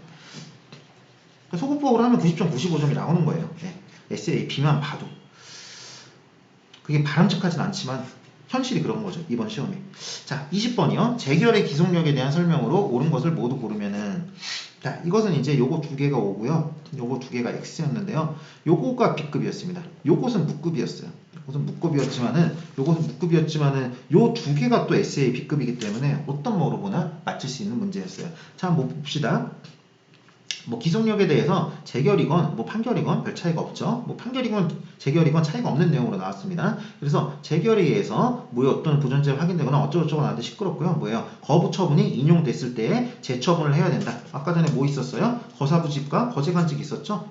그러니까 소급법으로 하면 90점 95점이 나오는 거예요. 네. SAB만 봐도 그게 바람직하진 않지만 현실이 그런 거죠. 이번 시험에. 자, 20번이요. 재결의 기속력에 대한 설명으로 옳은 것을 모두 고르면은 자, 이것은 이제 요거 두 개가 오고요. 요거 두 개가 X였는데요. 요거가 B급이었습니다. 요것은 무급이었어요. 요것은 무급이었지만은 요 두 개가 또 SA B급이기 때문에 어떤 뭐로 보나 맞출 수 있는 문제였어요. 자, 한번 봅시다. 뭐 기속력에 대해서 재결이건 뭐 판결이건 별 차이가 없죠. 뭐 판결이건 재결이건 차이가 없는 내용으로 나왔습니다. 그래서 재결에 의해서 뭐 어떤 부존재가 확인되거나 어쩌고저쩌고 나한테 시끄럽고요. 뭐예요? 거부 처분이 인용됐을 때 재처분을 해야 된다. 아까 전에 뭐 있었어요? 거사부집과 거제간직이 있었죠.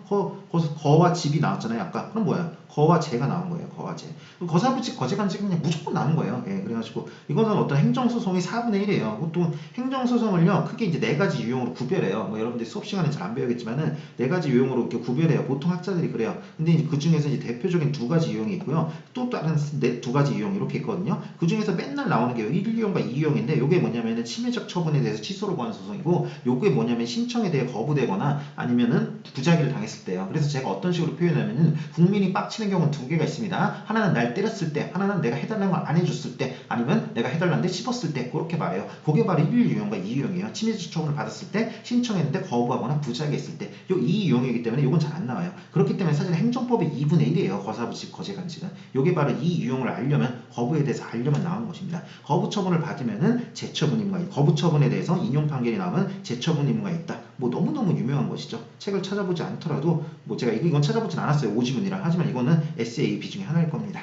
거와 집이 나왔잖아요. 아까. 그럼 뭐야? 거와 제가 나온 거예요. 거와 제. 거사부집, 거제간직은 그냥 무조건 나온 거예요. 예, 그래가지고 이거는 어떤 행정소송이 4분의 1이에요. 보통 행정소송을요 크게 이제 4가지 유형으로 구별해요. 뭐 여러분들이 수업 시간에 잘 안 배우겠지만은 4가지 유형으로 이렇게 구별해요. 보통 학자들이 그래요. 근데 그 중에서 이제 대표적인 2가지 유형이 있고요. 또 다른 2가지 유형 이렇게 있거든요. 그 중에서 맨날 나오는 게 1유형과 2유형인데 요게 뭐냐면은 침해적 처분에 대해서 취소를 구하는 소송이고 요게 뭐냐면 신청에 대해 거부되거나 아니면은 부작위를 당했을 때요. 그래서 제가 어떤 식으로 표현하면은 국민이 빡치는 경우는 2개가 있습니다. 하나는 날 때렸을 때, 하나는 내가 해달라는 걸 안 해줬을 때, 아니면 내가 해달라는데 씹었을 때 그렇게 말해요. 그게 바로 1유형과 2유형이에요. 침해적 처분을 받았을 때, 신청했는데 거부하거나 부작위했을 때, 요 2유형이기 때문에 요건 잘 안 나와요. 그렇기 때문에 사실 행정법의 2분의 1이에요. 거사부집, 거제간직은. 요게 바로 2유형을 알려면 거부에 대해서 알려면 나오는 것입니다. 거부 처분을 받으면은 재처분 의무가 있다. 거부 처분에 대해서 인용 판결이 나오면 재처분 의무가 있다. 뭐 너무너무 유명한 것이죠. 책을 찾아보지 않더라도 뭐 제가 이건 찾아보진 않았어요. 오지문이라. 하지만 이거는 SAB 중에 하나일 겁니다.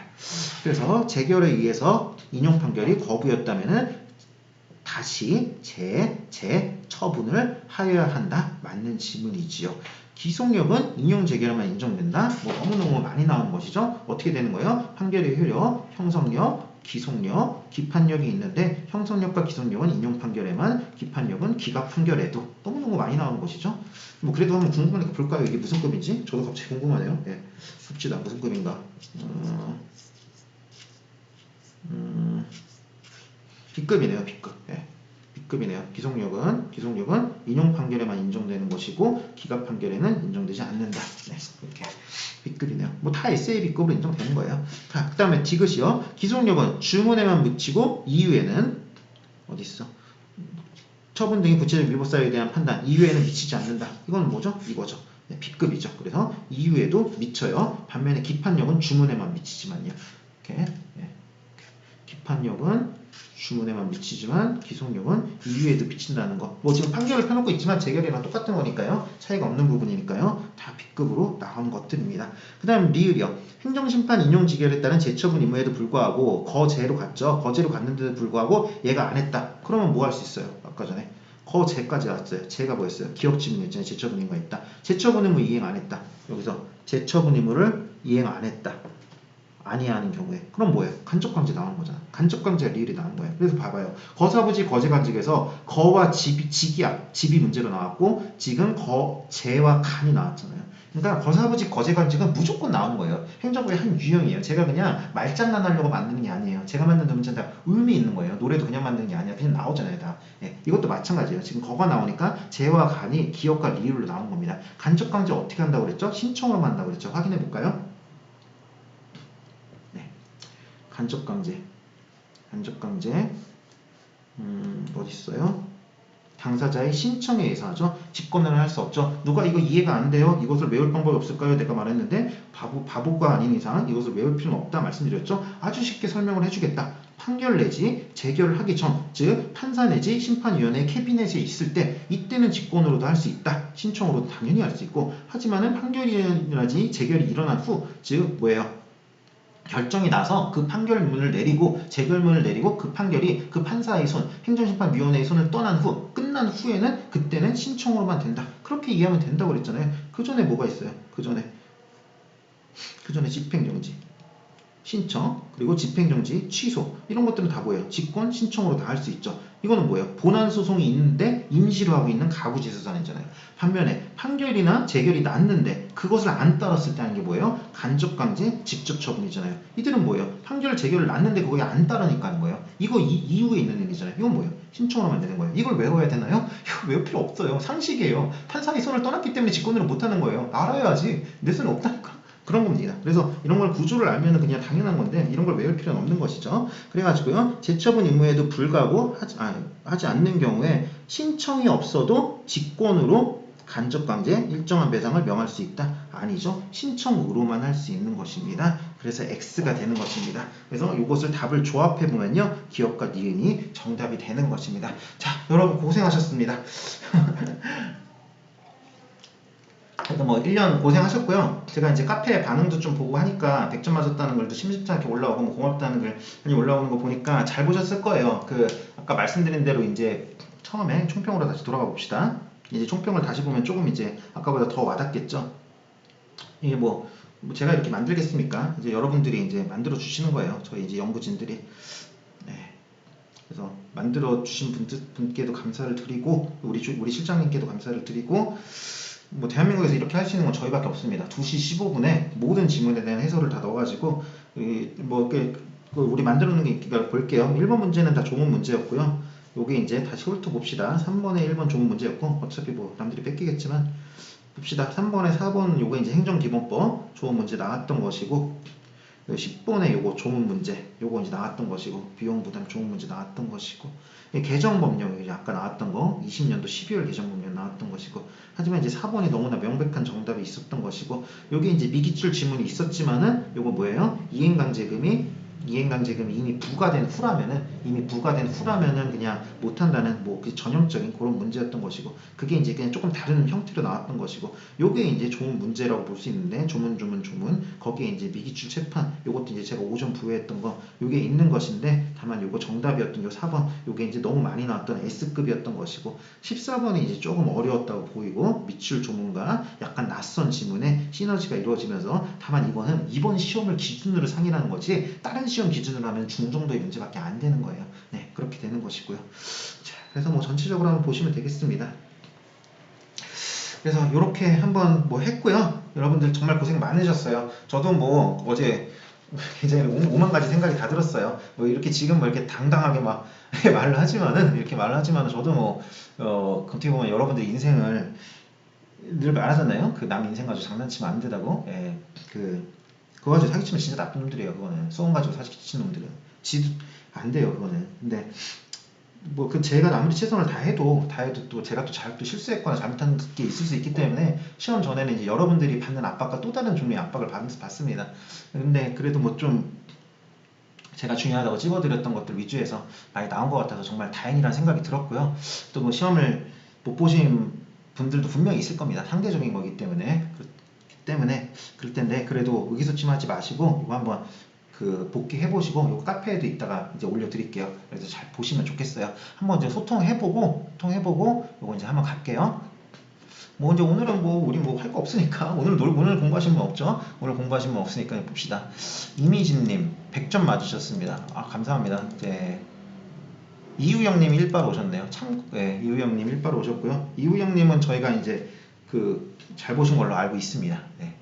그래서 재결에 의해서 인용 판결이 거부였다면은 다시 재처분을 하여야 한다. 맞는 지문이지요. 기속력은 인용 재결에만 인정된다. 뭐 너무너무 많이 나오는 것이죠. 어떻게 되는 거예요? 판결의 효력, 형성력, 기속력, 기판력이 있는데 형성력과 기속력은 인용 판결에만, 기판력은 기각 판결에도 너무너무 많이 나오는 것이죠. 뭐 그래도 한번 궁금하니까 볼까요? 이게 무슨 급인지? 저도 갑자기 궁금하네요. 예. 봅시다. 무슨 급인가? B급이네요. B급. 예. B급이네요. 기속력은 인용 판결에만 인정되는 것이고 기각 판결에는 인정되지 않는다. 네, 이렇게 B급이네요. 뭐 다 SAB급으로 인정되는 거예요. 자, 그다음에 D급이요. 기속력은 주문에만 묻히고 이후에는 어디 있어? 처분 등의 구체적 위법 사유에 대한 판단 이후에는 미치지 않는다. 이건 뭐죠? 이거죠. 네, B급이죠. 그래서 이후에도 미쳐요. 반면에 기판력은 주문에만 미치지만요. 이렇게. 네. 기판력은 주문에만 미치지만 기속력은 이후에도 미친다는 거. 뭐 지금 판결을 펴놓고 있지만 재결이랑 똑같은 거니까요. 차이가 없는 부분이니까요. 다 B급으로 나오는 것들입니다. 그 다음 리을이요. 행정심판 인용지결에 따른 재처분 의무에도 불구하고 거제로 갔죠. 거제로 갔는데도 불구하고 얘가 안 했다. 그러면 뭐 할 수 있어요? 아까 전에 거제까지 왔어요. 제가 뭐였어요? 기억지문이었잖아요. 재처분 의무가 있다. 재처분 의무 이행 안 했다. 여기서 재처분 의무를 이행 안 했다. 아니하는 경우에 그럼 뭐예요? 간접강제 나오는 거잖아. 간접강제가 리을이 나오는 거예요. 그래서 봐봐요. 거사부지 거제간직에서 거와 집이 문제로 나왔고 지금 거제와 간이 나왔잖아요. 그러니까 거사부직 거제간직은 무조건 나오는 거예요. 행정구의 한 유형이에요. 제가 그냥 말장난하려고 만드는 게 아니에요. 제가 만드는 문제는 다 의미 있는 거예요. 노래도 그냥 만드는 게 아니라 그냥 나오잖아요, 다. 예, 이것도 마찬가지예요. 지금 거가 나오니까 제와 간이 기역과 리을로 나온 겁니다. 간접강제 어떻게 한다고 그랬죠? 신청으로 한다고 그랬죠? 확인해 볼까요? 네, 간접강제. 어디 있어요? 당사자의 신청에 의해서 하죠. 직권을 할 수 없죠. 누가 이거 이해가 안 돼요? 이것을 외울 방법이 없을까요? 내가 말했는데 바보가 아닌 이상 이것을 외울 필요는 없다 말씀드렸죠. 아주 쉽게 설명을 해주겠다. 판결 내지 재결을 하기 전, 즉 판사 내지 심판위원회 캐비넷에 있을 때 이때는 직권으로도 할 수 있다. 신청으로도 당연히 할 수 있고 하지만은 판결이라지 재결이 일어난 후, 즉 뭐예요? 결정이 나서 그 판결문을 내리고 재결문을 내리고 그 판결이 그 판사의 손, 행정심판위원회의 손을 떠난 후 끝난 후에는 그때는 신청으로만 된다. 그렇게 이해하면 된다고 그랬잖아요. 그 전에 뭐가 있어요? 그 전에 집행정지, 신청, 그리고 집행정지, 취소 이런 것들은 다 뭐예요? 직권, 신청으로 다 할 수 있죠. 이거는 뭐예요? 본안 소송이 있는데 임시로 하고 있는 가부지수사이잖아요. 반면에 판결이나 재결이 났는데 그것을 안 따랐을 때 하는 게 뭐예요? 간접강제, 직접처분이잖아요. 이들은 뭐예요? 판결, 재결을 났는데 그거에 안 따르니까 하는 거예요. 이거 이후에 있는 일이잖아요. 이건 뭐예요? 신청으로만 되는 거예요. 이걸 외워야 되나요? 이거 외울 필요 없어요. 상식이에요. 판사의 손을 떠났기 때문에 직권으로 못하는 거예요. 알아야지. 내 손에 없다니까. 그런 겁니다. 그래서 이런 걸 구조를 알면 그냥 당연한 건데 이런 걸 외울 필요는 없는 것이죠. 그래가지고요. 재처분 임무에도 불구하고 하지 않는 경우에 신청이 없어도 직권으로 간접강제 일정한 배상을 명할 수 있다? 아니죠. 신청으로만 할 수 있는 것입니다. 그래서 X가 되는 것입니다. 그래서 이것을 답을 조합해보면요. 기업과 니은이 정답이 되는 것입니다. 자, 여러분 고생하셨습니다. 그래도 뭐 1년 고생하셨고요. 제가 이제 카페 반응도 좀 보고 하니까 100점 맞았다는 글도 심심치 않게 올라오고 뭐 고맙다는 글 많이 올라오는 거 보니까 잘 보셨을 거예요. 그 아까 말씀드린 대로 이제 처음에 총평으로 다시 돌아가 봅시다. 이제 총평을 다시 보면 조금 이제 아까보다 더 와닿겠죠. 이게 뭐 제가 이렇게 만들겠습니까? 이제 여러분들이 이제 만들어 주시는 거예요. 저희 이제 연구진들이. 네. 그래서 만들어 주신 분께도 감사를 드리고 우리 실장님께도 감사를 드리고 뭐 대한민국에서 이렇게 할 수 있는 건 저희밖에 없습니다. 2시 15분에 모든 지문에 대한 해설을 다 넣어가지고 우리 만들어 놓은 게 볼게요. 1번 문제는 다 조문 문제였고요. 요게 이제 다시 훑어봅시다. 3번에 1번 조문 문제였고 어차피 뭐 남들이 뺏기겠지만 봅시다. 3번에 4번 요거 이제 행정기본법 조문 문제 나왔던 것이고 10번에 요거 조문 문제 요거 이제 나왔던 것이고 비용부담 조문 문제 나왔던 것이고 개정법령이 아까 나왔던 거 20년도 12월 개정법령 나왔던 것이고 하지만 이제 4번이 너무나 명백한 정답이 있었던 것이고 요게 이제 미기출 지문이 있었지만은 요거 뭐예요? 이행강제금이 이미 부과된 후라면은 그냥 못한다는 뭐 그 전형적인 그런 문제였던 것이고 그게 이제 그냥 조금 다른 형태로 나왔던 것이고 요게 이제 좋은 문제라고 볼 수 있는데 조문 거기에 이제 미기출 재판 요것도 이제 제가 오전 부회했던 거 요게 있는 것인데 다만 요거 정답이었던 요 4번 요게 이제 너무 많이 나왔던 S급이었던 것이고 14번이 이제 조금 어려웠다고 보이고 미출 조문과 약간 낯선 지문에 시너지가 이루어지면서 다만 이거는 이번 시험을 기준으로 상이라는 거지 다른 시험 기준으로 하면 중정도의 문제밖에 안 되는 거예요. 네, 그렇게 되는 것이고요. 자, 그래서 뭐 전체적으로 한번 보시면 되겠습니다. 그래서 이렇게 한번 뭐 했고요. 여러분들 정말 고생 많으셨어요. 저도 뭐 어제 굉장히 오만 가지 생각이 다 들었어요. 뭐 이렇게 지금 뭐 이렇게 당당하게 막 이렇게 말을 하지만은 저도 뭐 어떻게 보면 여러분들 인생을 늘 말하잖아요. 그 남 인생 가지고 장난치면 안 된다고. 예, 그거 가지고 사기치면 진짜 나쁜 놈들이에요. 그거는 수험 가지고 사기치는 놈들은 지도 안 돼요. 그거는. 근데 뭐 제가 아무리 최선을 다해도 또 제가 또 실수했거나 잘못한 게 있을 수 있기 때문에 시험 전에는 이제 여러분들이 받는 압박과 또 다른 종류의 압박을 받습니다. 근데 그래도 뭐 좀 제가 중요하다고 찍어드렸던 것들 위주에서 많이 나온 것 같아서 정말 다행이라는 생각이 들었고요. 또 뭐 시험을 못 보신 분들도 분명히 있을 겁니다. 상대적인 거기 때문에 그럴 텐데 그래도 의기소침하지 마시고 이거 한번 복귀해보시고 요 카페에도 이따가 이제 올려드릴게요. 그래서 잘 보시면 좋겠어요. 한번 이제 소통해보고 요거 이제 한번 갈게요. 뭐 이제 오늘은 뭐 우리 뭐 할 거 없으니까 오늘 공부하신 분 없죠? 오늘 공부하신 분 없으니까 봅시다. 이미진님 100점 맞으셨습니다. 아 감사합니다. 네. 이우영님 1발 오셨네요. 이우영님 1발 오셨고요. 이우영님은 저희가 이제 잘 보신 걸로 알고 있습니다. 네.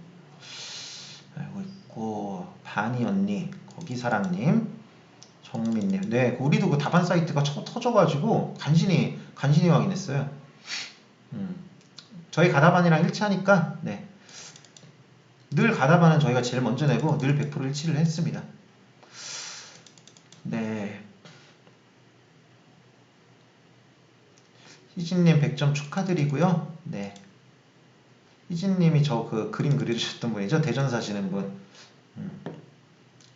알고 있고 바니 언니, 거기사랑님, 정민님, 네, 우리도 그 답안 사이트가 터져가지고 간신히 확인했어요. 저희 가답안이랑 일치하니까 네. 늘 가답안은 저희가 제일 먼저 내고 늘 100% 일치를 했습니다. 네. 희진님 100점 축하드리고요. 네. 희진님이 저 그 그림 그려주셨던 분이죠. 대전 사시는 분.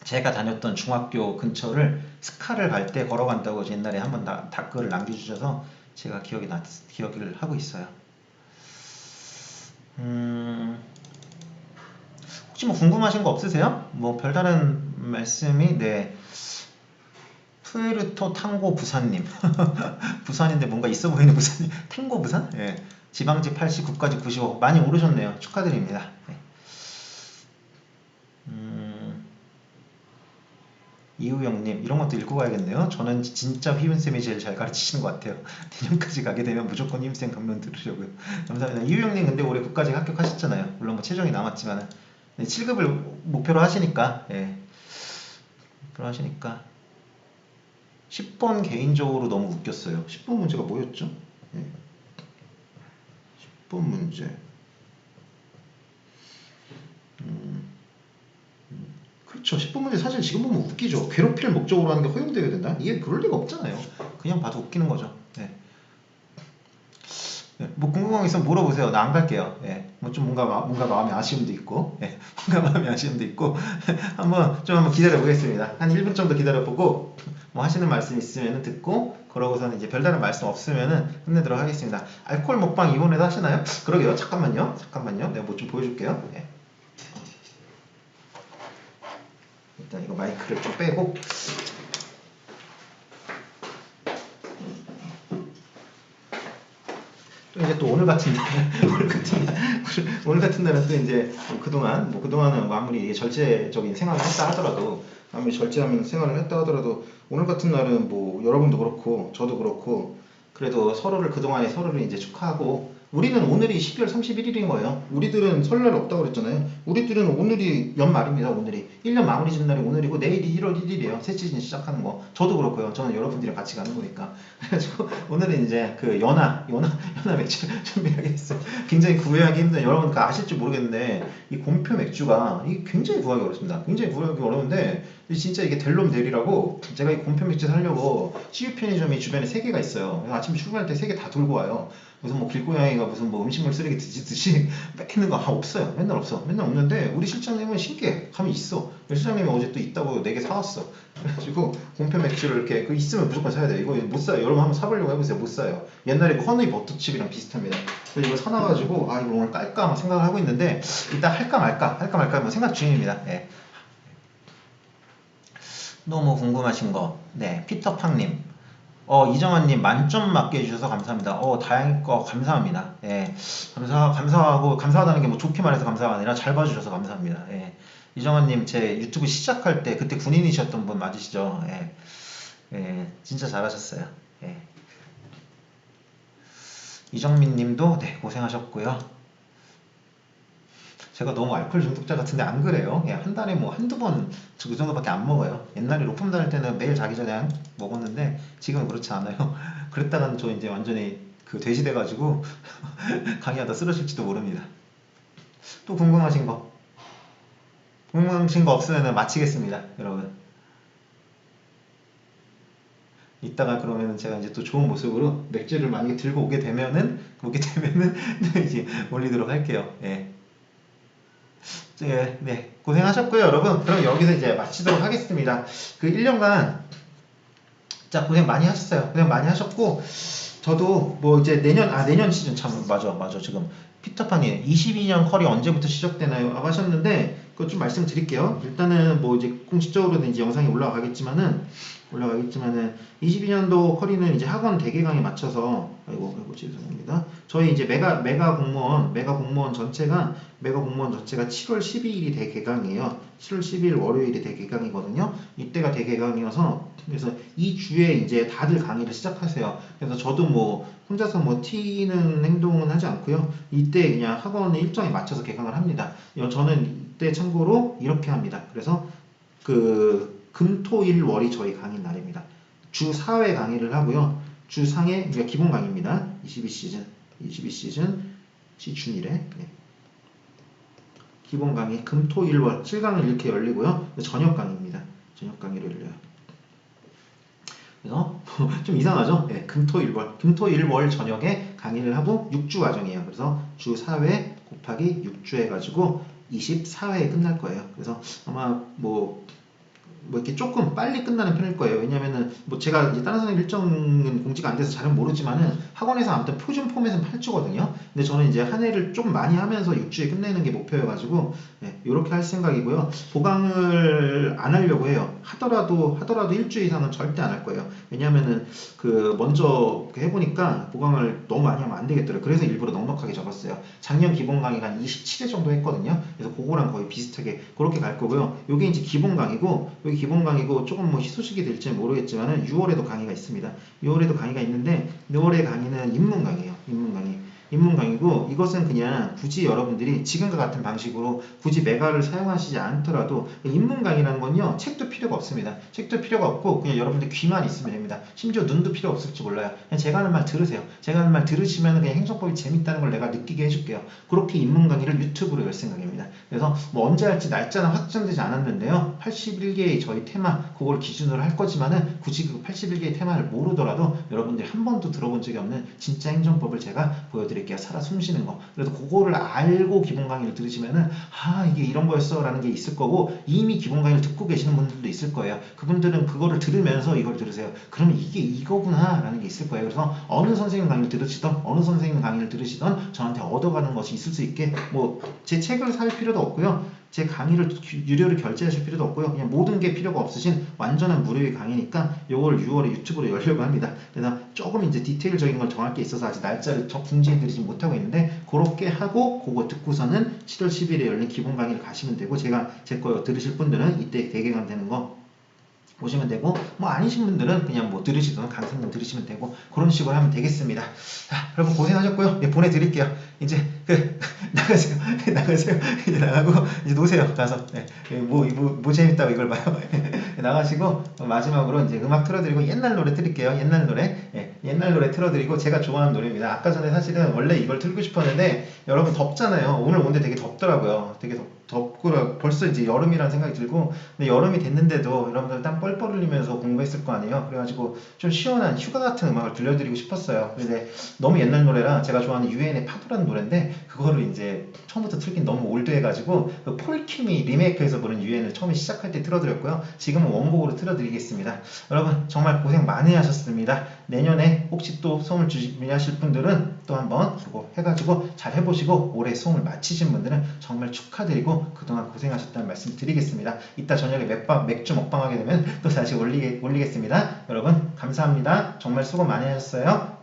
제가 다녔던 중학교 근처를 스카를 갈 때 걸어간다고 옛날에 한번 댓글을 남겨주셔서 제가 기억을 하고 있어요. 혹시 뭐 궁금하신 거 없으세요? 뭐 별다른 말씀이 네. 푸에르토 탕고 부산님 부산인데 뭔가 있어 보이는 부산님 탱고 부산? 예. 지방지 80, 국가지 95 많이 오르셨네요. 축하드립니다. 네. 이우영님 이런 것도 읽고 가야겠네요. 저는 진짜 휘윤쌤이 제일 잘 가르치시는 것 같아요. 내년까지 가게 되면 무조건 휘윤쌤 강론 들으려고요. 감사합니다. 이우영님 근데 올해 국가직 합격하셨잖아요. 물론 뭐 최종이 남았지만 네, 7급을 목표로 하시니까 예. 목표로 하시니까 10번 개인적으로 너무 웃겼어요. 10번 문제가 뭐였죠? 예. 10번 문제 그렇죠. 10번 문제 사실 지금 보면 웃기죠. 괴롭힐 목적으로 하는 게 허용되어야 된다? 이게 그럴 리가 없잖아요. 그냥 봐도 웃기는 거죠. 네. 네. 뭐 궁금한 거 있으면 물어보세요. 나 안 갈게요. 예. 뭐 좀 뭔가 마음에 아쉬움도 있고, 예. 뭔가 마음에 아쉬움도 있고, 한번 기다려 보겠습니다. 한 1분 정도 기다려 보고, 뭐 하시는 말씀 있으면 듣고, 그러고서는 이제 별다른 말씀 없으면은 끝내도록 하겠습니다. 알코올 먹방 이번에도 하시나요? 그러게요. 잠깐만요. 내가 뭐 좀 보여줄게요. 예. 일단 이거 마이크를 좀 빼고. 또 이제 또 오늘 같은 날은 또 이제 그동안은 뭐 아무리 절제적인 생활을 했다 하더라도 아무리 절제하면 생활을 했다 하더라도 오늘 같은 날은 뭐 여러분도 그렇고 저도 그렇고 그래도 그동안에 서로를 이제 축하하고 우리는 오늘이 12월 31일인 거예요. 우리들은 설날 없다고 그랬잖아요. 우리들은 오늘이 연말입니다. 오늘이 1년 마무리 짓는 날이 오늘이고 내일이 1월 1일이에요. 새 시즌 시작하는 거. 저도 그렇고요. 저는 여러분들이랑 같이 가는 거니까. 그래가지고 오늘은 이제 그 연하 맥주 준비하게 됐어요. 굉장히 구하기 힘든 여러분 아실지 모르겠는데 이 곰표 맥주가 이게 굉장히 구하기 어렵습니다. 굉장히 구하기 어려운데 진짜 이게 델롬 델이라고 제가 이 곰표 맥주 사려고 CU 편의점이 주변에 3개가 있어요. 그래서 아침에 출근할 때 3개 다 들고 와요. 무슨 뭐 길고양이가 무슨 뭐 음식물 쓰레기 뒤지듯이 뺏기는 거 없어요. 맨날 없어. 맨날 없는데 우리 실장님은 신기해. 감이 있어. 실장님이 어제 또 있다고 4개 사왔어. 그래가지고 곰표 맥주를 이렇게 있으면 무조건 사야 돼. 이거 못 사요. 여러분 한번 사보려고 해보세요. 못 사요. 옛날에 그 허니 버터칩이랑 비슷합니다. 그래서 이거 사놔가지고 이걸 오늘 깔까 막 생각을 하고 있는데 일단 할까 말까 뭐 생각 중입니다. 예. 너무 궁금하신 거. 네, 피터팡님. 이정환님 만점 맞게 해주셔서 감사합니다. 감사합니다. 예, 감사하다는 게 뭐 좋게 말해서 감사가 아니라 잘 봐주셔서 감사합니다. 예, 이정환님 제 유튜브 시작할 때 그때 군인이셨던 분 맞으시죠? 예, 예, 진짜 잘하셨어요. 예. 이정민님도 네 고생하셨고요. 제가 너무 알코올 중독자 같은데 안 그래요. 예, 한 달에 뭐 한두 번 그 정도밖에 안 먹어요. 옛날에 로펌 다닐 때는 매일 자기 전에 먹었는데 지금은 그렇지 않아요. 그랬다가는 저 이제 완전히 돼지 돼가지고 강의하다 쓰러질지도 모릅니다. 또 궁금하신 거 없으면 마치겠습니다, 여러분. 이따가 그러면은 제가 이제 또 좋은 모습으로 맥주를 만약에 들고 오게 되면은 이제 올리도록 할게요. 예. 네, 고생하셨고요, 여러분. 그럼 여기서 이제 마치도록 하겠습니다. 그 1년간 진짜 고생 많이 하셨어요. 고생 많이 하셨고, 저도 뭐 이제 내년 시즌 맞아. 지금 피터판이 22년 컬이 언제부터 시작되나요? 하셨는데, 그거 좀 말씀드릴게요. 일단은 뭐 이제 공식적으로는 이제 영상이 올라가겠지만은 22년도 커리는 이제 학원 대개강에 맞춰서 아이고 죄송합니다. 저희 이제 메가 공무원 전체가 7월 12일이 대개강이에요. 7월 12일 월요일이 대개강이거든요. 이때가 대개강이어서 그래서 이 주에 이제 다들 강의를 시작하세요. 그래서 저도 뭐 혼자서 뭐 튀는 행동은 하지 않고요. 이때 그냥 학원 일정에 맞춰서 개강을 합니다. 저는 이때 참고로 이렇게 합니다. 그래서 그 금토일 월이 저희 강의 날입니다. 주 4회 강의를 하고요. 주 상회 그러니까 기본 강의입니다. 22시즌 시준일에 기본 강의 금토일월 7강을 이렇게 열리고요. 저녁 강의입니다. 저녁 강의로 열려요. 그래서 좀 이상하죠? 네, 금토일월 저녁에 강의를 하고 6주 과정이에요. 그래서 주 4회 곱하기 6주 해가지고 24회에 끝날 거예요. 그래서 아마 뭐 이렇게 조금 빨리 끝나는 편일 거예요. 왜냐면은 뭐 제가 이제 다른 선생님 일정은 공지가 안 돼서 잘은 모르지만은 학원에서 아무튼 표준 포맷은 8주거든요. 근데 저는 이제 한 해를 조금 많이 하면서 6주에 끝내는 게 목표여가지고 이렇게 할 생각이고요. 보강을 안 하려고 해요. 하더라도 일주 이상은 절대 안 할 거예요. 왜냐면은 그 먼저 해보니까 보강을 너무 많이 하면 안 되겠더라고요. 그래서 일부러 넉넉하게 적었어요. 작년 기본 강의가 한 27회 정도 했거든요. 그래서 그거랑 거의 비슷하게 그렇게 갈 거고요. 요게 이제 기본 강의고 여기 기본 강의고 조금 뭐 희소식이 될지 모르겠지만은 6월에도 강의가 있습니다. 6월에도 강의가 있는데 6월의 강의는 입문 강의예요. 입문 강의고 이것은 그냥 굳이 여러분들이 지금과 같은 방식으로 굳이 메가를 사용하시지 않더라도 입문 강의라는 건요 책도 필요가 없습니다. 책도 필요가 없고 그냥 여러분들 귀만 있으면 됩니다. 심지어 눈도 필요 없을지 몰라요. 그냥 제가 하는 말 들으세요. 제가 하는 말 들으시면 그냥 행정법이 재밌다는 걸 내가 느끼게 해줄게요. 그렇게 입문 강의를 유튜브로 열 생각입니다. 그래서 뭐 언제 할지 날짜는 확정되지 않았는데요. 81개의 저희 테마 그걸 기준으로 할 거지만은 굳이 그 81개의 테마를 모르더라도 여러분들이 한 번도 들어본 적이 없는 진짜 행정법을 제가 보여드릴게요. 살아 숨쉬는 거. 그래서 그거를 알고 기본 강의를 들으시면은 이게 이런 거였어 라는 게 있을 거고 이미 기본 강의를 듣고 계시는 분들도 있을 거예요. 그분들은 그거를 들으면서 이걸 들으세요. 그러면 이게 이거구나 라는 게 있을 거예요. 그래서 어느 선생님 강의를 들으시던 어느 선생님 강의를 들으시던 저한테 얻어가는 것이 있을 수 있게 뭐 제 책을 살 필요도 없고요. 제 강의를 유료로 결제하실 필요도 없고요. 그냥 모든 게 필요가 없으신 완전한 무료의 강의니까 요걸 6월에 유튜브로 열려고 합니다. 그래서 조금 이제 디테일적인 걸 정할 게 있어서 아직 날짜를 공지해드리지 못하고 있는데 그렇게 하고 그거 듣고서는 7월 10일에 열린 기본 강의를 가시면 되고 제가 제 거 들으실 분들은 이때 대개강 되는 거 보시면 되고 뭐 아니신 분들은 그냥 뭐 들으시던 강사님 들으시면 되고 그런 식으로 하면 되겠습니다. 자, 여러분 고생하셨고요. 보내드릴게요. 이제 나가세요. 이제 나가고 이제 노세요. 가서 뭐 재밌다고 이걸 봐요. 나가시고 마지막으로 이제 음악 틀어드리고 옛날 노래 틀을게요. 옛날 노래 틀어드리고 제가 좋아하는 노래입니다. 아까 전에 사실은 원래 이걸 틀고 싶었는데 여러분 덥잖아요. 오늘 오는데 되게 덥더라고요. 되게 덥고 벌써 이제 여름이라는 생각이 들고 근데 여름이 됐는데도 여러분들 땀 뻘뻘 흘리면서 공부했을 거 아니에요. 그래가지고 좀 시원한 휴가 같은 음악을 들려드리고 싶었어요. 근데 너무 옛날 노래라 제가 좋아하는 유엔의 파도라는 노래인데 그거를 이제 처음부터 틀긴 너무 올드해가지고 그 폴킴이 리메이크해서 부른 유엔을 처음에 시작할 때 틀어드렸고요. 지금은 원곡으로 틀어드리겠습니다. 여러분 정말 고생 많이 하셨습니다. 내년에 혹시 또 수험을 준비하실 분들은 또 한번 그거 해가지고 잘 해보시고 올해 수험을 마치신 분들은 정말 축하드리고 그동안 고생하셨다는 말씀 드리겠습니다. 이따 저녁에 맥주 먹방 하게 되면 또 다시 올리겠습니다. 여러분 감사합니다. 정말 수고 많이 하셨어요.